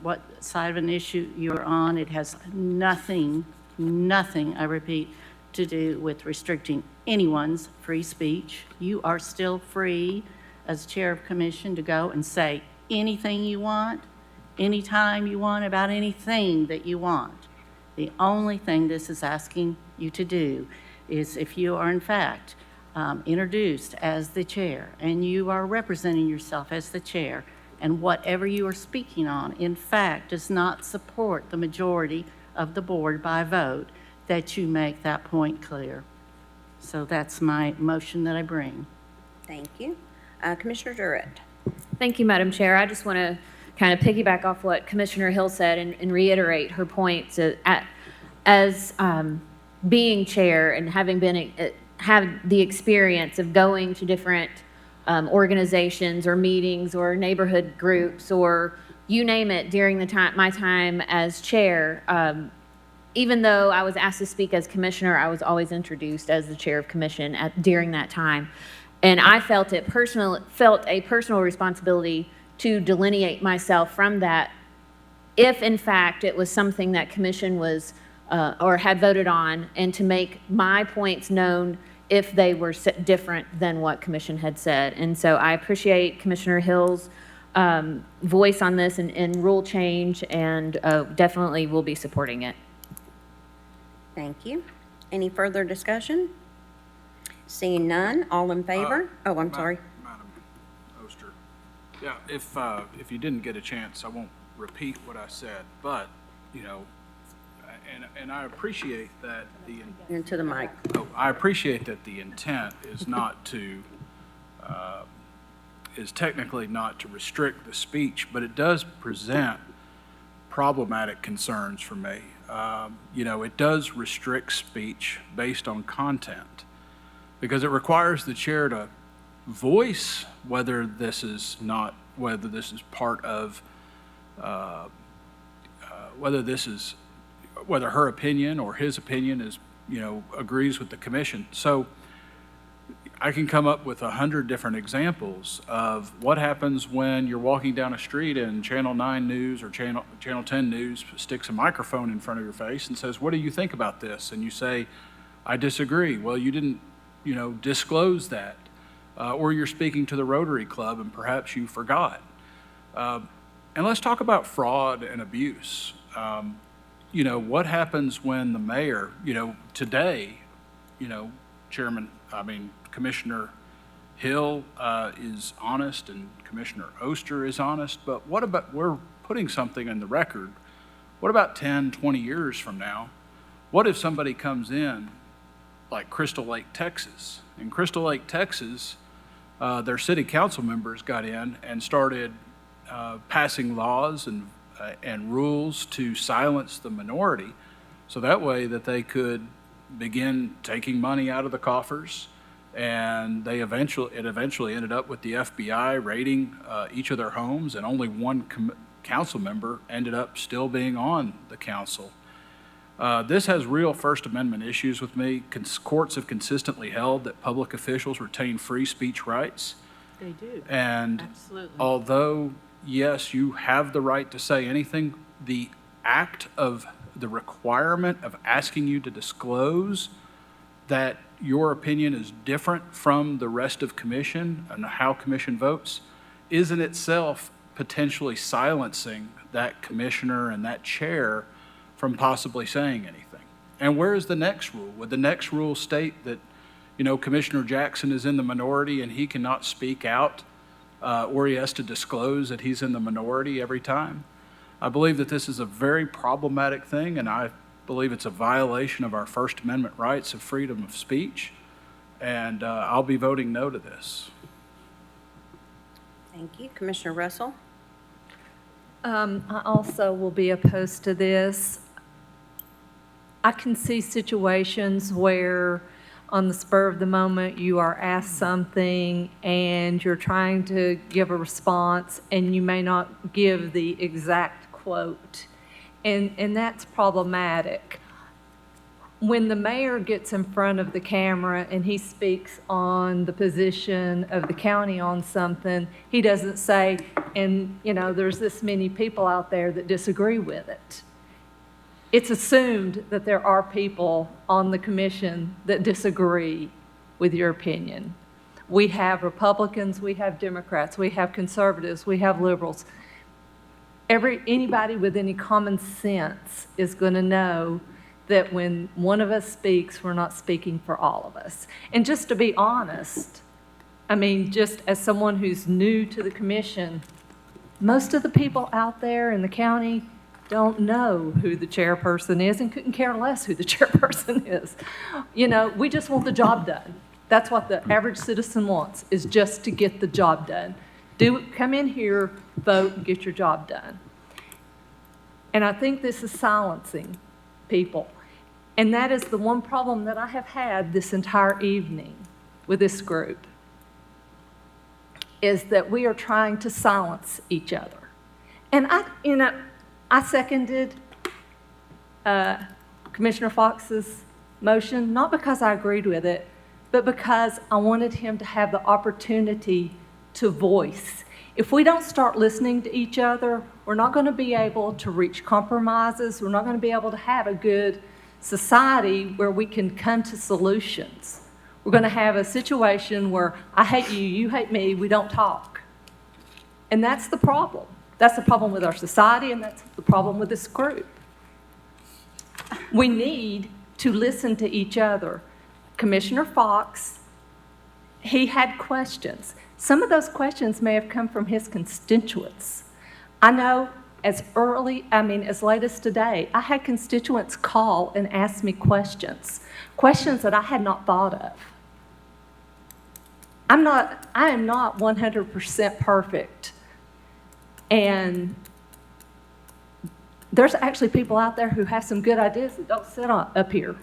D: what side of an issue you're on. It has nothing, I repeat, to do with restricting anyone's free speech. You are still free as chair of commission to go and say anything you want, anytime you want, about anything that you want. The only thing this is asking you to do is, if you are in fact introduced as the chair and you are representing yourself as the chair, and whatever you are speaking on in fact does not support the majority of the board by vote, that you make that point clear. So that's my motion that I bring.
A: Thank you. Commissioner Durrett.
S: Thank you, Madam Chair. I just want to kind of piggyback off what Commissioner Hill said and reiterate her points. As being chair and having been have the experience of going to different organizations or meetings or neighborhood groups or you name it during my time as chair, even though I was asked to speak as commissioner, I was always introduced as the chair of commission during that time. And I felt a personal responsibility to delineate myself from that if in fact it was something that commission was or had voted on, and to make my points known if they were different than what commission had said. And so I appreciate Commissioner Hill's voice on this and rule change, and definitely will be supporting it.
A: Thank you. Any further discussion? Seeing none, all in favor? Oh, I'm sorry.
E: Madam Oster. Yeah, if you didn't get a chance, I won't repeat what I said, but, you know, and I appreciate that
A: into the mic.
E: Oh, I appreciate that the intent is not to, is technically not to restrict the speech, but it does present problematic concerns for me. You know, it does restrict speech based on content, because it requires the chair to voice whether this is part of, whether her opinion or his opinion is, you know, agrees with the commission. So I can come up with 100 different examples of what happens when you're walking down a street and Channel 9 News or Channel 10 News sticks a microphone in front of your face and says, "What do you think about this?" And you say, "I disagree." Well, you didn't, disclose that. Or you're speaking to the Rotary Club and perhaps you forgot. And let's talk about fraud and abuse. What happens when the mayor, today, Commissioner Hill is honest and Commissioner Oster is honest, but what about, we're putting something in the record. What about 10, 20 years from now? What if somebody comes in like Crystal Lake, Texas? In Crystal Lake, Texas, their city council members got in and started passing laws and rules to silence the minority, so that way that they could begin taking money out of the coffers. And it eventually ended up with the FBI raiding each of their homes, and only one council member ended up still being on the council. This has real First Amendment issues with me. Courts have consistently held that public officials retain free speech rights.
D: They do.
E: And
D: Absolutely.
E: although, yes, you have the right to say anything, the act of the requirement of asking you to disclose that your opinion is different from the rest of commission and how commission votes is in itself potentially silencing that commissioner and that chair from possibly saying anything. And where is the next rule? Would the next rule state that, Commissioner Jackson is in the minority and he cannot speak out, or he has to disclose that he's in the minority every time? I believe that this is a very problematic thing, and I believe it's a violation of our First Amendment rights of freedom of speech, and I'll be voting no to this.
A: Thank you. Commissioner Russell?
R: I also will be opposed to this. I can see situations where on the spur of the moment you are asked something and you're trying to give a response and you may not give the exact quote, and that's problematic. When the mayor gets in front of the camera and he speaks on the position of the county on something, he doesn't say, and there's this many people out there that disagree with it. It's assumed that there are people on the commission that disagree with your opinion. We have Republicans, we have Democrats, we have conservatives, we have liberals. Anybody with any common sense is going to know that when one of us speaks, we're not speaking for all of us. And just to be honest, just as someone who's new to the commission, most of the people out there in the county don't know who the chairperson is and couldn't care less who the chairperson is. We just want the job done. That's what the average citizen wants, is just to get the job done. Come in here, vote, and get your job done. And I think this is silencing people. And that is the one problem that I have had this entire evening with this group, is that we are trying to silence each other. And I seconded Commissioner Fox's motion, not because I agreed with it, but because I wanted him to have the opportunity to voice. If we don't start listening to each other, we're not going to be able to reach compromises. We're not going to be able to have a good society where we can come to solutions. We're going to have a situation where I hate you, you hate me, we don't talk. And that's the problem. That's the problem with our society, and that's the problem with this group. We need to listen to each other. Commissioner Fox, he had questions. Some of those questions may have come from his constituents. I know as late as today, I had constituents call and ask me questions that I had not thought of. I am not 100% perfect. And there's actually people out there who have some good ideas that don't sit up here.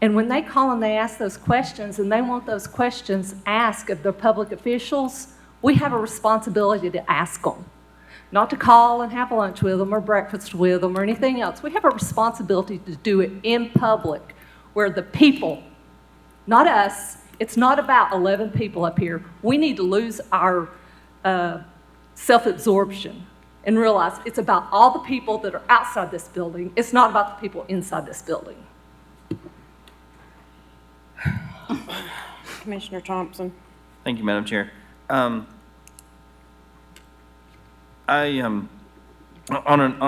R: And when they call and they ask those questions and they want those questions asked of the public officials, we have a responsibility to ask them. Not to call and have lunch with them or breakfast with them or anything else. We have a responsibility to do it in public where the people, not us, It's not about 11 people up here. We need to lose our self-absorption and realize it's about all the people that are outside this building. It's not about the people inside this building.
A: Commissioner Thompson.
I: Thank you, Madam Chair. On a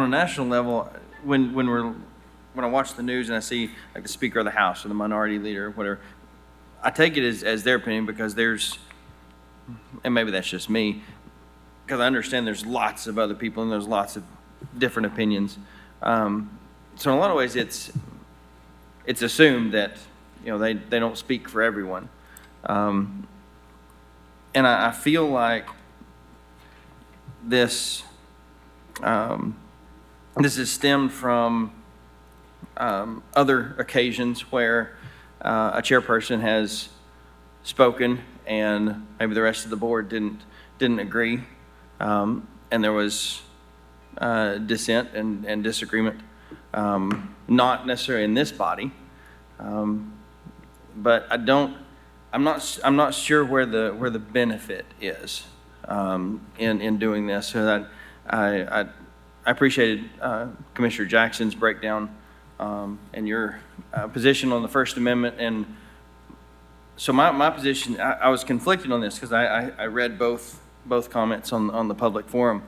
I: national level, when I watch the news and I see like the Speaker of the House or the Minority Leader or whatever, I take it as their opinion because and maybe that's just me, because I understand there's lots of other people and there's lots of different opinions. So in a lot of ways, it's assumed that they don't speak for everyone, and I feel like this is stemmed from other occasions where a chairperson has spoken and maybe the rest of the board didn't agree, and there was dissent and disagreement, not necessarily in this body, but I'm not sure where the benefit is in doing this. So that I appreciated Commissioner Jackson's breakdown and your position on the First Amendment. And so my position, I was conflicted on this because I read both comments on the public forum.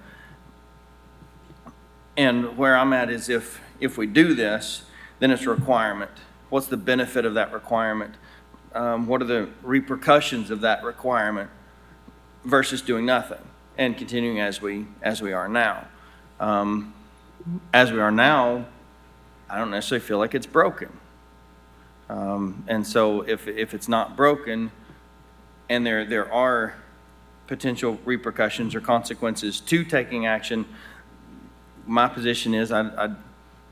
I: And where I'm at is if we do this, then it's a requirement. What's the benefit of that requirement? What are the repercussions of that requirement versus doing nothing and continuing as we are now? As we are now, I don't necessarily feel like it's broken. And so if it's not broken and there are potential repercussions or consequences to taking action, my position is I'd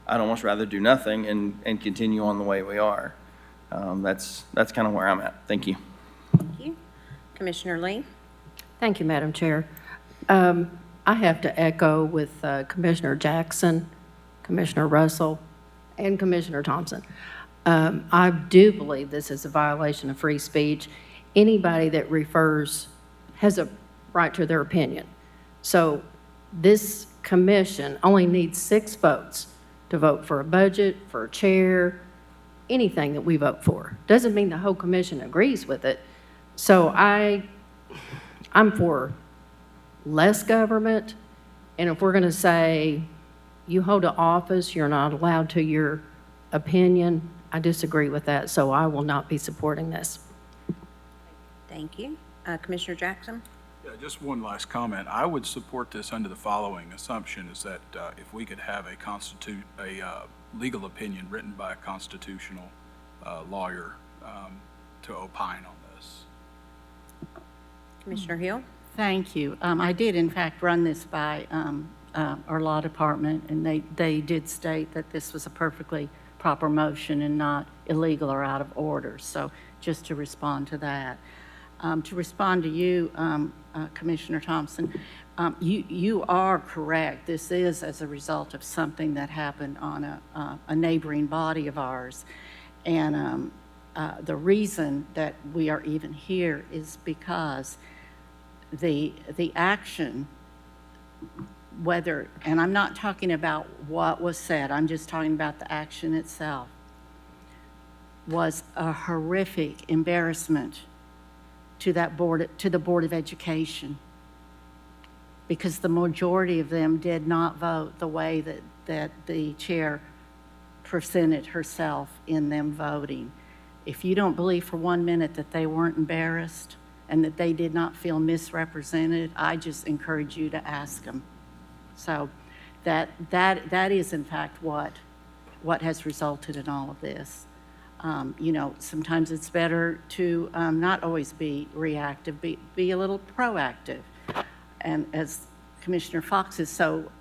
I: almost rather do nothing and continue on the way we are. That's kind of where I'm at. Thank you.
A: Thank you. Commissioner Lee.
D: Thank you, Madam Chair. I have to echo with Commissioner Jackson, Commissioner Russell, and Commissioner Thompson. I do believe this is a violation of free speech. Anybody that refers has a right to their opinion. So this commission only needs 6 votes to vote for a budget, for a chair, anything that we vote for. Doesn't mean the whole commission agrees with it. So I'm for less government, and if we're going to say you hold an office, you're not allowed to your opinion, I disagree with that, so I will not be supporting this.
A: Thank you. Commissioner Jackson?
E: Yeah, just one last comment. I would support this under the following assumption, is that if we could have a legal opinion written by a constitutional lawyer to opine on this.
A: Commissioner Hill?
D: Thank you. I did, in fact, run this by our law department, and they did state that this was a perfectly proper motion and not illegal or out of order. So just to respond to that. To respond to you, Commissioner Thompson, you are correct. This is as a result of something that happened on a neighboring body of ours. And the reason that we are even here is because the action, whether, and I'm not talking about what was said, I'm just talking about the action itself, was a horrific embarrassment to that board, to the Board of Education, because the majority of them did not vote the way that the chair presented herself in them voting. If you don't believe for 1 minute that they weren't embarrassed and that they did not feel misrepresented, I just encourage you to ask them. So that is in fact what has resulted in all of this. Sometimes it's better to not always be reactive, be a little proactive. And as Commissioner Fox is so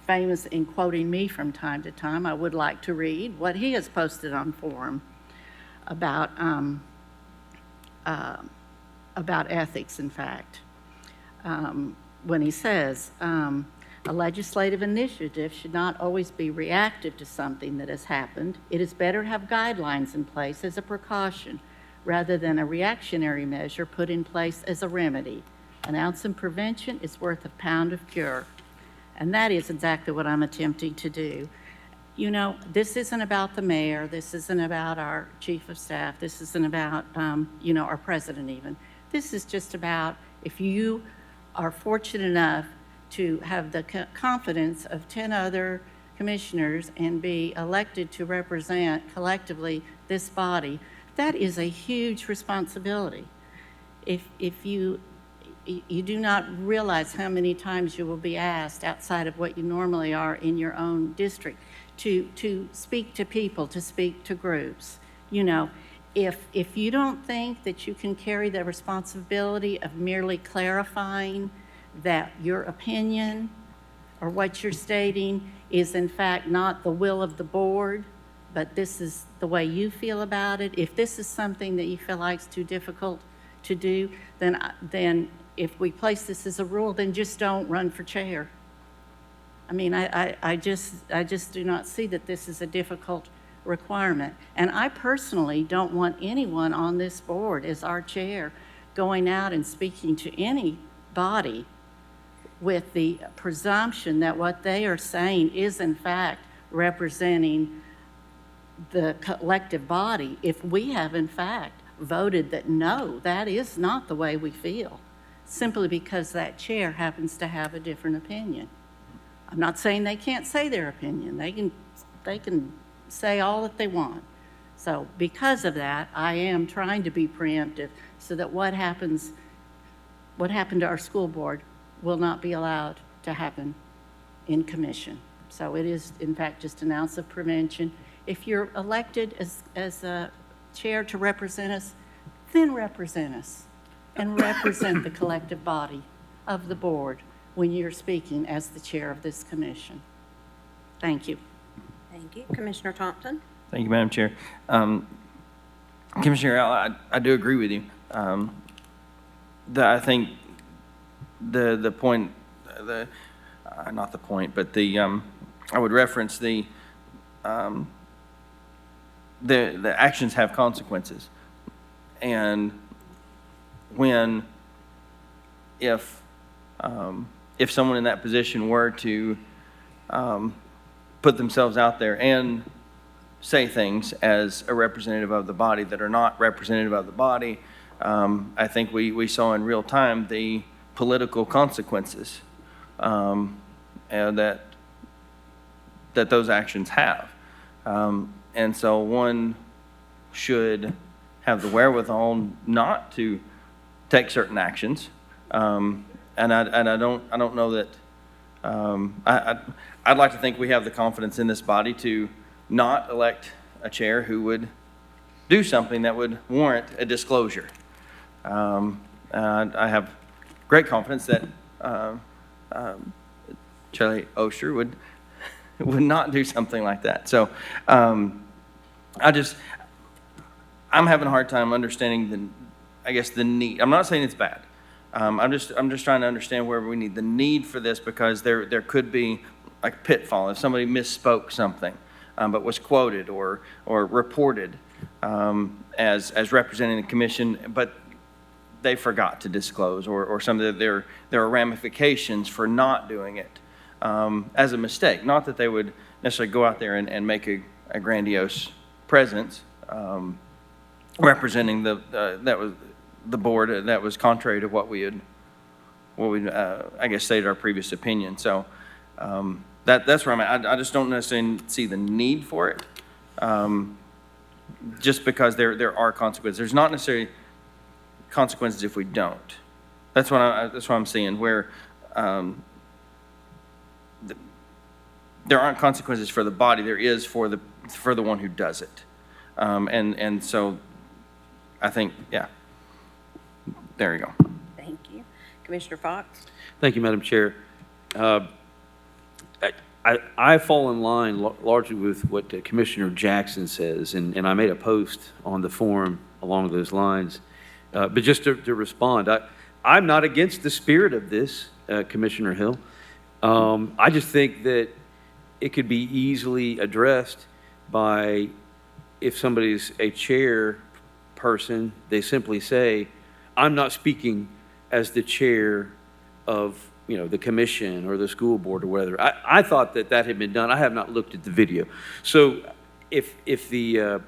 D: famous in quoting me from time to time, I would like to read what he has posted on forum about ethics, in fact. When he says, a legislative initiative should not always be reactive to something that has happened. It is better to have guidelines in place as a precaution rather than a reactionary measure put in place as a remedy. An ounce of prevention is worth a pound of cure. And that is exactly what I'm attempting to do. You know, this isn't about the mayor. This isn't about our chief of staff. This isn't about, our president even. This is just about if you are fortunate enough to have the confidence of 10 other commissioners and be elected to represent collectively this body, that is a huge responsibility. If you do not realize how many times you will be asked outside of what you normally are in your own district to speak to people, to speak to groups. You know, if you don't think that you can carry the responsibility of merely clarifying that your opinion or what you're stating is in fact not the will of the board, but this is the way you feel about it, if this is something that you feel like is too difficult to do, then if we place this as a rule, then just don't run for chair. I mean, I just do not see that this is a difficult requirement. And I personally don't want anyone on this board as our chair going out and speaking to any body with the presumption that what they are saying is in fact representing the collective body if we have in fact voted that no, that is not the way we feel, simply because that chair happens to have a different opinion. I'm not saying they can't say their opinion. They can say all that they want. So because of that, I am trying to be preemptive so that what happened to our school board will not be allowed to happen in commission. So it is, in fact, just an ounce of prevention. If you're elected as a chair to represent us, then represent us and represent the collective body of the board when you're speaking as the chair of this commission. Thank you.
A: Thank you. Commissioner Thompson?
I: Thank you, Madam Chair. Commissioner, I do agree with you. I think the point, not the point, but I would reference the actions have consequences. And if someone in that position were to put themselves out there and say things as a representative of the body that are not representative of the body, I think we saw in real time the political consequences and that those actions have. And so one should have the wherewithal not to take certain actions. And I don't know that, I'd like to think we have the confidence in this body to not elect a chair who would do something that would warrant a disclosure. I have great confidence that Charlie Oster would not do something like that. So I'm having a hard time understanding the need. I'm not saying it's bad. I'm just trying to understand where we need the need for this, because there could be like a pitfall if somebody misspoke something, but was quoted or reported as representing the commission, but they forgot to disclose, or some of there are ramifications for not doing it as a mistake. Not that they would necessarily go out there and make a grandiose presence representing the board that was contrary to what we stated our previous opinion. So that's where I'm at. I just don't necessarily see the need for it, just because there are consequences. There's not necessarily consequences if we don't. That's what I'm seeing, where there aren't consequences for the body. There is for the one who does it, and so I think, yeah. There you go.
A: Thank you. Commissioner Fox?
C: Thank you, Madam Chair. I fall in line largely with what Commissioner Jackson says, and I made a post on the forum along those lines. But just to respond, I'm not against the spirit of this, Commissioner Hill. I just think that it could be easily addressed by, if somebody's a chair person, they simply say, I'm not speaking as the chair of, the commission or the school board or whatever. I thought that had been done. I have not looked at the video. So if the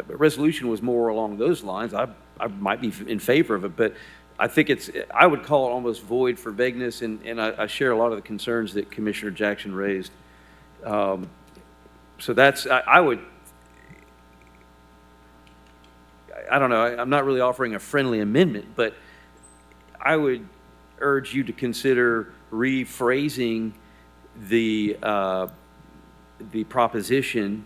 C: resolution was more along those lines, I might be in favor of it, but I think I would call it almost void for vagueness, and I share a lot of the concerns that Commissioner Jackson raised. So I don't know, I'm not really offering a friendly amendment, but I would urge you to consider rephrasing the proposition,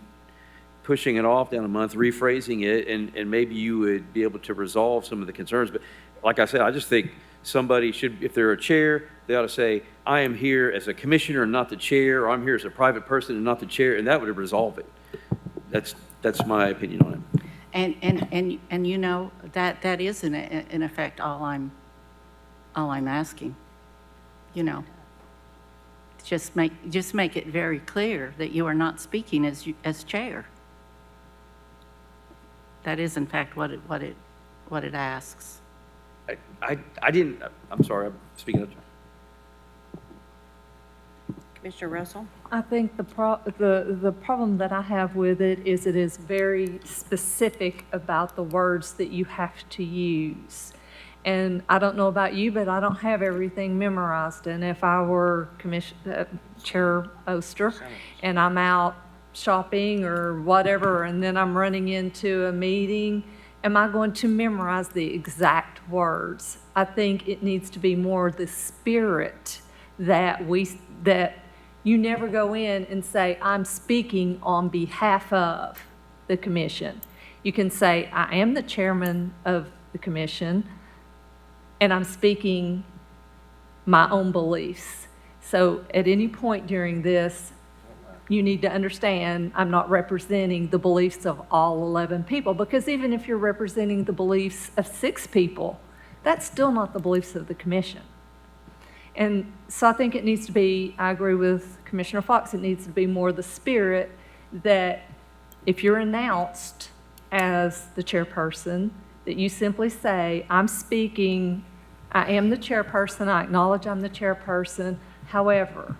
C: pushing it off down a month, rephrasing it, and maybe you would be able to resolve some of the concerns. But like I said, I just think somebody should, if they're a chair, they ought to say, I am here as a commissioner and not the chair, or I'm here as a private person and not the chair, and that would resolve it. That's my opinion on it.
D: And that is in effect all I'm asking. Just make it very clear that you are not speaking as chair. That is in fact what it asks.
C: I'm sorry, I'm speaking of.
A: Commissioner Russell?
R: I think the problem that I have with it is very specific about the words that you have to use. And I don't know about you, but I don't have everything memorized. And if I were Chair Oster and I'm out shopping or whatever, and then I'm running into a meeting, am I going to memorize the exact words? I think it needs to be more the spirit that you never go in and say, I'm speaking on behalf of the commission. You can say, I am the chairman of the commission, and I'm speaking my own beliefs. So at any point during this, you need to understand I'm not representing the beliefs of all 11 people, because even if you're representing the beliefs of 6 people, that's still not the beliefs of the commission. And so I think it needs to be, I agree with Commissioner Fox, it needs to be more the spirit that if you're announced as the chairperson, that you simply say, I'm speaking, I am the chairperson, I acknowledge I'm the chairperson. However,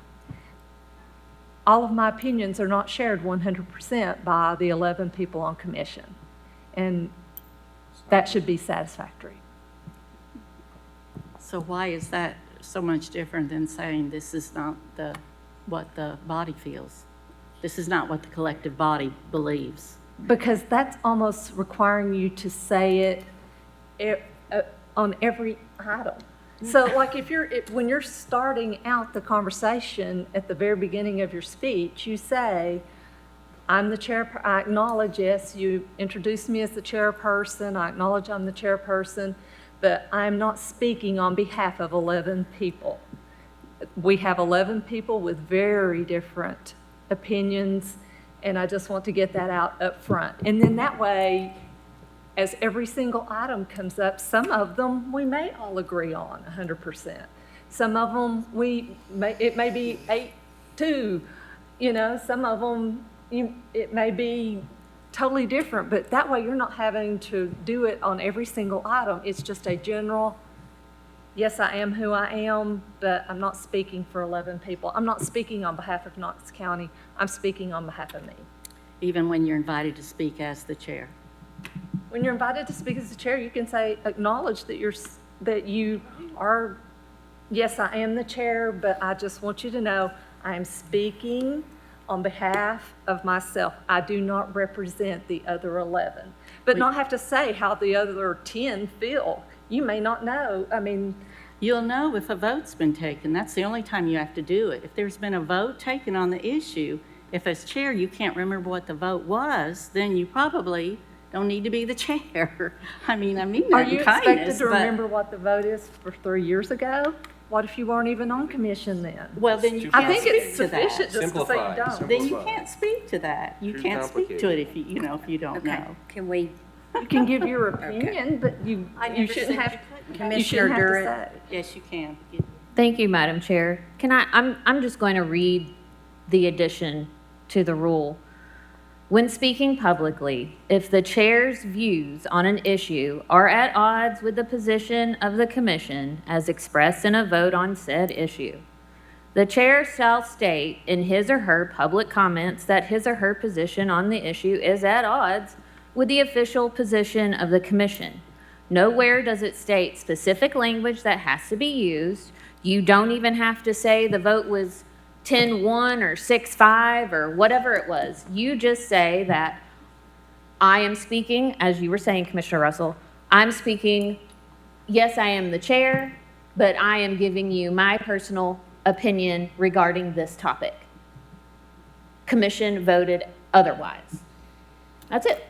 R: all of my opinions are not shared 100% by the 11 people on commission. And that should be satisfactory.
D: So why is that so much different than saying this is not what the body feels? This is not what the collective body believes.
R: Because that's almost requiring you to say it on every item. So like when you're starting out the conversation at the very beginning of your speech, you say, I'm the chair, I acknowledge, yes, you introduced me as the chairperson, I acknowledge I'm the chairperson, but I'm not speaking on behalf of 11 people. We have 11 people with very different opinions, and I just want to get that out up front. And then that way, as every single item comes up, some of them we may all agree on 100%. Some of them it may be 8-2, some of them it may be totally different, but that way you're not having to do it on every single item. It's just a general, yes, I am who I am, but I'm not speaking for 11 people. I'm not speaking on behalf of Knox County. I'm speaking on behalf of me.
D: Even when you're invited to speak as the chair?
R: When you're invited to speak as the chair, you can say, acknowledge that you are, yes, I am the chair, but I just want you to know I am speaking on behalf of myself. I do not represent the other 11. But not have to say how the other 10 feel. You may not know.
D: You'll know if a vote's been taken. That's the only time you have to do it. If there's been a vote taken on the issue, if as chair you can't remember what the vote was, then you probably don't need to be the chair. I mean that in kindness.
R: Are you expected to remember what the vote is for 3 years ago? What if you weren't even on commission then?
D: Well, then you can't
R: I think
D: speak
R: it's
D: to that.
R: sufficient just to say you don't.
D: Then you can't speak to that. You can't speak to it if you don't know.
A: Can we?
R: You can give your opinion, but you shouldn't have.
A: Commissioner Durrett?
D: Yes, you can.
S: Thank you, Madam Chair. I'm just going to read the addition to the rule. When speaking publicly, if the chair's views on an issue are at odds with the position of the commission as expressed in a vote on said issue, the chair shall state in his or her public comments that his or her position on the issue is at odds with the official position of the commission. Nowhere does it state specific language that has to be used. You don't even have to say the vote was 10-1 or 6-5 or whatever it was. You just say that I am speaking, as you were saying, Commissioner Russell, I'm speaking, yes, I am the chair, but I am giving you my personal opinion regarding this topic. Commission voted otherwise. That's it.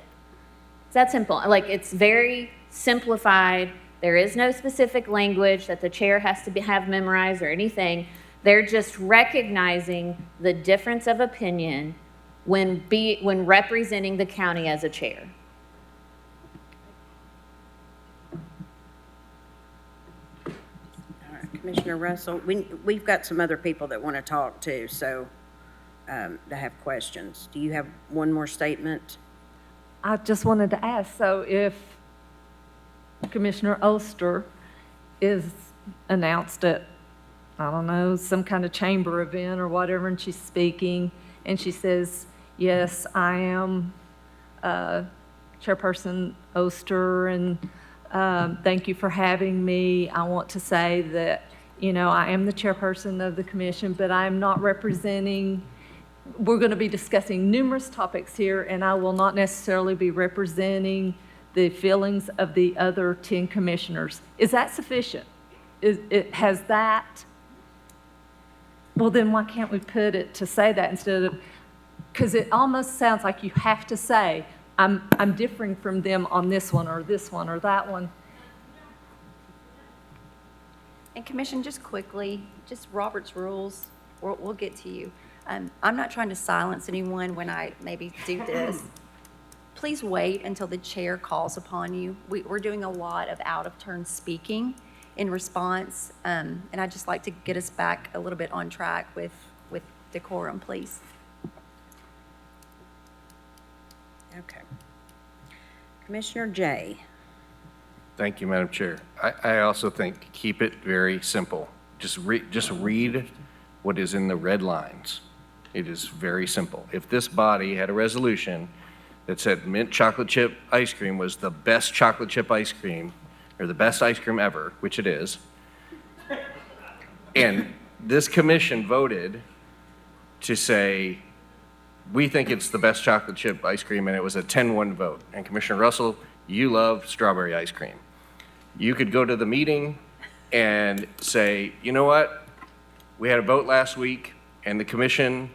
S: It's that simple. Like, it's very simplified. There is no specific language that the chair has to have memorized or anything. They're just recognizing the difference of opinion when representing the county as a chair.
A: All right, Commissioner Russell, we've got some other people that want to talk too, so that have questions. Do you have one more statement?
R: I just wanted to ask, so if Commissioner Oster is announced at, I don't know, some kind of chamber event or whatever, and she's speaking, and she says, yes, I am Chairperson Oster, and thank you for having me. I want to say that, I am the chairperson of the commission, but I'm not representing, we're going to be discussing numerous topics here, and I will not necessarily be representing the feelings of the other 10 commissioners. Is that sufficient? Has that? Well, then why can't we put it to say that instead of, because it almost sounds like you have to say, I'm differing from them on this one or that one.
G: And Commission, just quickly, just Robert's rules, we'll get to you. I'm not trying to silence anyone when I maybe do this. Please wait until the chair calls upon you. We're doing a lot of out-of-turn speaking in response, and I'd just like to get us back a little bit on track with decorum, please.
A: Okay. Commissioner Jay.
F: Thank you, Madam Chair. I also think keep it very simple. Just read what is in the red lines. It is very simple. If this body had a resolution that said mint chocolate chip ice cream was the best chocolate chip ice cream, or the best ice cream ever, which it is, and this commission voted to say, we think it's the best chocolate chip ice cream, and it was a 10-1 vote. And Commissioner Russell, you love strawberry ice cream. You could go to the meeting and say, you know what? We had a vote last week, and the commission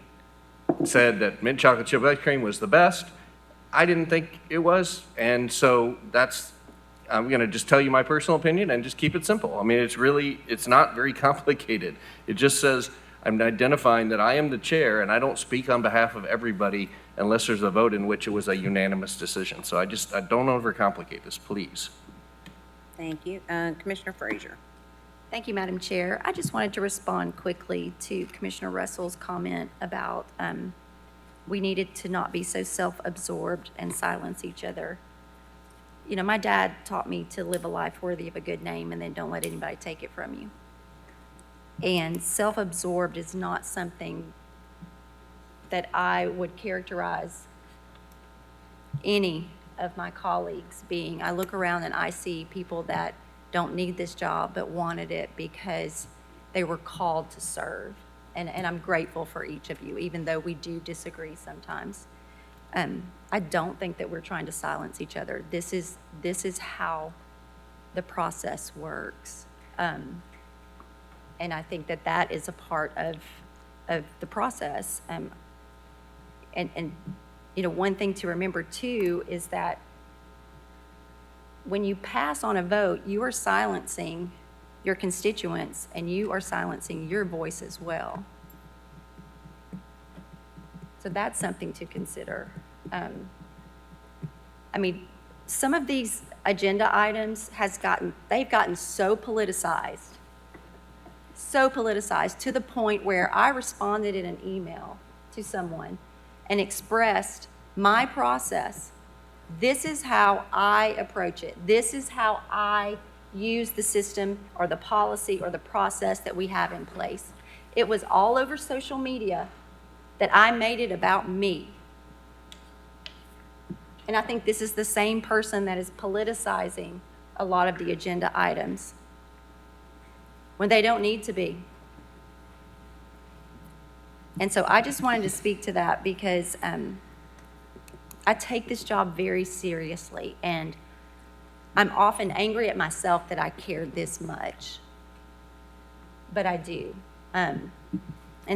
F: said that mint chocolate chip ice cream was the best. I didn't think it was, and so I'm going to just tell you my personal opinion and just keep it simple. I mean, it's not very complicated. It just says, I'm identifying that I am the chair, and I don't speak on behalf of everybody unless there's a vote in which it was a unanimous decision. So I don't overcomplicate this, please.
A: Thank you. Commissioner Frazier.
G: Thank you, Madam Chair. I just wanted to respond quickly to Commissioner Russell's comment about we needed to not be so self-absorbed and silence each other. My dad taught me to live a life worthy of a good name and then don't let anybody take it from you. And self-absorbed is not something that I would characterize any of my colleagues being. I look around and I see people that don't need this job but wanted it because they were called to serve. And I'm grateful for each of you, even though we do disagree sometimes. I don't think that we're trying to silence each other. This is how the process works. And I think that is a part of the process. And one thing to remember too is that when you pass on a vote, you are silencing your constituents and you are silencing your voice as well. So that's something to consider. Some of these agenda items they've gotten so politicized to the point where I responded in an email to someone and expressed My process, this is how I approach it. This is how I use the system or the policy or the process that we have in place. It was all over social media that I made it about me. And I think this is the same person that is politicizing a lot of the agenda items when they don't need to be. And so I just wanted to speak to that because I take this job very seriously, and I'm often angry at myself that I care this much, but I do. And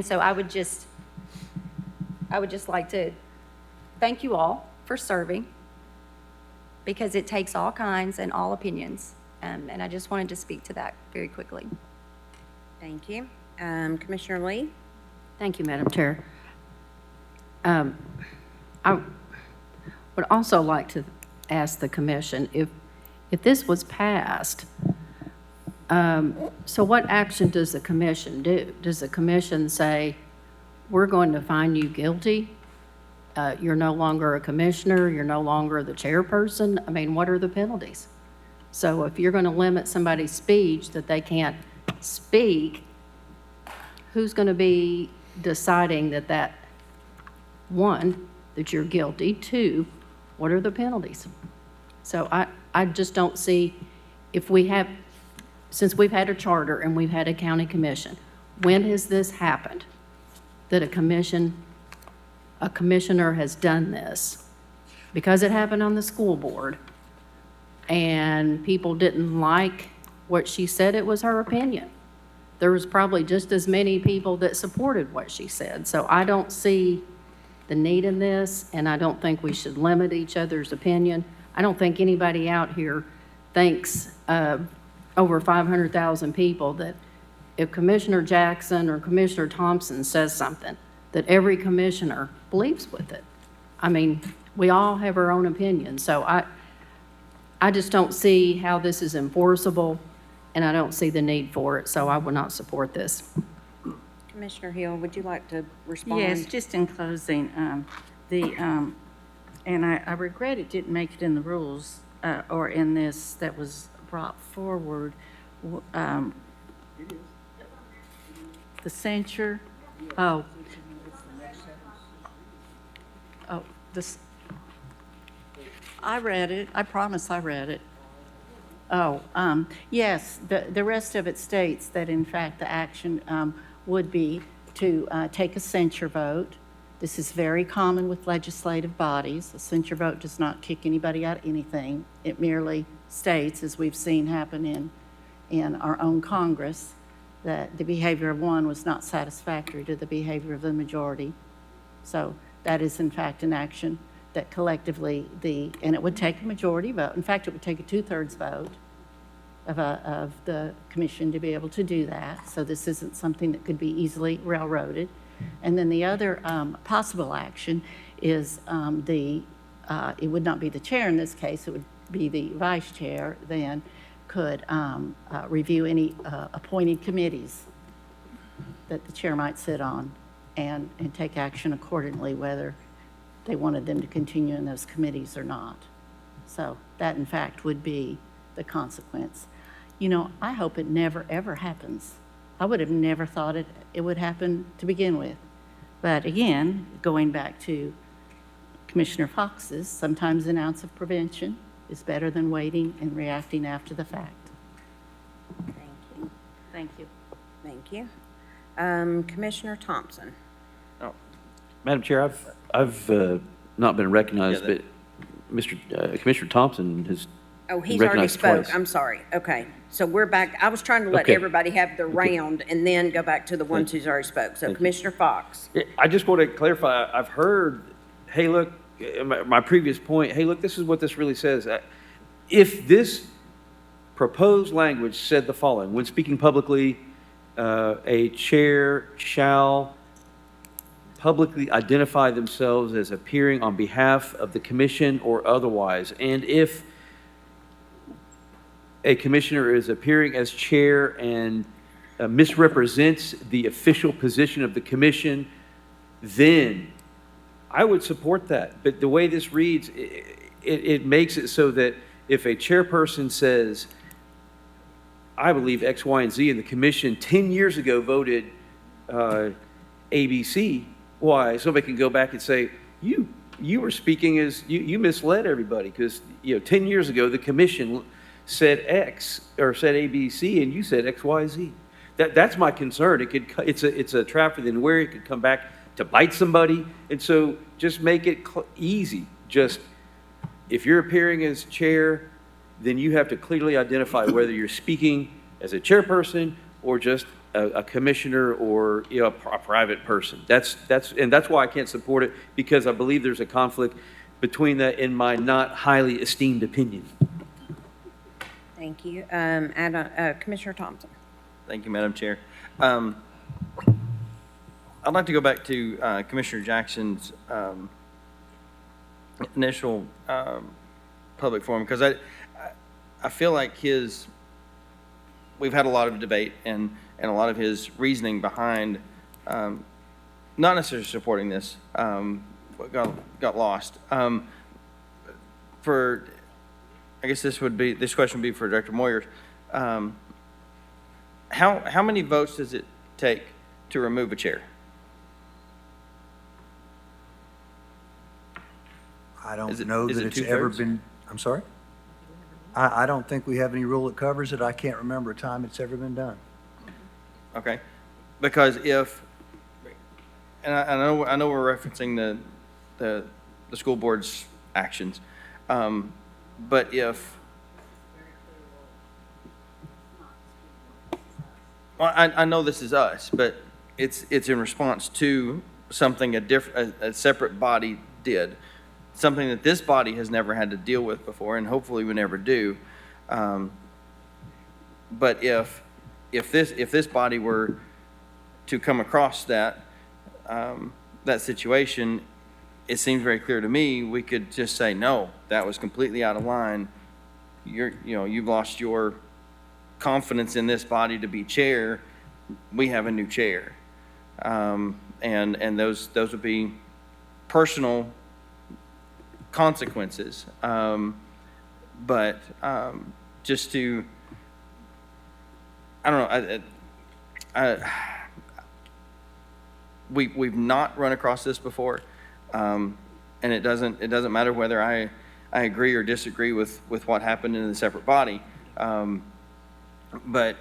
G: so I would just like to thank you all for serving, because it takes all kinds and all opinions. And I just wanted to speak to that very quickly.
A: Thank you. Commissioner Lee?
D: Thank you, Madam Chair. I would also like to ask the commission, if this was passed, so what action does the commission do? Does the commission say, we're going to find you guilty? You're no longer a commissioner, you're no longer the chairperson? I mean, what are the penalties? So if you're going to limit somebody's speech that they can't speak, who's going to be deciding that one, that you're guilty, two, what are the penalties? So I just don't see, if we have, since we've had a charter and we've had a county commission, when has this happened? That a commissioner has done this? Because it happened on the school board and people didn't like what she said, it was her opinion. There was probably just as many people that supported what she said. So I don't see the need in this, and I don't think we should limit each other's opinion. I don't think anybody out here thinks, over 500,000 people, that if Commissioner Jackson or Commissioner Thompson says something, that every commissioner believes with it. I mean, we all have our own opinion. So I just don't see how this is enforceable, and I don't see the need for it, so I will not support this.
A: Commissioner Hill, would you like to respond?
D: Yes, just in closing, and I regret it didn't make it in the rules, or in this that was brought forward. The censure, this, I read it, I promise I read it. Yes, the rest of it states that in fact the action would be to take a censure vote. This is very common with legislative bodies. A censure vote does not kick anybody out of anything. It merely states, as we've seen happen in our own Congress, that the behavior of one was not satisfactory to the behavior of the majority. So that is in fact an action that collectively and it would take a majority vote. In fact, it would take a 2/3 vote of the commission to be able to do that. So this isn't something that could be easily railroaded. And then the other possible action is it would not be the chair in this case, it would be the vice chair then could review any appointed committees that the chair might sit on and take action accordingly, whether they wanted them to continue in those committees or not. So that in fact would be the consequence. You know, I hope it never ever happens. I would have never thought it would happen to begin with. But again, going back to Commissioner Fox's, sometimes an ounce of prevention is better than waiting and reacting after the fact.
A: Thank you.
D: Thank you.
A: Thank you. Commissioner Thompson.
C: Madam Chair, I've not been recognized, but Commissioner Thompson has
A: Oh, he's already
C: recognized
A: spoke.
C: twice.
A: I'm sorry. Okay. So we're back. I was trying to let
C: Okay.
A: everybody have their round and then go back to the ones who's already spoke. So Commissioner Fox.
C: I just want to clarify, I've heard, hey, look, my previous point, hey, look, this is what this really says. If this proposed language said the following: when speaking publicly, a chair shall publicly identify themselves as appearing on behalf of the commission or otherwise, and if a commissioner is appearing as chair and misrepresents the official position of the commission, then I would support that, but the way this reads, it makes it so that if a chairperson says, I believe X, Y, and Z, and the commission 10 years ago voted ABC, why? Somebody can go back and say, you were speaking as, you misled everybody, because, 10 years ago, the commission said X, or said ABC, and you said X, Y, Z. That's my concern. It's a trap for the where it could come back to bite somebody, and so just make it easy. Just, if you're appearing as chair, then you have to clearly identify whether you're speaking as a chairperson or just a commissioner or a private person. That's why I can't support it, because I believe there's a conflict between that in my not highly esteemed opinion.
A: Thank you. Commissioner Thompson.
I: Thank you, Madam Chair. I'd like to go back to Commissioner Jackson's initial public forum, because I feel like we've had a lot of debate and a lot of his reasoning behind not necessarily supporting this, but got lost. I guess this question would be for Director Moyers. How many votes does it take to remove a chair?
P: I don't know that it's ever been, I'm sorry? I don't think we have any rule that covers it. I can't remember a time it's ever been done.
I: Okay, because and I know we're referencing the school board's actions, but if, well, I know this is us, but it's in response to something a separate body did, something that this body has never had to deal with before, and hopefully we never do. But if this body were to come across that situation, it seems very clear to me we could just say, no, that was completely out of line. You've lost your confidence in this body to be chair. We have a new chair, and those would be personal consequences. But just to, I don't know, we've not run across this before, and it doesn't matter whether I agree or disagree with what happened in the separate body. But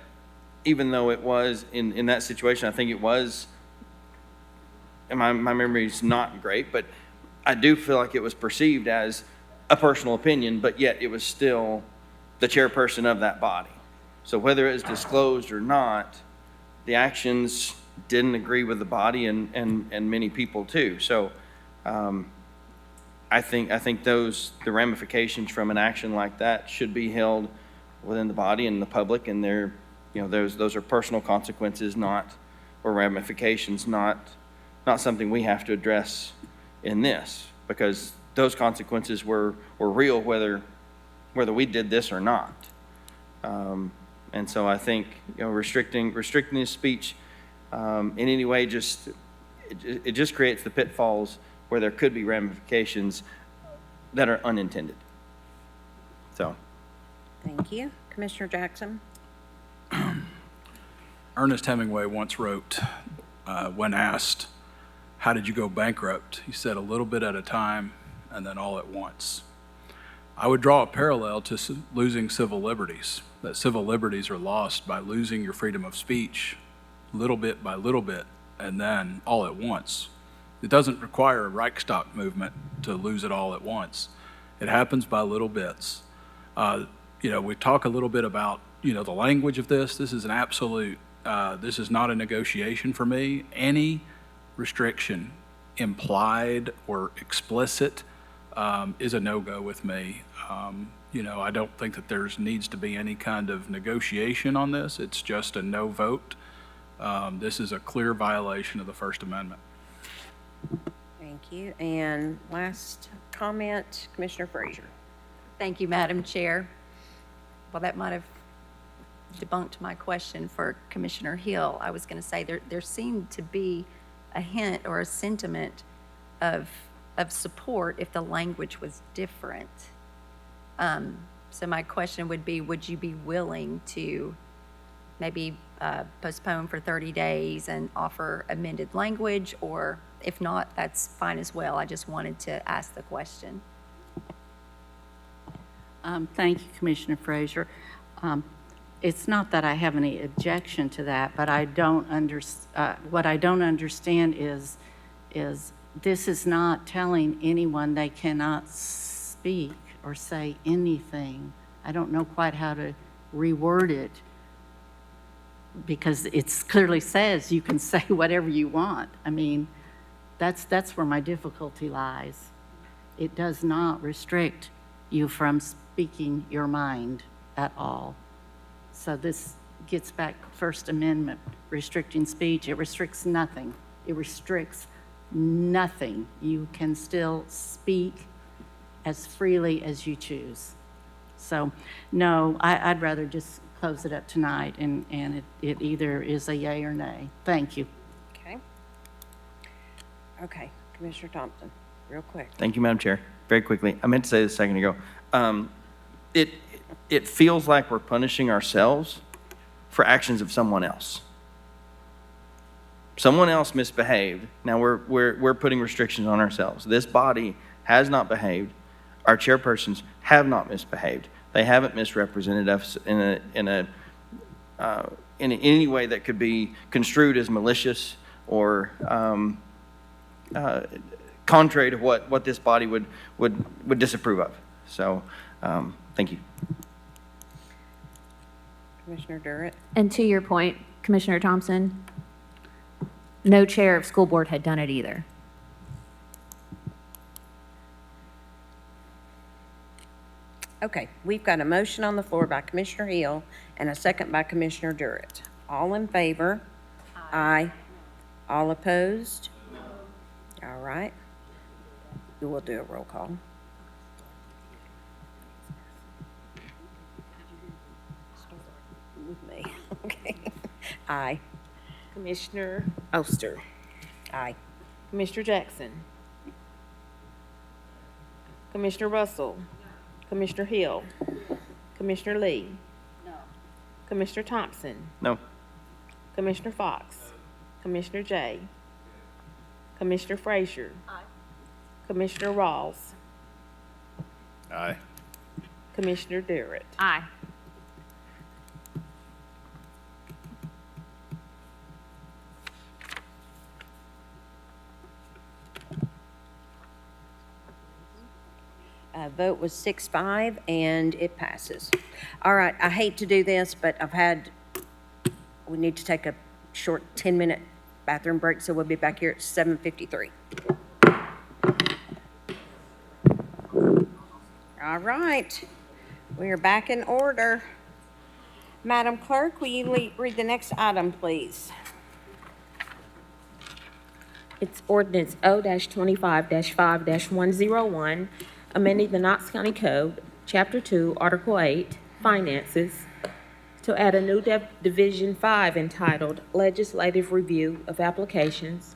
I: even though it was in that situation, I think it was, and my memory's not great, but I do feel like it was perceived as a personal opinion, but yet it was still the chairperson of that body. So whether it was disclosed or not, the actions didn't agree with the body and many people too. So I think the ramifications from an action like that should be held within the body and the public, and those are personal consequences, or ramifications, not something we have to address in this, because those consequences were real whether we did this or not. And so I think restricting his speech in any way it just creates the pitfalls where there could be ramifications that are unintended. So.
A: Thank you. Commissioner Jackson.
E: Ernest Hemingway once wrote, when asked, how did you go bankrupt? He said, a little bit at a time and then all at once. I would draw a parallel to losing civil liberties, that civil liberties are lost by losing your freedom of speech little bit by little bit and then all at once. It doesn't require a Reichstag movement to lose it all at once. It happens by little bits. We talk a little bit about, the language of this. This is an absolute, this is not a negotiation for me. Any restriction, implied or explicit, is a no-go with me. I don't think that there needs to be any kind of negotiation on this. It's just a no vote. This is a clear violation of the First Amendment.
A: Thank you. And last comment, Commissioner Frazier.
G: Thank you, Madam Chair. Well, that might have debunked my question for Commissioner Hill. I was going to say there seemed to be a hint or a sentiment of of support if the language was different. So my question would be, would you be willing to maybe postpone for 30 days and offer amended language? Or if not, that's fine as well. I just wanted to ask the question.
D: Thank you, Commissioner Frazier. It's not that I have any objection to that, but what I don't understand is this is not telling anyone they cannot speak or say anything. I don't know quite how to reword it, because it clearly says you can say whatever you want. I mean, that's where my difficulty lies. It does not restrict you from speaking your mind at all. So this gets back First Amendment, restricting speech. It restricts nothing. It restricts nothing. You can still speak as freely as you choose. So, no, I'd rather just close it up tonight, and it either is a yay or nay. Thank you.
A: Okay. Okay, Commissioner Thompson, real quick.
I: Thank you, Madam Chair. Very quickly, I meant to say this a second ago. It feels like we're punishing ourselves for actions of someone else. Someone else misbehaved. Now we're putting restrictions on ourselves. This body has not behaved. Our chairpersons have not misbehaved. They haven't misrepresented us in any way that could be construed as malicious or contrary to what this body would disapprove of. So, thank you.
A: Commissioner Durrett?
S: And to your point, Commissioner Thompson, no chair of school board had done it either.
A: Okay, we've got a motion on the floor by Commissioner Hill and a second by Commissioner Durrett. All in favor? Aye. All opposed? All right. We will do a roll call. With me, okay. Aye.
B: Commissioner Oster.
A: Aye.
B: Commissioner Jackson. Commissioner Russell. Commissioner Hill. Commissioner Lee. No. Commissioner Thompson.
I: No.
B: Commissioner Fox. Commissioner Jay. Commissioner Frazier.
G: Aye.
B: Commissioner Rawls.
M: Aye.
B: Commissioner Durrett.
S: Aye.
A: Vote was 6-5, and it passes. All right, I hate to do this, but we need to take a short 10-minute bathroom break, so we'll be back here at 7:53. All right, we are back in order. Madam Clerk, will you read the next item, please?
B: It's ordinance O-25-5-101, amending the Knox County Code, Chapter 2, Article 8, Finances, to add a new Division 5 entitled Legislative Review of Applications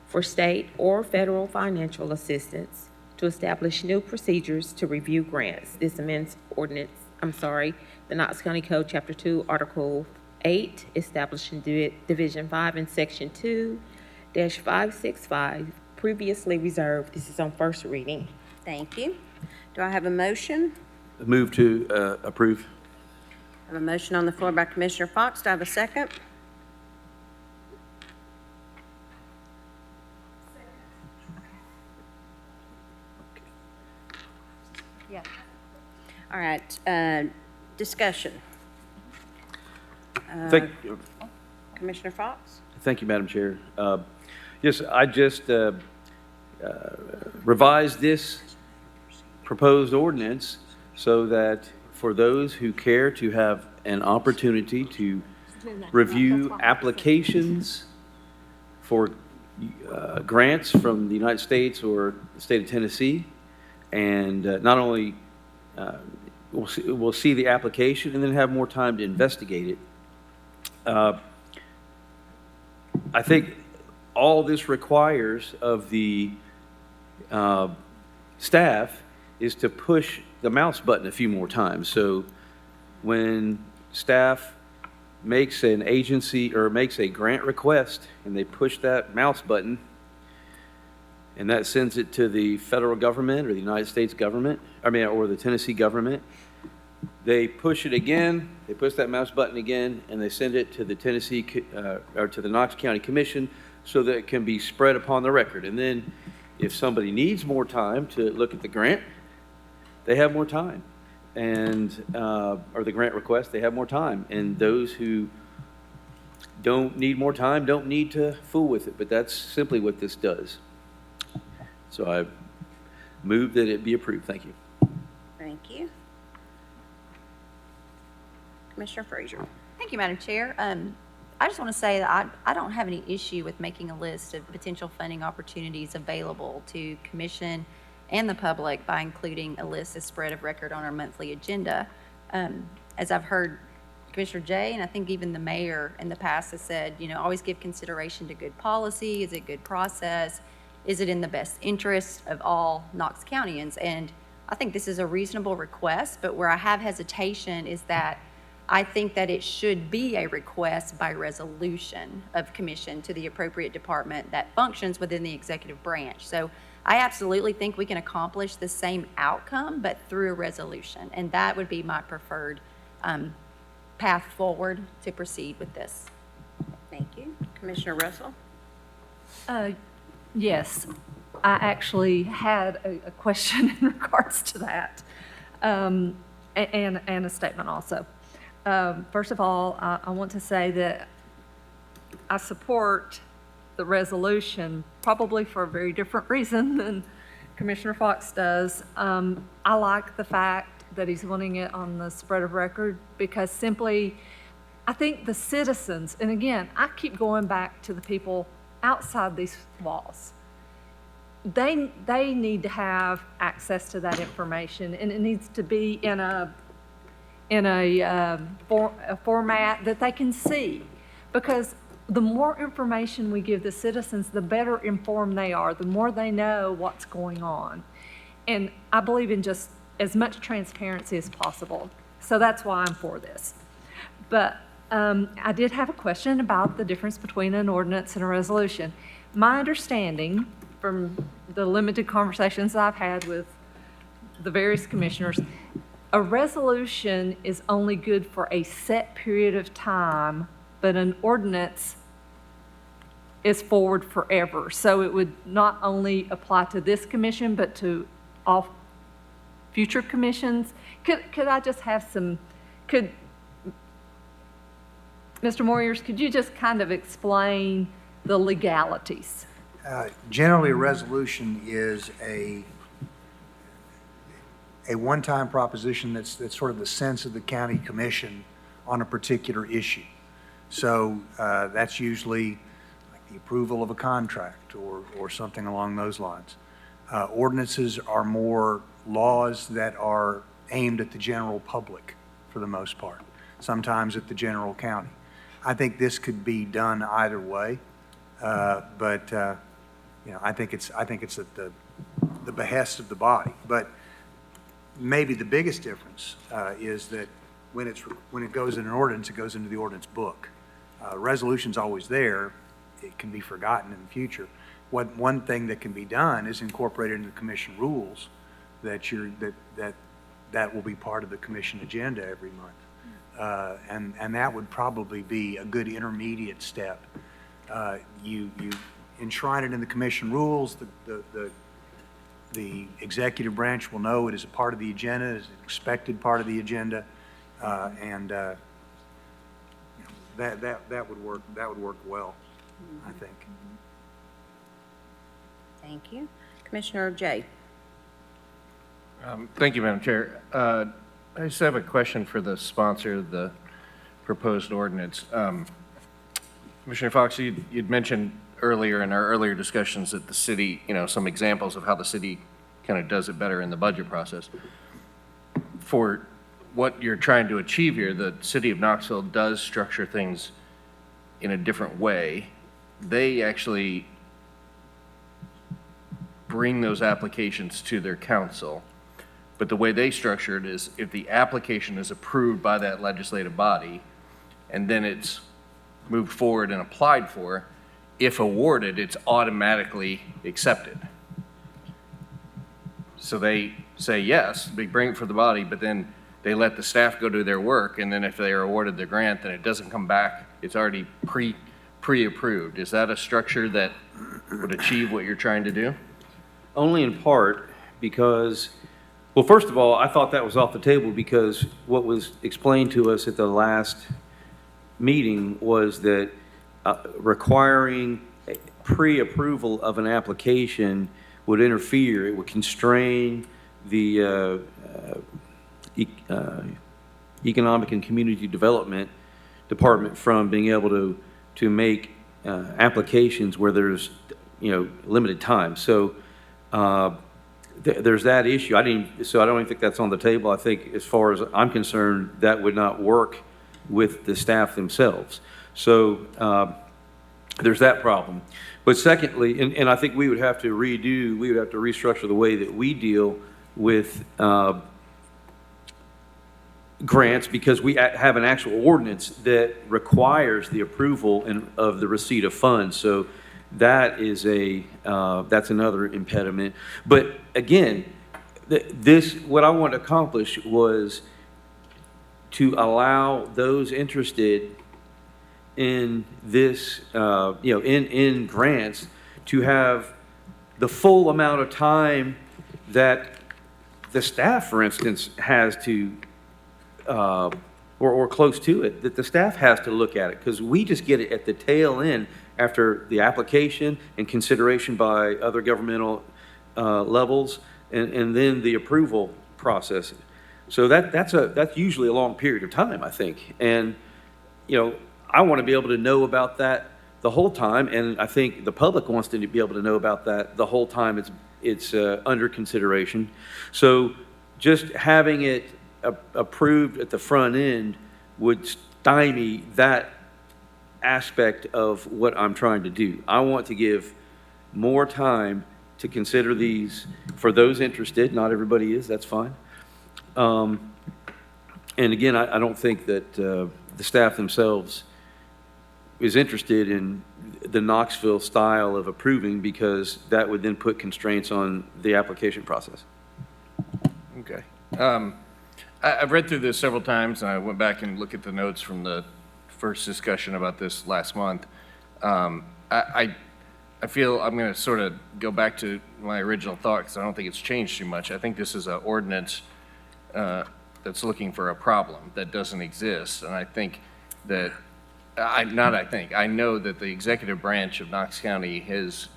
B: for State or Federal Financial Assistance, to establish new procedures to review grants. This amends the Knox County Code, Chapter 2, Article 8, establishing Division 5 in Section 2-565, previously reserved. This is on first reading.
A: Thank you. Do I have a motion?
C: Move to approve.
A: I have a motion on the floor by Commissioner Fox. Do I have a second?
G: Yeah.
A: All right, discussion. Commissioner Fox?
C: Thank you, Madam Chair. Yes, I just revised this proposed ordinance so that for those who care to have an opportunity to review applications for grants from the United States or the state of Tennessee, and not only we'll see the application and then have more time to investigate it. I think all this requires of the staff is to push the mouse button a few more times. So when staff makes an agency or makes a grant request and they push that mouse button, and that sends it to the federal government or the United States government, or the Tennessee government, they push it again, they push that mouse button again, and they send it to the or to the Knox County Commission so that it can be spread upon the record. And then if somebody needs more time to look at the grant, they have more time. And, or the grant request, they have more time. And those who don't need more time don't need to fool with it. But that's simply what this does. So I move that it be approved. Thank you.
A: Thank you. Commissioner Frazier.
G: Thank you, Madam Chair. I just want to say that I don't have any issue with making a list of potential funding opportunities available to commission and the public by including a list of spread of record on our monthly agenda. As I've heard Commissioner Jay, and I think even the mayor in the past has said, always give consideration to good policy. Is it good process? Is it in the best interest of all Knox Countyans? And I think this is a reasonable request, but where I have hesitation is that I think that it should be a request by resolution of commission to the appropriate department that functions within the executive branch. So I absolutely think we can accomplish the same outcome, but through a resolution. And that would be my preferred path forward to proceed with this.
A: Thank you. Commissioner Russell?
R: Yes, I actually had a question in regards to that, and a statement also. First of all, I want to say that I support the resolution, probably for a very different reason than Commissioner Fox does. I like the fact that he's wanting it on the spread of record because simply, I think the citizens, and again, I keep going back to the people outside these walls. They need to have access to that information, and it needs to be in a format that they can see. Because the more information we give the citizens, the better informed they are, the more they know what's going on. And I believe in just as much transparency as possible. So that's why I'm for this. But I did have a question about the difference between an ordinance and a resolution. My understanding from the limited conversations I've had with the various commissioners, a resolution is only good for a set period of time, but an ordinance is forward forever. So it would not only apply to this commission, but to all future commissions. Could I just have Mr. Moyers, could you just kind of explain the legalities?
P: Generally, a resolution is a one-time proposition that's sort of the sense of the county commission on a particular issue. So that's usually like the approval of a contract or something along those lines. Ordinances are more laws that are aimed at the general public for the most part, sometimes at the general county. I think this could be done either way, but I think it's at the behest of the body. But maybe the biggest difference is that when it goes in an ordinance, it goes into the ordinance book. Resolution's always there. It can be forgotten in the future. One thing that can be done is incorporated into the commission rules that will be part of the commission agenda every month. And that would probably be a good intermediate step. You enshrine it in the commission rules. The executive branch will know it is a part of the agenda, it is an expected part of the agenda, and that would work. That would work well, I think.
A: Thank you. Commissioner Jay.
F: Thank you, Madam Chair. I just have a question for the sponsor of the proposed ordinance. Commissioner Fox, you'd mentioned earlier in our earlier discussions that the city, some examples of how the city kind of does it better in the budget process. For what you're trying to achieve here, the city of Knoxville does structure things in a different way. They actually bring those applications to their council. But the way they structure it is if the application is approved by that legislative body, and then it's moved forward and applied for, if awarded, it's automatically accepted. So they say yes, they bring it for the body, but then they let the staff go do their work, and then if they are awarded the grant, then it doesn't come back, it's already pre-approved. Is that a structure that would achieve what you're trying to do?
C: Only in part because, well, first of all, I thought that was off the table because what was explained to us at the last meeting was that requiring pre-approval of an application would interfere, it would constrain the Economic and Community Development Department from being able to make applications where there's, limited time. So there's that issue. So I don't even think that's on the table. I think as far as I'm concerned, that would not work with the staff themselves. So there's that problem. But secondly, and I think we would have to restructure the way that we deal with grants, because we have an actual ordinance that requires the approval of the receipt of funds. So that is that's another impediment. But again, what I wanted to accomplish was to allow those interested in this, in grants, to have the full amount of time that the staff, for instance, has to, or close to it, that the staff has to look at it, because we just get it at the tail end after the application and consideration by other governmental levels, and then the approval process. So that's usually a long period of time, I think. And, I want to be able to know about that the whole time, and I think the public wants to be able to know about that the whole time it's under consideration. So just having it approved at the front end would stymie that aspect of what I'm trying to do. I want to give more time to consider these for those interested. Not everybody is, that's fine. And again, I don't think that the staff themselves is interested in the Knoxville style of approving, because that would then put constraints on the application process.
F: Okay. I've read through this several times, and I went back and looked at the notes from the first discussion about this last month. I feel I'm going to sort of go back to my original thought, because I don't think it's changed too much. I think this is an ordinance that's looking for a problem that doesn't exist, and I think that I know that the executive branch of Knox County has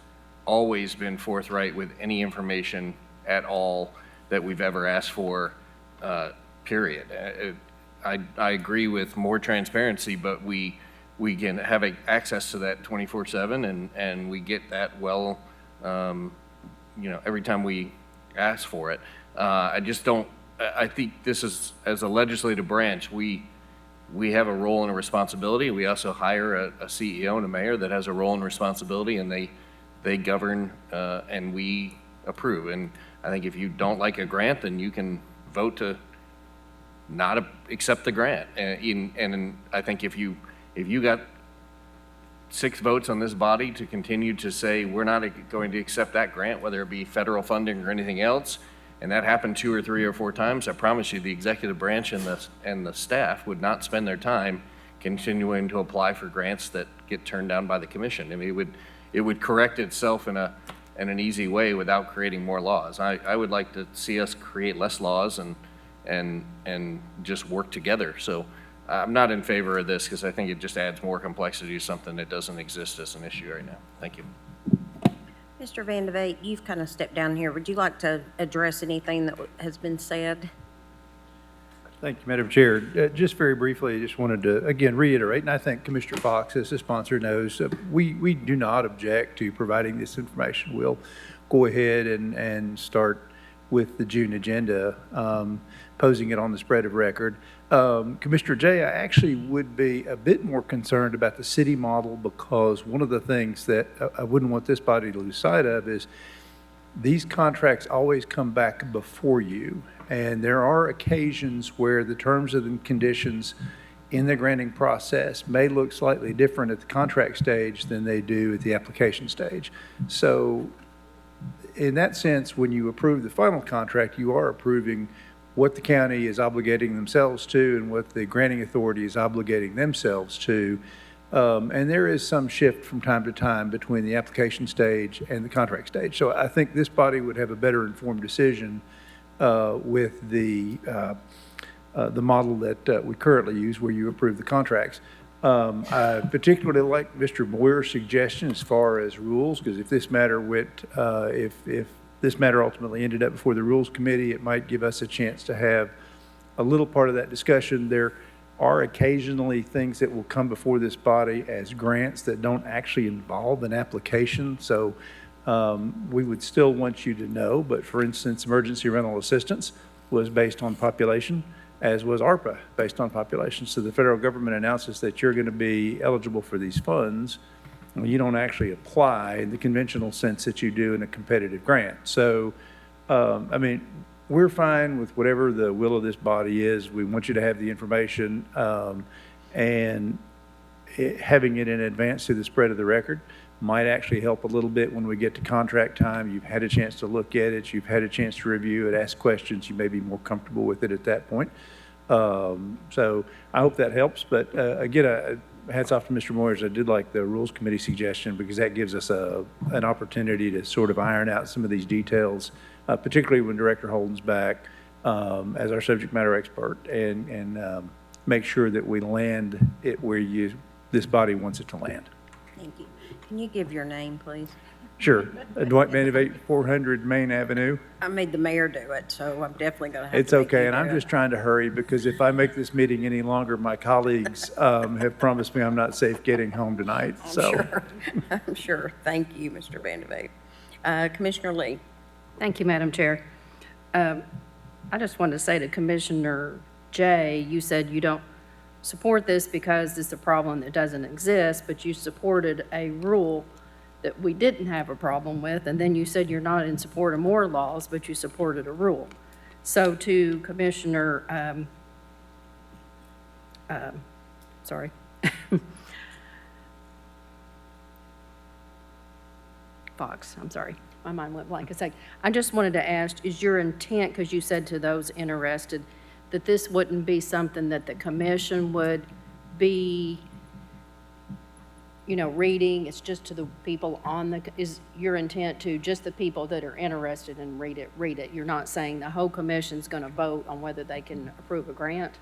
F: always been forthright with any information at all that we've ever asked for, period. I agree with more transparency, but we can have access to that 24/7, and we get that well, every time we ask for it. I think this is, as a legislative branch, we have a role and a responsibility. We also hire a CEO and a mayor that has a role and responsibility, and they govern and we approve. And I think if you don't like a grant, then you can vote to not accept the grant. And I think if you got 6 votes on this body to continue to say we're not going to accept that grant, whether it be federal funding or anything else, and that happened 2 or 3 or 4 times, I promise you the executive branch and the staff would not spend their time continuing to apply for grants that get turned down by the commission. I mean, it would correct itself in an easy way without creating more laws. I would like to see us create less laws and just work together. So I'm not in favor of this, because I think it just adds more complexity to something that doesn't exist as an issue right now. Thank you.
A: Mr. Van de Veen, you've kind of stepped down here. Would you like to address anything that has been said?
T: Thank you, Madam Chair. Just very briefly, I just wanted to, again, reiterate, and I think Commissioner Fox, as the sponsor, knows, we do not object to providing this information. We'll go ahead and start with the June agenda, posing it on the spread of record. Commissioner Jay, I actually would be a bit more concerned about the city model, because one of the things that I wouldn't want this body to lose sight of is these contracts always come back before you, and there are occasions where the terms and conditions in the granting process may look slightly different at the contract stage than they do at the application stage. So in that sense, when you approve the final contract, you are approving what the county is obligating themselves to and what the granting authority is obligating themselves to. And there is some shift from time to time between the application stage and the contract stage. So I think this body would have a better informed decision with the model that we currently use, where you approve the contracts. I particularly like Mr. Moyer's suggestion as far as rules, because if this matter went, if this matter ultimately ended up before the Rules Committee, it might give us a chance to have a little part of that discussion. There are occasionally things that will come before this body as grants that don't actually involve an application. So we would still want you to know, but for instance, emergency rental assistance was based on population, as was ARPA based on population. So the federal government announces that you're going to be eligible for these funds. Well, you don't actually apply in the conventional sense that you do in a competitive grant. So, I mean, we're fine with whatever the will of this body is. We want you to have the information, and having it in advance to the spread of the record might actually help a little bit when we get to contract time. You've had a chance to look at it. You've had a chance to review it, ask questions. You may be more comfortable with it at that point. So I hope that helps. But again, hats off to Mr. Moyers. I did like the Rules Committee suggestion, because that gives us an opportunity to sort of iron out some of these details, particularly when Director Holden's back as our subject matter expert, and make sure that we land it where this body wants it to land.
A: Thank you. Can you give your name, please?
T: Sure. Dwight Vandervate, 400 Main Avenue.
A: I made the mayor do it, so I'm definitely going to have
T: It's
A: to make
T: okay,
A: you
T: and
A: do
T: I'm
A: it.
T: just trying to hurry, because if I make this meeting any longer, my colleagues have promised me I'm not safe getting home tonight,
A: I'm
T: so.
A: sure. I'm sure. Thank you, Mr. Vandervate. Commissioner Lee.
U: Thank you, Madam Chair. I just wanted to say to Commissioner Jay, you said you don't support this because it's a problem that doesn't exist, but you supported a rule that we didn't have a problem with, and then you said you're not in support of more laws, but you supported a rule. So to Commissioner, sorry. Fox, I'm sorry. My mind went blank a sec. I just wanted to ask, is your intent, because you said to those interested, that this wouldn't be something that the commission would be, you know, reading? It's just to the people on the, is your intent to just the people that are interested in read it? You're not saying the whole commission's going to vote on whether they can approve a grant?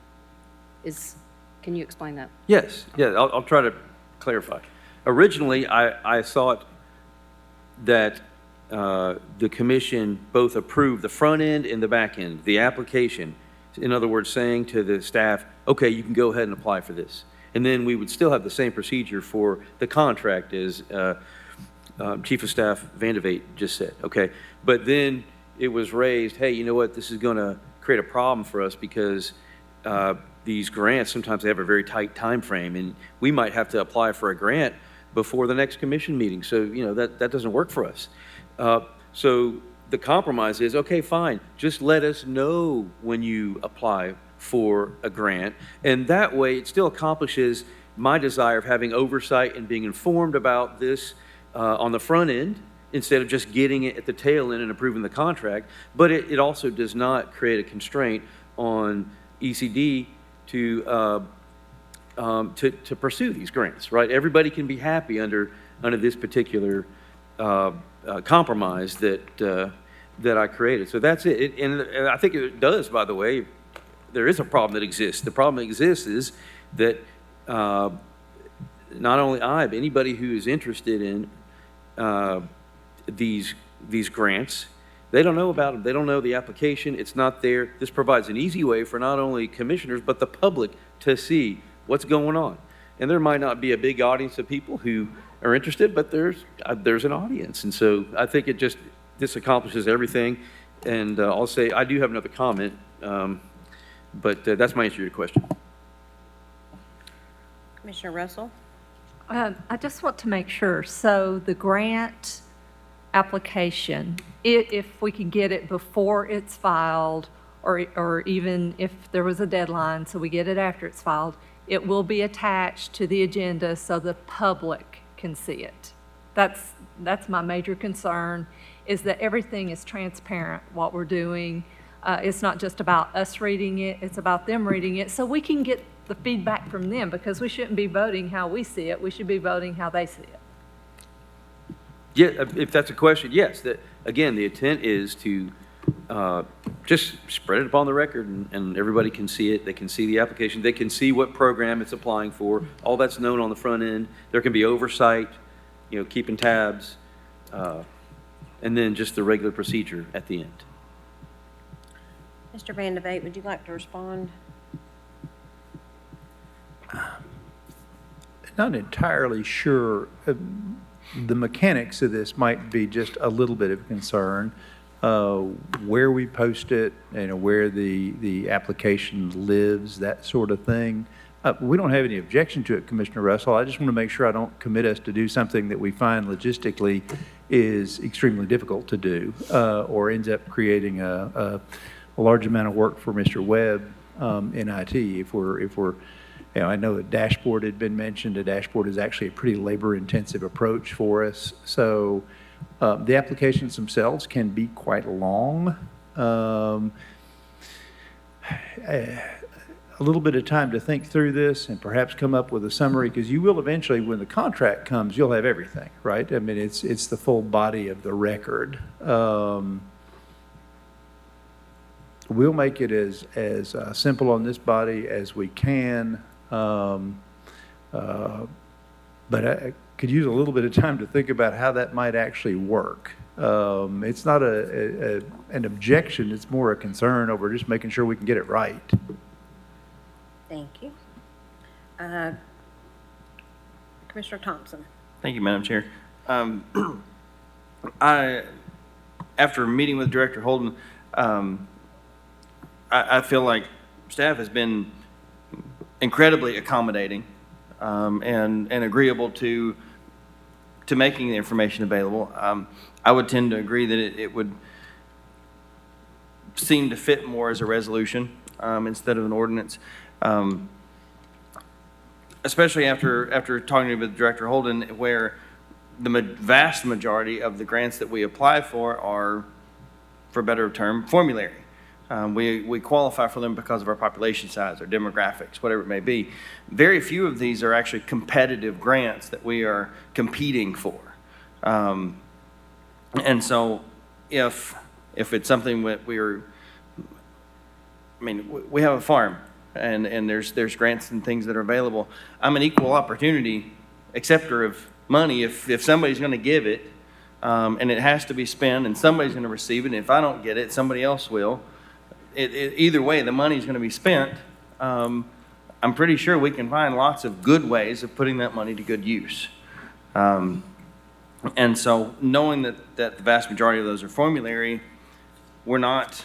U: Can you explain that?
C: Yes, yeah, I'll try to clarify. Originally, I thought that the commission both approved the front end and the back end, the application. In other words, saying to the staff, okay, you can go ahead and apply for this. And then we would still have the same procedure for the contract, as Chief of Staff Vandervate just said, okay? But then it was raised, hey, you know what, this is going to create a problem for us, because these grants, sometimes they have a very tight time frame, and we might have to apply for a grant before the next commission meeting. So, you know, that doesn't work for us. So the compromise is, okay, fine, just let us know when you apply for a grant, and that way it still accomplishes my desire of having oversight and being informed about this on the front end, instead of just getting it at the tail end and approving the contract. But it also does not create a constraint on ECD to pursue these grants, right? Everybody can be happy under this particular compromise that I created. So that's it. And I think it does, by the way, there is a problem that exists. The problem that exists is that not only I, but anybody who is interested in these grants, they don't know about them. They don't know the application. It's not there. This provides an easy way for not only commissioners, but the public to see what's going on. And there might not be a big audience of people who are interested, but there's an audience. And so I think this accomplishes everything. And I'll say, I do have another comment, but that's my answer to your question.
A: Commissioner Russell?
R: I just want to make sure. So the grant application, if we could get it before it's filed, or even if there was a deadline, so we get it after it's filed, it will be attached to the agenda so the public can see it. That's my major concern, is that everything is transparent, what we're doing. It's not just about us reading it, it's about them reading it, so we can get the feedback from them, because we shouldn't be voting how we see it, we should be voting how they see it.
C: Yeah, if that's a question, yes. Again, the intent is to just spread it upon the record, and everybody can see it. They can see the application. They can see what program it's applying for. All that's known on the front end. There can be oversight, keeping tabs, and then just the regular procedure at the end.
A: Mr. Van de Veen, would you like to respond?
T: Not entirely sure. The mechanics of this might be just a little bit of concern. Where we post it, where the application lives, that sort of thing. We don't have any objection to it, Commissioner Russell. I just want to make sure I don't commit us to do something that we find logistically is extremely difficult to do, or ends up creating a large amount of work for Mr. Webb in IT. If we're I know a dashboard had been mentioned. A dashboard is actually a pretty labor-intensive approach for us. So the applications themselves can be quite long. A little bit of time to think through this and perhaps come up with a summary, because you will eventually, when the contract comes, you'll have everything, right? I mean, it's the full body of the record. We'll make it as simple on this body as we can. But I could use a little bit of time to think about how that might actually work. It's not an objection, it's more a concern over just making sure we can get it right.
A: Thank you. Commissioner Thompson.
I: Thank you, Madam Chair. After meeting with Director Holden, I feel like staff has been incredibly accommodating and agreeable to making the information available. I would tend to agree that it would seem to fit more as a resolution instead of an ordinance. Especially after talking with Director Holden, where the vast majority of the grants that we apply for are, for a better term, formulary. We qualify for them because of our population size, our demographics, whatever it may be. Very few of these are actually competitive grants that we are competing for. And so if it's something that we have a farm and there's grants and things that are available. I'm an equal opportunity acceptor of money. If somebody's going to give it and it has to be spent and somebody's going to receive it, and if I don't get it, somebody else will. Either way, the money's going to be spent. I'm pretty sure we can find lots of good ways of putting that money to good use. And so knowing that the vast majority of those are formulary, we're not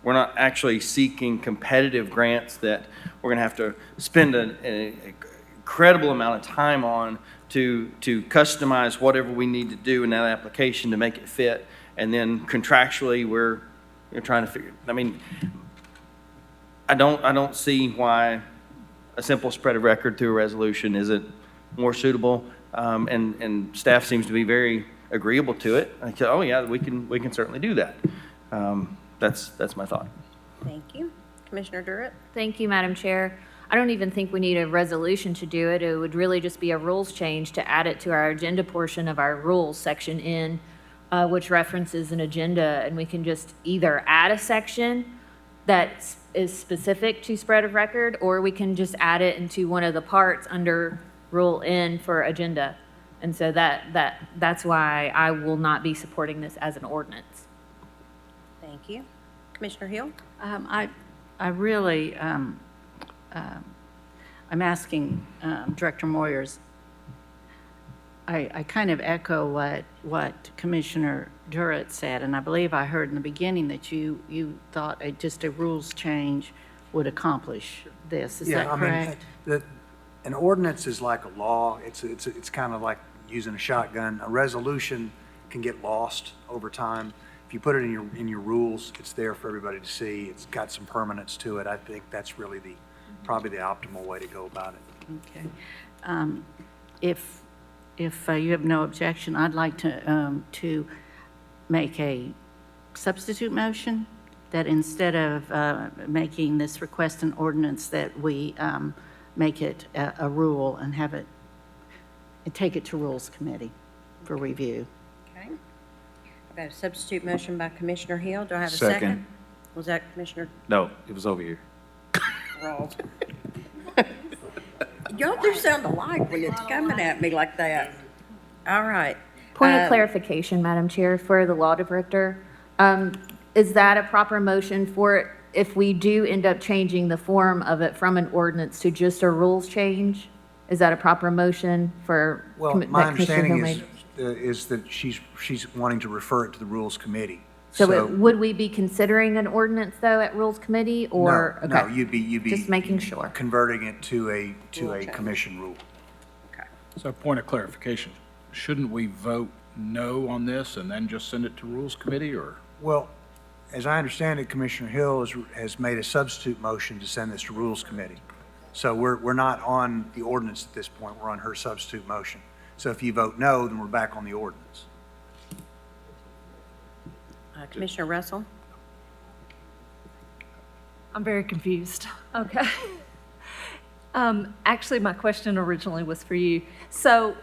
I: actually seeking competitive grants that we're going to have to spend an incredible amount of time on to customize whatever we need to do in that application to make it fit. And then contractually, we're trying to figure. I don't see why a simple spread of record through a resolution isn't more suitable. And staff seems to be very agreeable to it. I said, oh yeah, we can certainly do that. That's my thought.
A: Thank you. Commissioner Durrett?
S: Thank you, Madam Chair. I don't even think we need a resolution to do it. It would really just be a rules change to add it to our agenda portion of our rules section in, which references an agenda, and we can just either add a section that is specific to spread of record, or we can just add it into one of the parts under Rule N for agenda. And so that's why I will not be supporting this as an ordinance.
A: Thank you. Commissioner Hill?
D: I really, I'm asking Director Moyers, I kind of echo what Commissioner Durrett said, and I believe I heard in the beginning that you thought just a rules change would accomplish this. Is that correct?
P: An ordinance is like a law. It's kind of like using a shotgun. A resolution can get lost over time. If you put it in your rules, it's there for everybody to see. It's got some permanence to it. I think that's really probably the optimal way to go about it.
D: Okay. If you have no objection, I'd like to make a substitute motion that instead of making this request an ordinance, that we make it a rule and have it, and take it to Rules Committee for review.
A: Okay. I've got a substitute motion by Commissioner Hill. Do I have a
M: Second.
A: second? Was that Commissioner
C: No, it was over here.
A: Rawls? Y'all do sound alike when it's coming at me like that. All right.
S: Point of clarification, Madam Chair, for the law director. Is that a proper motion for if we do end up changing the form of it from an ordinance to just a rules change? Is that a proper motion for?
P: Well, my understanding is that she's wanting to refer it to the Rules Committee.
S: So would we be considering an ordinance, though, at Rules Committee, or?
P: No,
S: okay.
P: you'd be.
S: Just making sure.
P: Converting it to a commission rule.
E: So point of clarification, shouldn't we vote no on this and then just send it to Rules Committee, or?
P: Well, as I understand it, Commissioner Hill has made a substitute motion to send this to Rules Committee. So we're not on the ordinance at this point, we're on her substitute motion. So if you vote no, then we're back on the ordinance.
A: Commissioner Russell?
R: I'm very confused. Okay. Actually, my question originally was for you. So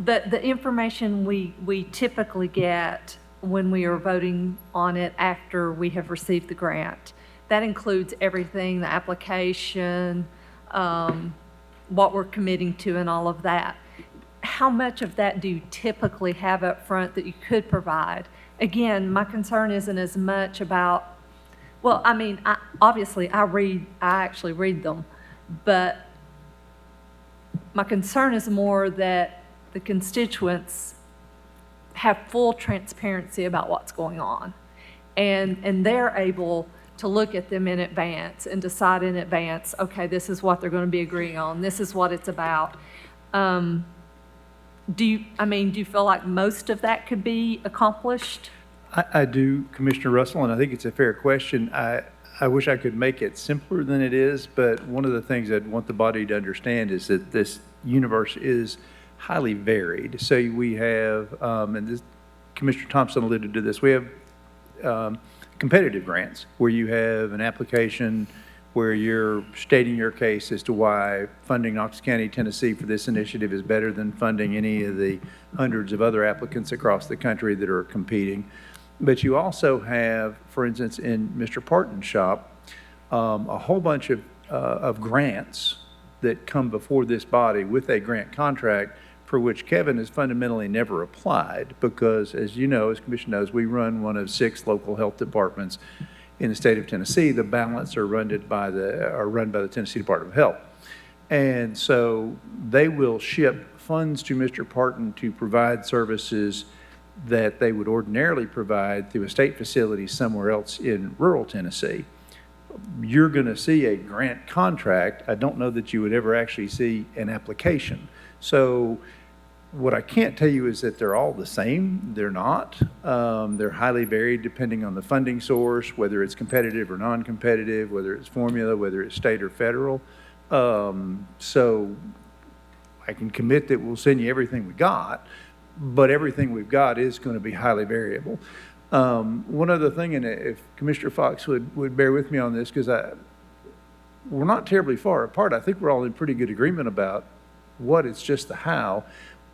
R: the information we typically get when we are voting on it after we have received the grant, that includes everything, the application, what we're committing to and all of that. How much of that do you typically have up front that you could provide? Again, my concern isn't as much about, well, I mean, obviously I actually read them, but my concern is more that the constituents have full transparency about what's going on. And they're able to look at them in advance and decide in advance, okay, this is what they're going to be agreeing on. This is what it's about. Do you feel like most of that could be accomplished?
T: I do, Commissioner Russell, and I think it's a fair question. I wish I could make it simpler than it is, but one of the things I want the body to understand is that this universe is highly varied. So we have, and this, Commissioner Thompson alluded to this, we have competitive grants where you have an application where you're stating your case as to why funding Knox County, Tennessee for this initiative is better than funding any of the hundreds of other applicants across the country that are competing. But you also have, for instance, in Mr. Parton's shop, a whole bunch of grants that come before this body with a grant contract for which Kevin has fundamentally never applied because, as you know, as Commission knows, we run one of 6 local health departments in the state of Tennessee. The balance are run by the Tennessee Department of Health. And so they will ship funds to Mr. Parton to provide services that they would ordinarily provide through a state facility somewhere else in rural Tennessee. You're going to see a grant contract. I don't know that you would ever actually see an application. So what I can't tell you is that they're all the same. They're not. They're highly varied depending on the funding source, whether it's competitive or non-competitive, whether it's formula, whether it's state or federal. So I can commit that we'll send you everything we got, but everything we've got is going to be highly variable. One other thing, and if Commissioner Fox would bear with me on this, because we're not terribly far apart. I think we're all in pretty good agreement about what, it's just the how.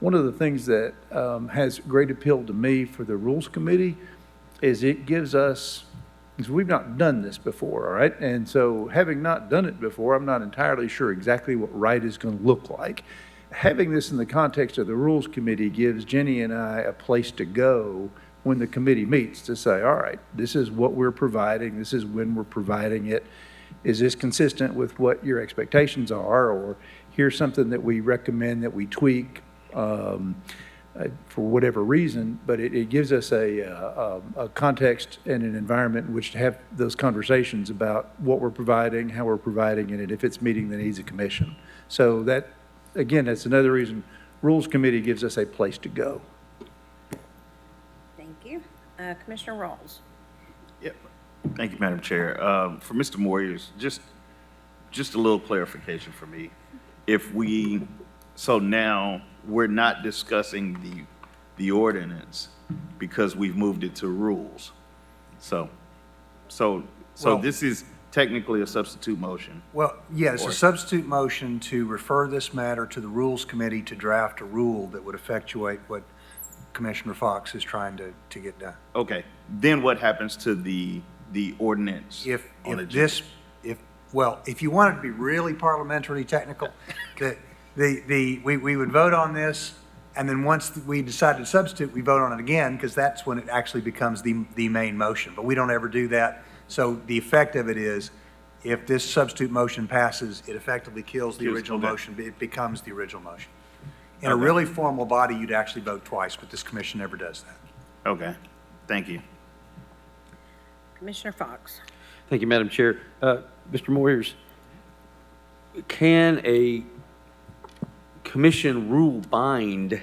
T: One of the things that has great appeal to me for the Rules Committee is it gives us, because we've not done this before, all right? And so having not done it before, I'm not entirely sure exactly what right is going to look like. Having this in the context of the Rules Committee gives Jenny and I a place to go when the committee meets to say, all right, this is what we're providing, this is when we're providing it. Is this consistent with what your expectations are? Or here's something that we recommend that we tweak for whatever reason, but it gives us a context and an environment in which to have those conversations about what we're providing, how we're providing it, and if it's meeting the needs of commission. So that, again, that's another reason Rules Committee gives us a place to go.
A: Commissioner Rawls.
M: Yep. Thank you, Madam Chair. For Mr. Moyers, just a little clarification for me. So now we're not discussing the ordinance because we've moved it to rules. So
P: Well-
M: this is technically a substitute motion.
P: Well, yeah, it's
M: Or-
P: a substitute motion to refer this matter to the Rules Committee to draft a rule that would effectuate what Commissioner Fox is trying to get done.
M: Okay, then what happens to the ordinance?
P: If
M: on the
P: if you want it to be really parliamentary technical, we would vote on this, and then once we decide to substitute, we vote on it again, because that's when it actually becomes the main motion. But we don't ever do that. So the effect of it is, if this substitute motion passes, it effectively kills the original motion. It becomes the original motion. In a really formal body, you'd actually vote twice, but this commission never does that.
M: Okay, thank you.
A: Commissioner Fox.
C: Thank you, Madam Chair. Mr. Moyers, can a commission rule bind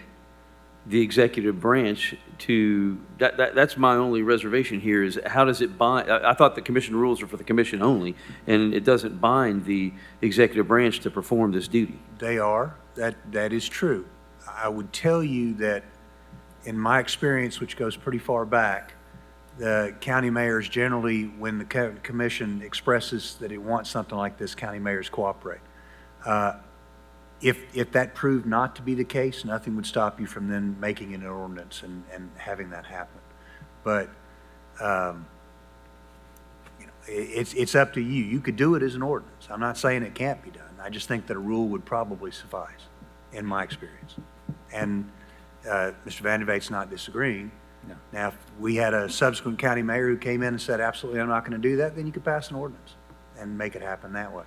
C: the executive branch to, that's my only reservation here, is how does it bind? I thought the commission rules are for the commission only, and it doesn't bind the executive branch to perform this duty.
P: They are. That is true. I would tell you that in my experience, which goes pretty far back, the county mayors generally, when the commission expresses that it wants something like this, county mayors cooperate. If that proved not to be the case, nothing would stop you from then making an ordinance and having that happen. But, it's up to you. You could do it as an ordinance. I'm not saying it can't be done. I just think that a rule would probably suffice, in my experience. And Mr. Van Vate's not disagreeing.
C: No.
P: Now, if we had a subsequent county mayor who came in and said, absolutely, I'm not going to do that, then you could pass an ordinance and make it happen that way.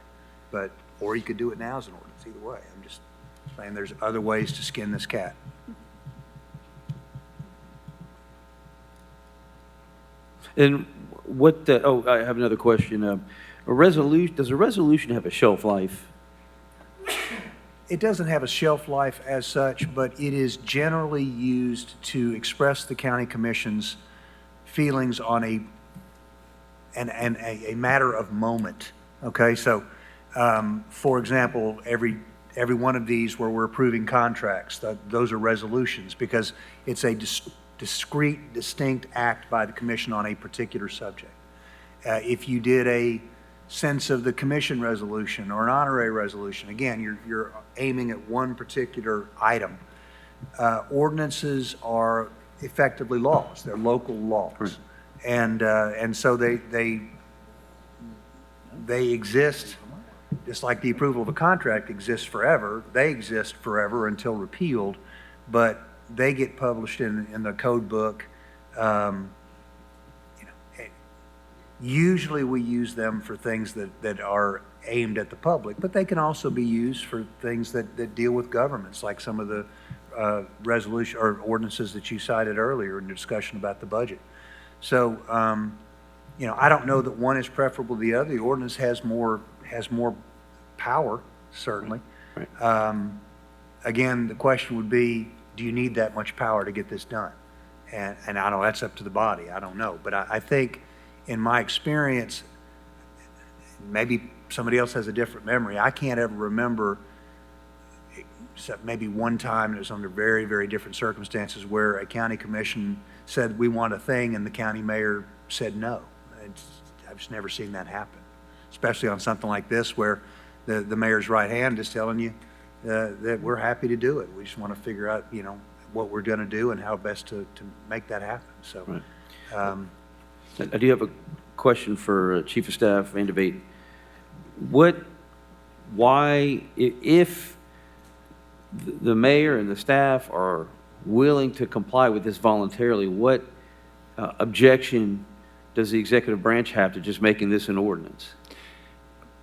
P: But, or you could do it now as an ordinance, either way. I'm just saying there's other ways to skin this cat.
C: And what, I have another question. Does a resolution have a shelf life?
P: It doesn't have a shelf life as such, but it is generally used to express the county commission's feelings on a matter of moment. Okay, so for example, every one of these where we're approving contracts, those are resolutions because it's a discrete, distinct act by the commission on a particular subject. If you did a sense of the commission resolution or an honorary resolution, again, you're aiming at one particular item. Ordinances are effectively laws. They're local laws.
C: Right.
P: And so they exist, just like the approval of a contract exists forever. They exist forever until repealed, but they get published in the code book. Usually we use them for things that are aimed at the public, but they can also be used for things that deal with governments, like some of the resolution or ordinances that you cited earlier in the discussion about the budget. So, I don't know that one is preferable to the other. The ordinance has more power, certainly.
C: Right.
P: Again, the question would be, do you need that much power to get this done? And I know that's up to the body. I don't know. But I think in my experience, maybe somebody else has a different memory. I can't ever remember, except maybe one time, it was under very, very different circumstances, where a county commission said, we want a thing, and the county mayor said no. I've just never seen that happen, especially on something like this where the mayor's right hand is telling you that we're happy to do it. We just want to figure out, what we're going to do and how best to make that happen. So,
C: Right. I do have a question for Chief of Staff Van Vaete. If the mayor and the staff are willing to comply with this voluntarily, what objection does the executive branch have to just making this an ordinance?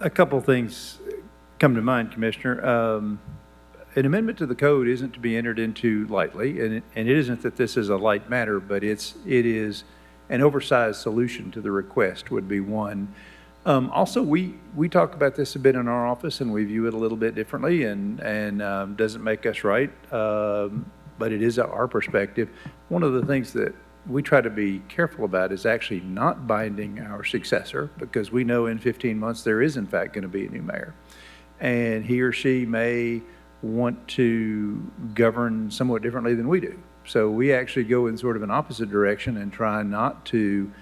T: A couple things come to mind, Commissioner. An amendment to the code isn't to be entered into lightly, and it isn't that this is a light matter, but it is an oversized solution to the request would be one. Also, we talk about this a bit in our office, and we view it a little bit differently, and doesn't make us right, but it is our perspective. One of the things that we try to be careful about is actually not binding our successor, because we know in 15 months there is in fact going to be a new mayor. And he or she may want to govern somewhat differently than we do. So we actually go in sort of an opposite direction and try not to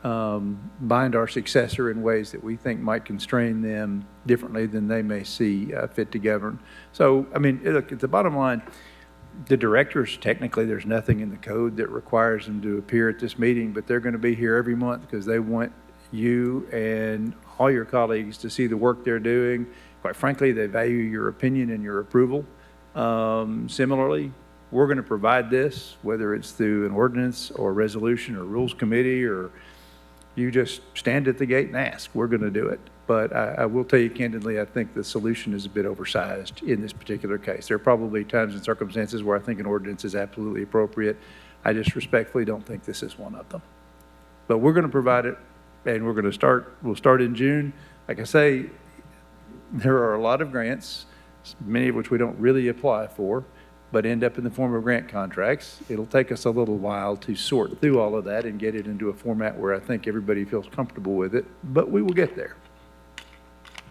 T: bind our successor in ways that we think might constrain them differently than they may see fit to govern. So, I mean, look, at the bottom line, the directors, technically, there's nothing in the code that requires them to appear at this meeting, but they're going to be here every month because they want you and all your colleagues to see the work they're doing. Quite frankly, they value your opinion and your approval. Similarly, we're going to provide this, whether it's through an ordinance or resolution or rules committee, or you just stand at the gate and ask. We're going to do it. But I will tell you candidly, I think the solution is a bit oversized in this particular case. There are probably times and circumstances where I think an ordinance is absolutely appropriate. I just respectfully don't think this is one of them. But we're going to provide it, and we'll start in June. Like I say, there are a lot of grants, many of which we don't really apply for, but end up in the form of grant contracts. It'll take us a little while to sort through all of that and get it into a format where I think everybody feels comfortable with it, but we will get there.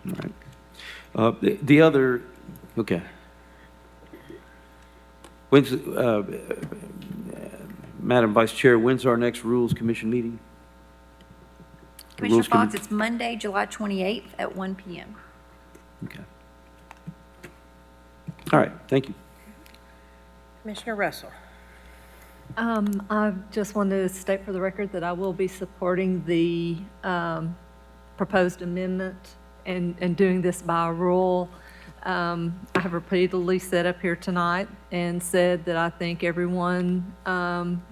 C: All right. The other, okay. When's, Madam Vice Chair, when's our next Rules Commission meeting?
G: Commissioner Fox, it's Monday, July 28th at 1 p.m.
C: Okay. All right, thank you.
A: Commissioner Russell.
R: I just wanted to state for the record that I will be supporting the proposed amendment and doing this by rule. I have repeatedly said up here tonight and said that I think everyone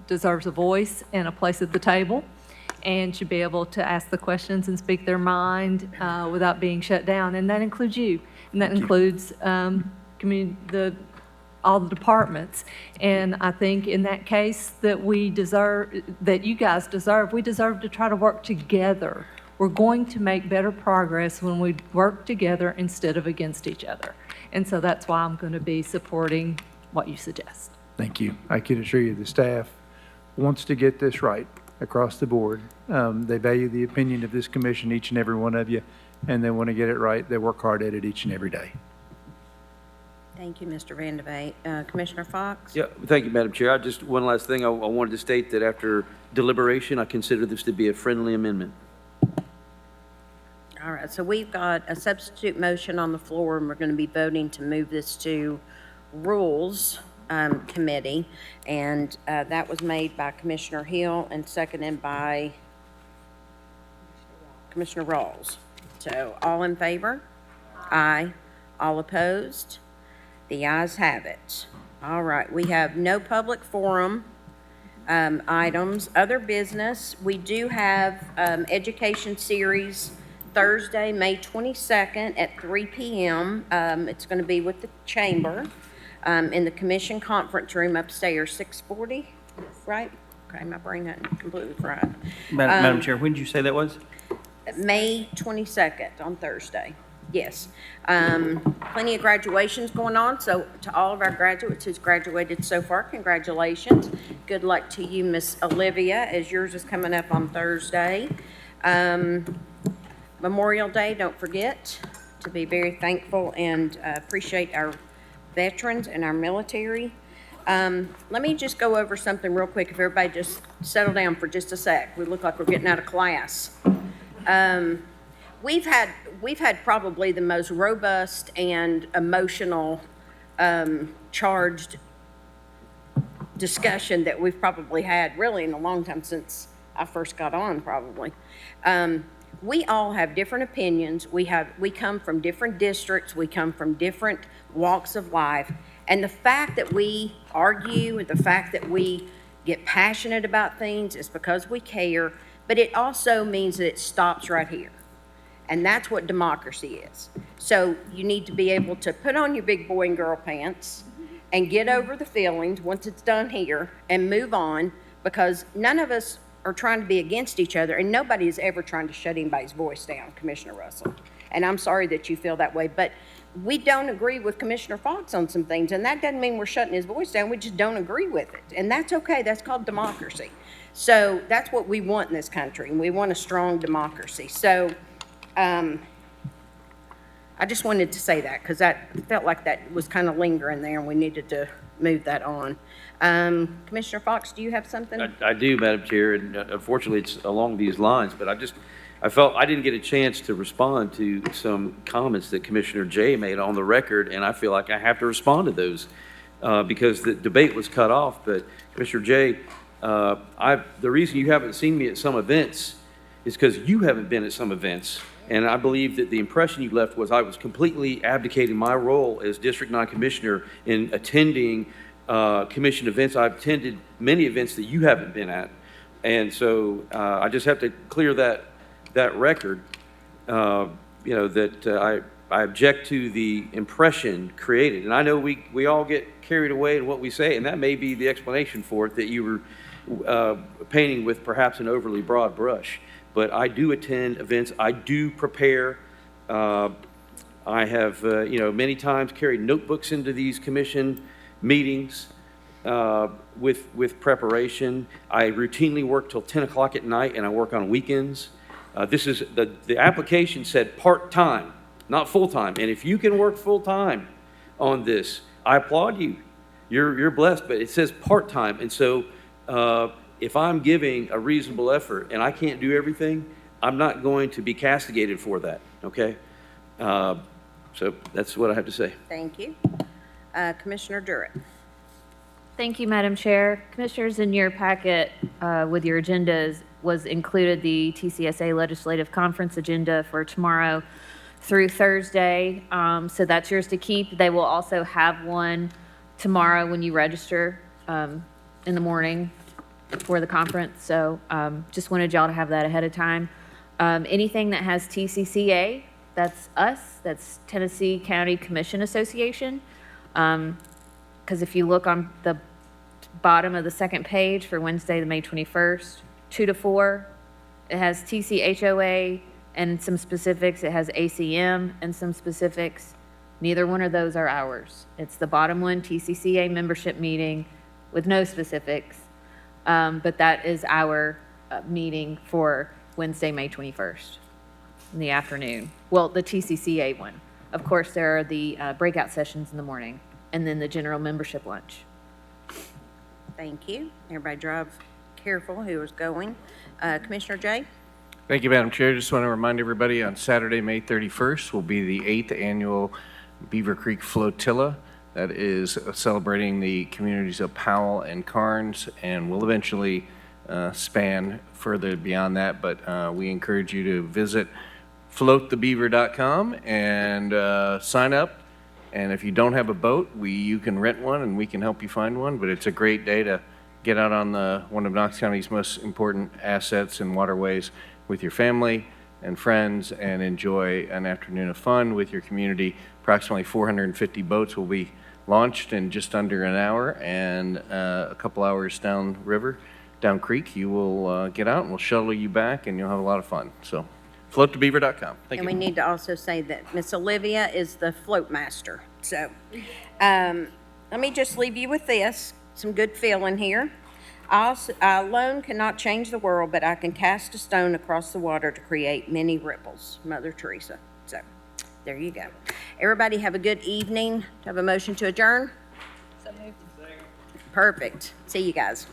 R: deserves a voice and a place at the table and should be able to ask the questions and speak their mind without being shut down. And that includes you. And that includes all the departments. And I think in that case that we deserve, that you guys deserve, we deserve to try to work together. We're going to make better progress when we work together instead of against each other. And so that's why I'm going to be supporting what you suggest.
T: Thank you. I can assure you the staff wants to get this right across the board. They value the opinion of this commission, each and every one of you, and they want to get it right. They work hard at it each and every day.
A: Thank you, Mr. Van de Veen. Commissioner Fox?
C: Yeah, thank you, Madam Chair. Just one last thing. I wanted to state that after deliberation, I consider this to be a friendly amendment.
A: All right, so we've got a substitute motion on the floor, and we're going to be voting to move this to Rules Committee. And that was made by Commissioner Hill and seconded by Commissioner Rawls. So all in favor? Aye. All opposed? The ayes have it. All right, we have no public forum items. Other business, we do have education series Thursday, May 22nd at 3 p.m. It's going to be with the chamber in the commission conference room upstairs, 640, right? Okay, my brain hadn't completely fried.
I: Madam Chair, when did you say that was?
A: May 22nd on Thursday. Yes. Plenty of graduations going on, so to all of our graduates who's graduated so far, congratulations. Good luck to you, Miss Olivia, as yours is coming up on Thursday. Memorial Day, don't forget to be very thankful and appreciate our veterans and our military. Let me just go over something real quick. If everybody just settle down for just a sec. We look like we're getting out of class. We've had probably the most robust and emotional charged discussion that we've probably had really in a long time since I first got on, probably. We all have different opinions. We come from different districts. We come from different walks of life. And the fact that we argue and the fact that we get passionate about things is because we care, but it also means that it stops right here. And that's what democracy is. So you need to be able to put on your big boy and girl pants and get over the feelings once it's done here and move on, because none of us are trying to be against each other, and nobody is ever trying to shut anybody's voice down, Commissioner Russell. And I'm sorry that you feel that way, but we don't agree with Commissioner Fox on some things, and that doesn't mean we're shutting his voice down. We just don't agree with it, and that's okay. That's called democracy. So that's what we want in this country, and we want a strong democracy. So I just wanted to say that because that felt like that was kind of lingering there, and we needed to move that on. Commissioner Fox, do you have something?
C: I do, Madam Chair, and unfortunately, it's along these lines, but I felt I didn't get a chance to respond to some comments that Commissioner Jay made on the record, and I feel like I have to respond to those because the debate was cut off. But Commissioner Jay, the reason you haven't seen me at some events is because you haven't been at some events. And I believe that the impression you left was I was completely abdicating my role as District 9 Commissioner in attending commission events. I've attended many events that you haven't been at. And so I just have to clear that record, that I object to the impression created. And I know we all get carried away in what we say, and that may be the explanation for it, that you were painting with perhaps an overly broad brush. But I do attend events. I do prepare. I have, many times carried notebooks into these commission meetings with preparation. I routinely work till 10 o'clock at night, and I work on weekends. This is the application said part-time, not full-time. And if you can work full-time on this, I applaud you. You're blessed, but it says part-time. And so if I'm giving a reasonable effort and I can't do everything, I'm not going to be castigated for that, okay? So that's what I have to say.
A: Thank you. Commissioner Durrett.
S: Thank you, Madam Chair. Commissioners, in your packet with your agendas was included the TCSA Legislative Conference agenda for tomorrow through Thursday. So that's yours to keep. They will also have one tomorrow when you register in the morning for the conference. So just wanted y'all to have that ahead of time. Anything that has TCCA, that's us, that's Tennessee County Commission Association. Because if you look on the bottom of the second page for Wednesday, the May 21st, 2 to 4, it has TCHOA and some specifics. It has ACM and some specifics. Neither one of those are ours. It's the bottom one, TCCA membership meeting with no specifics. But that is our meeting for Wednesday, May 21st in the afternoon. Well, the TCCA one. Of course, there are the breakout sessions in the morning and then the general membership lunch.
A: Thank you. Everybody drive careful who is going. Commissioner Jay?
F: Thank you, Madam Chair. Just want to remind everybody on Saturday, May 31st, will be the 8th annual Beaver Creek Flotilla. That is celebrating the communities of Powell and Carnes, and will eventually span further beyond that. But we encourage you to visit floatthebeaver.com and sign up. And if you don't have a boat, you can rent one and we can help you find one. But it's a great day to get out on one of Knox County's most important assets and waterways with your family and friends and enjoy an afternoon of fun with your community. Approximately 450 boats will be launched in just under an hour, and a couple hours down creek, you will get out and we'll shuttle you back and you'll have a lot of fun. So floatthebeaver.com. Thank you.
A: And we need to also say that Miss Olivia is the float master. So let me just leave you with this, some good feeling here. I alone cannot change the world, but I can cast a stone across the water to create many ripples. Mother Teresa. So there you go. Everybody have a good evening. Have a motion to adjourn? So moved. Perfect. See you guys.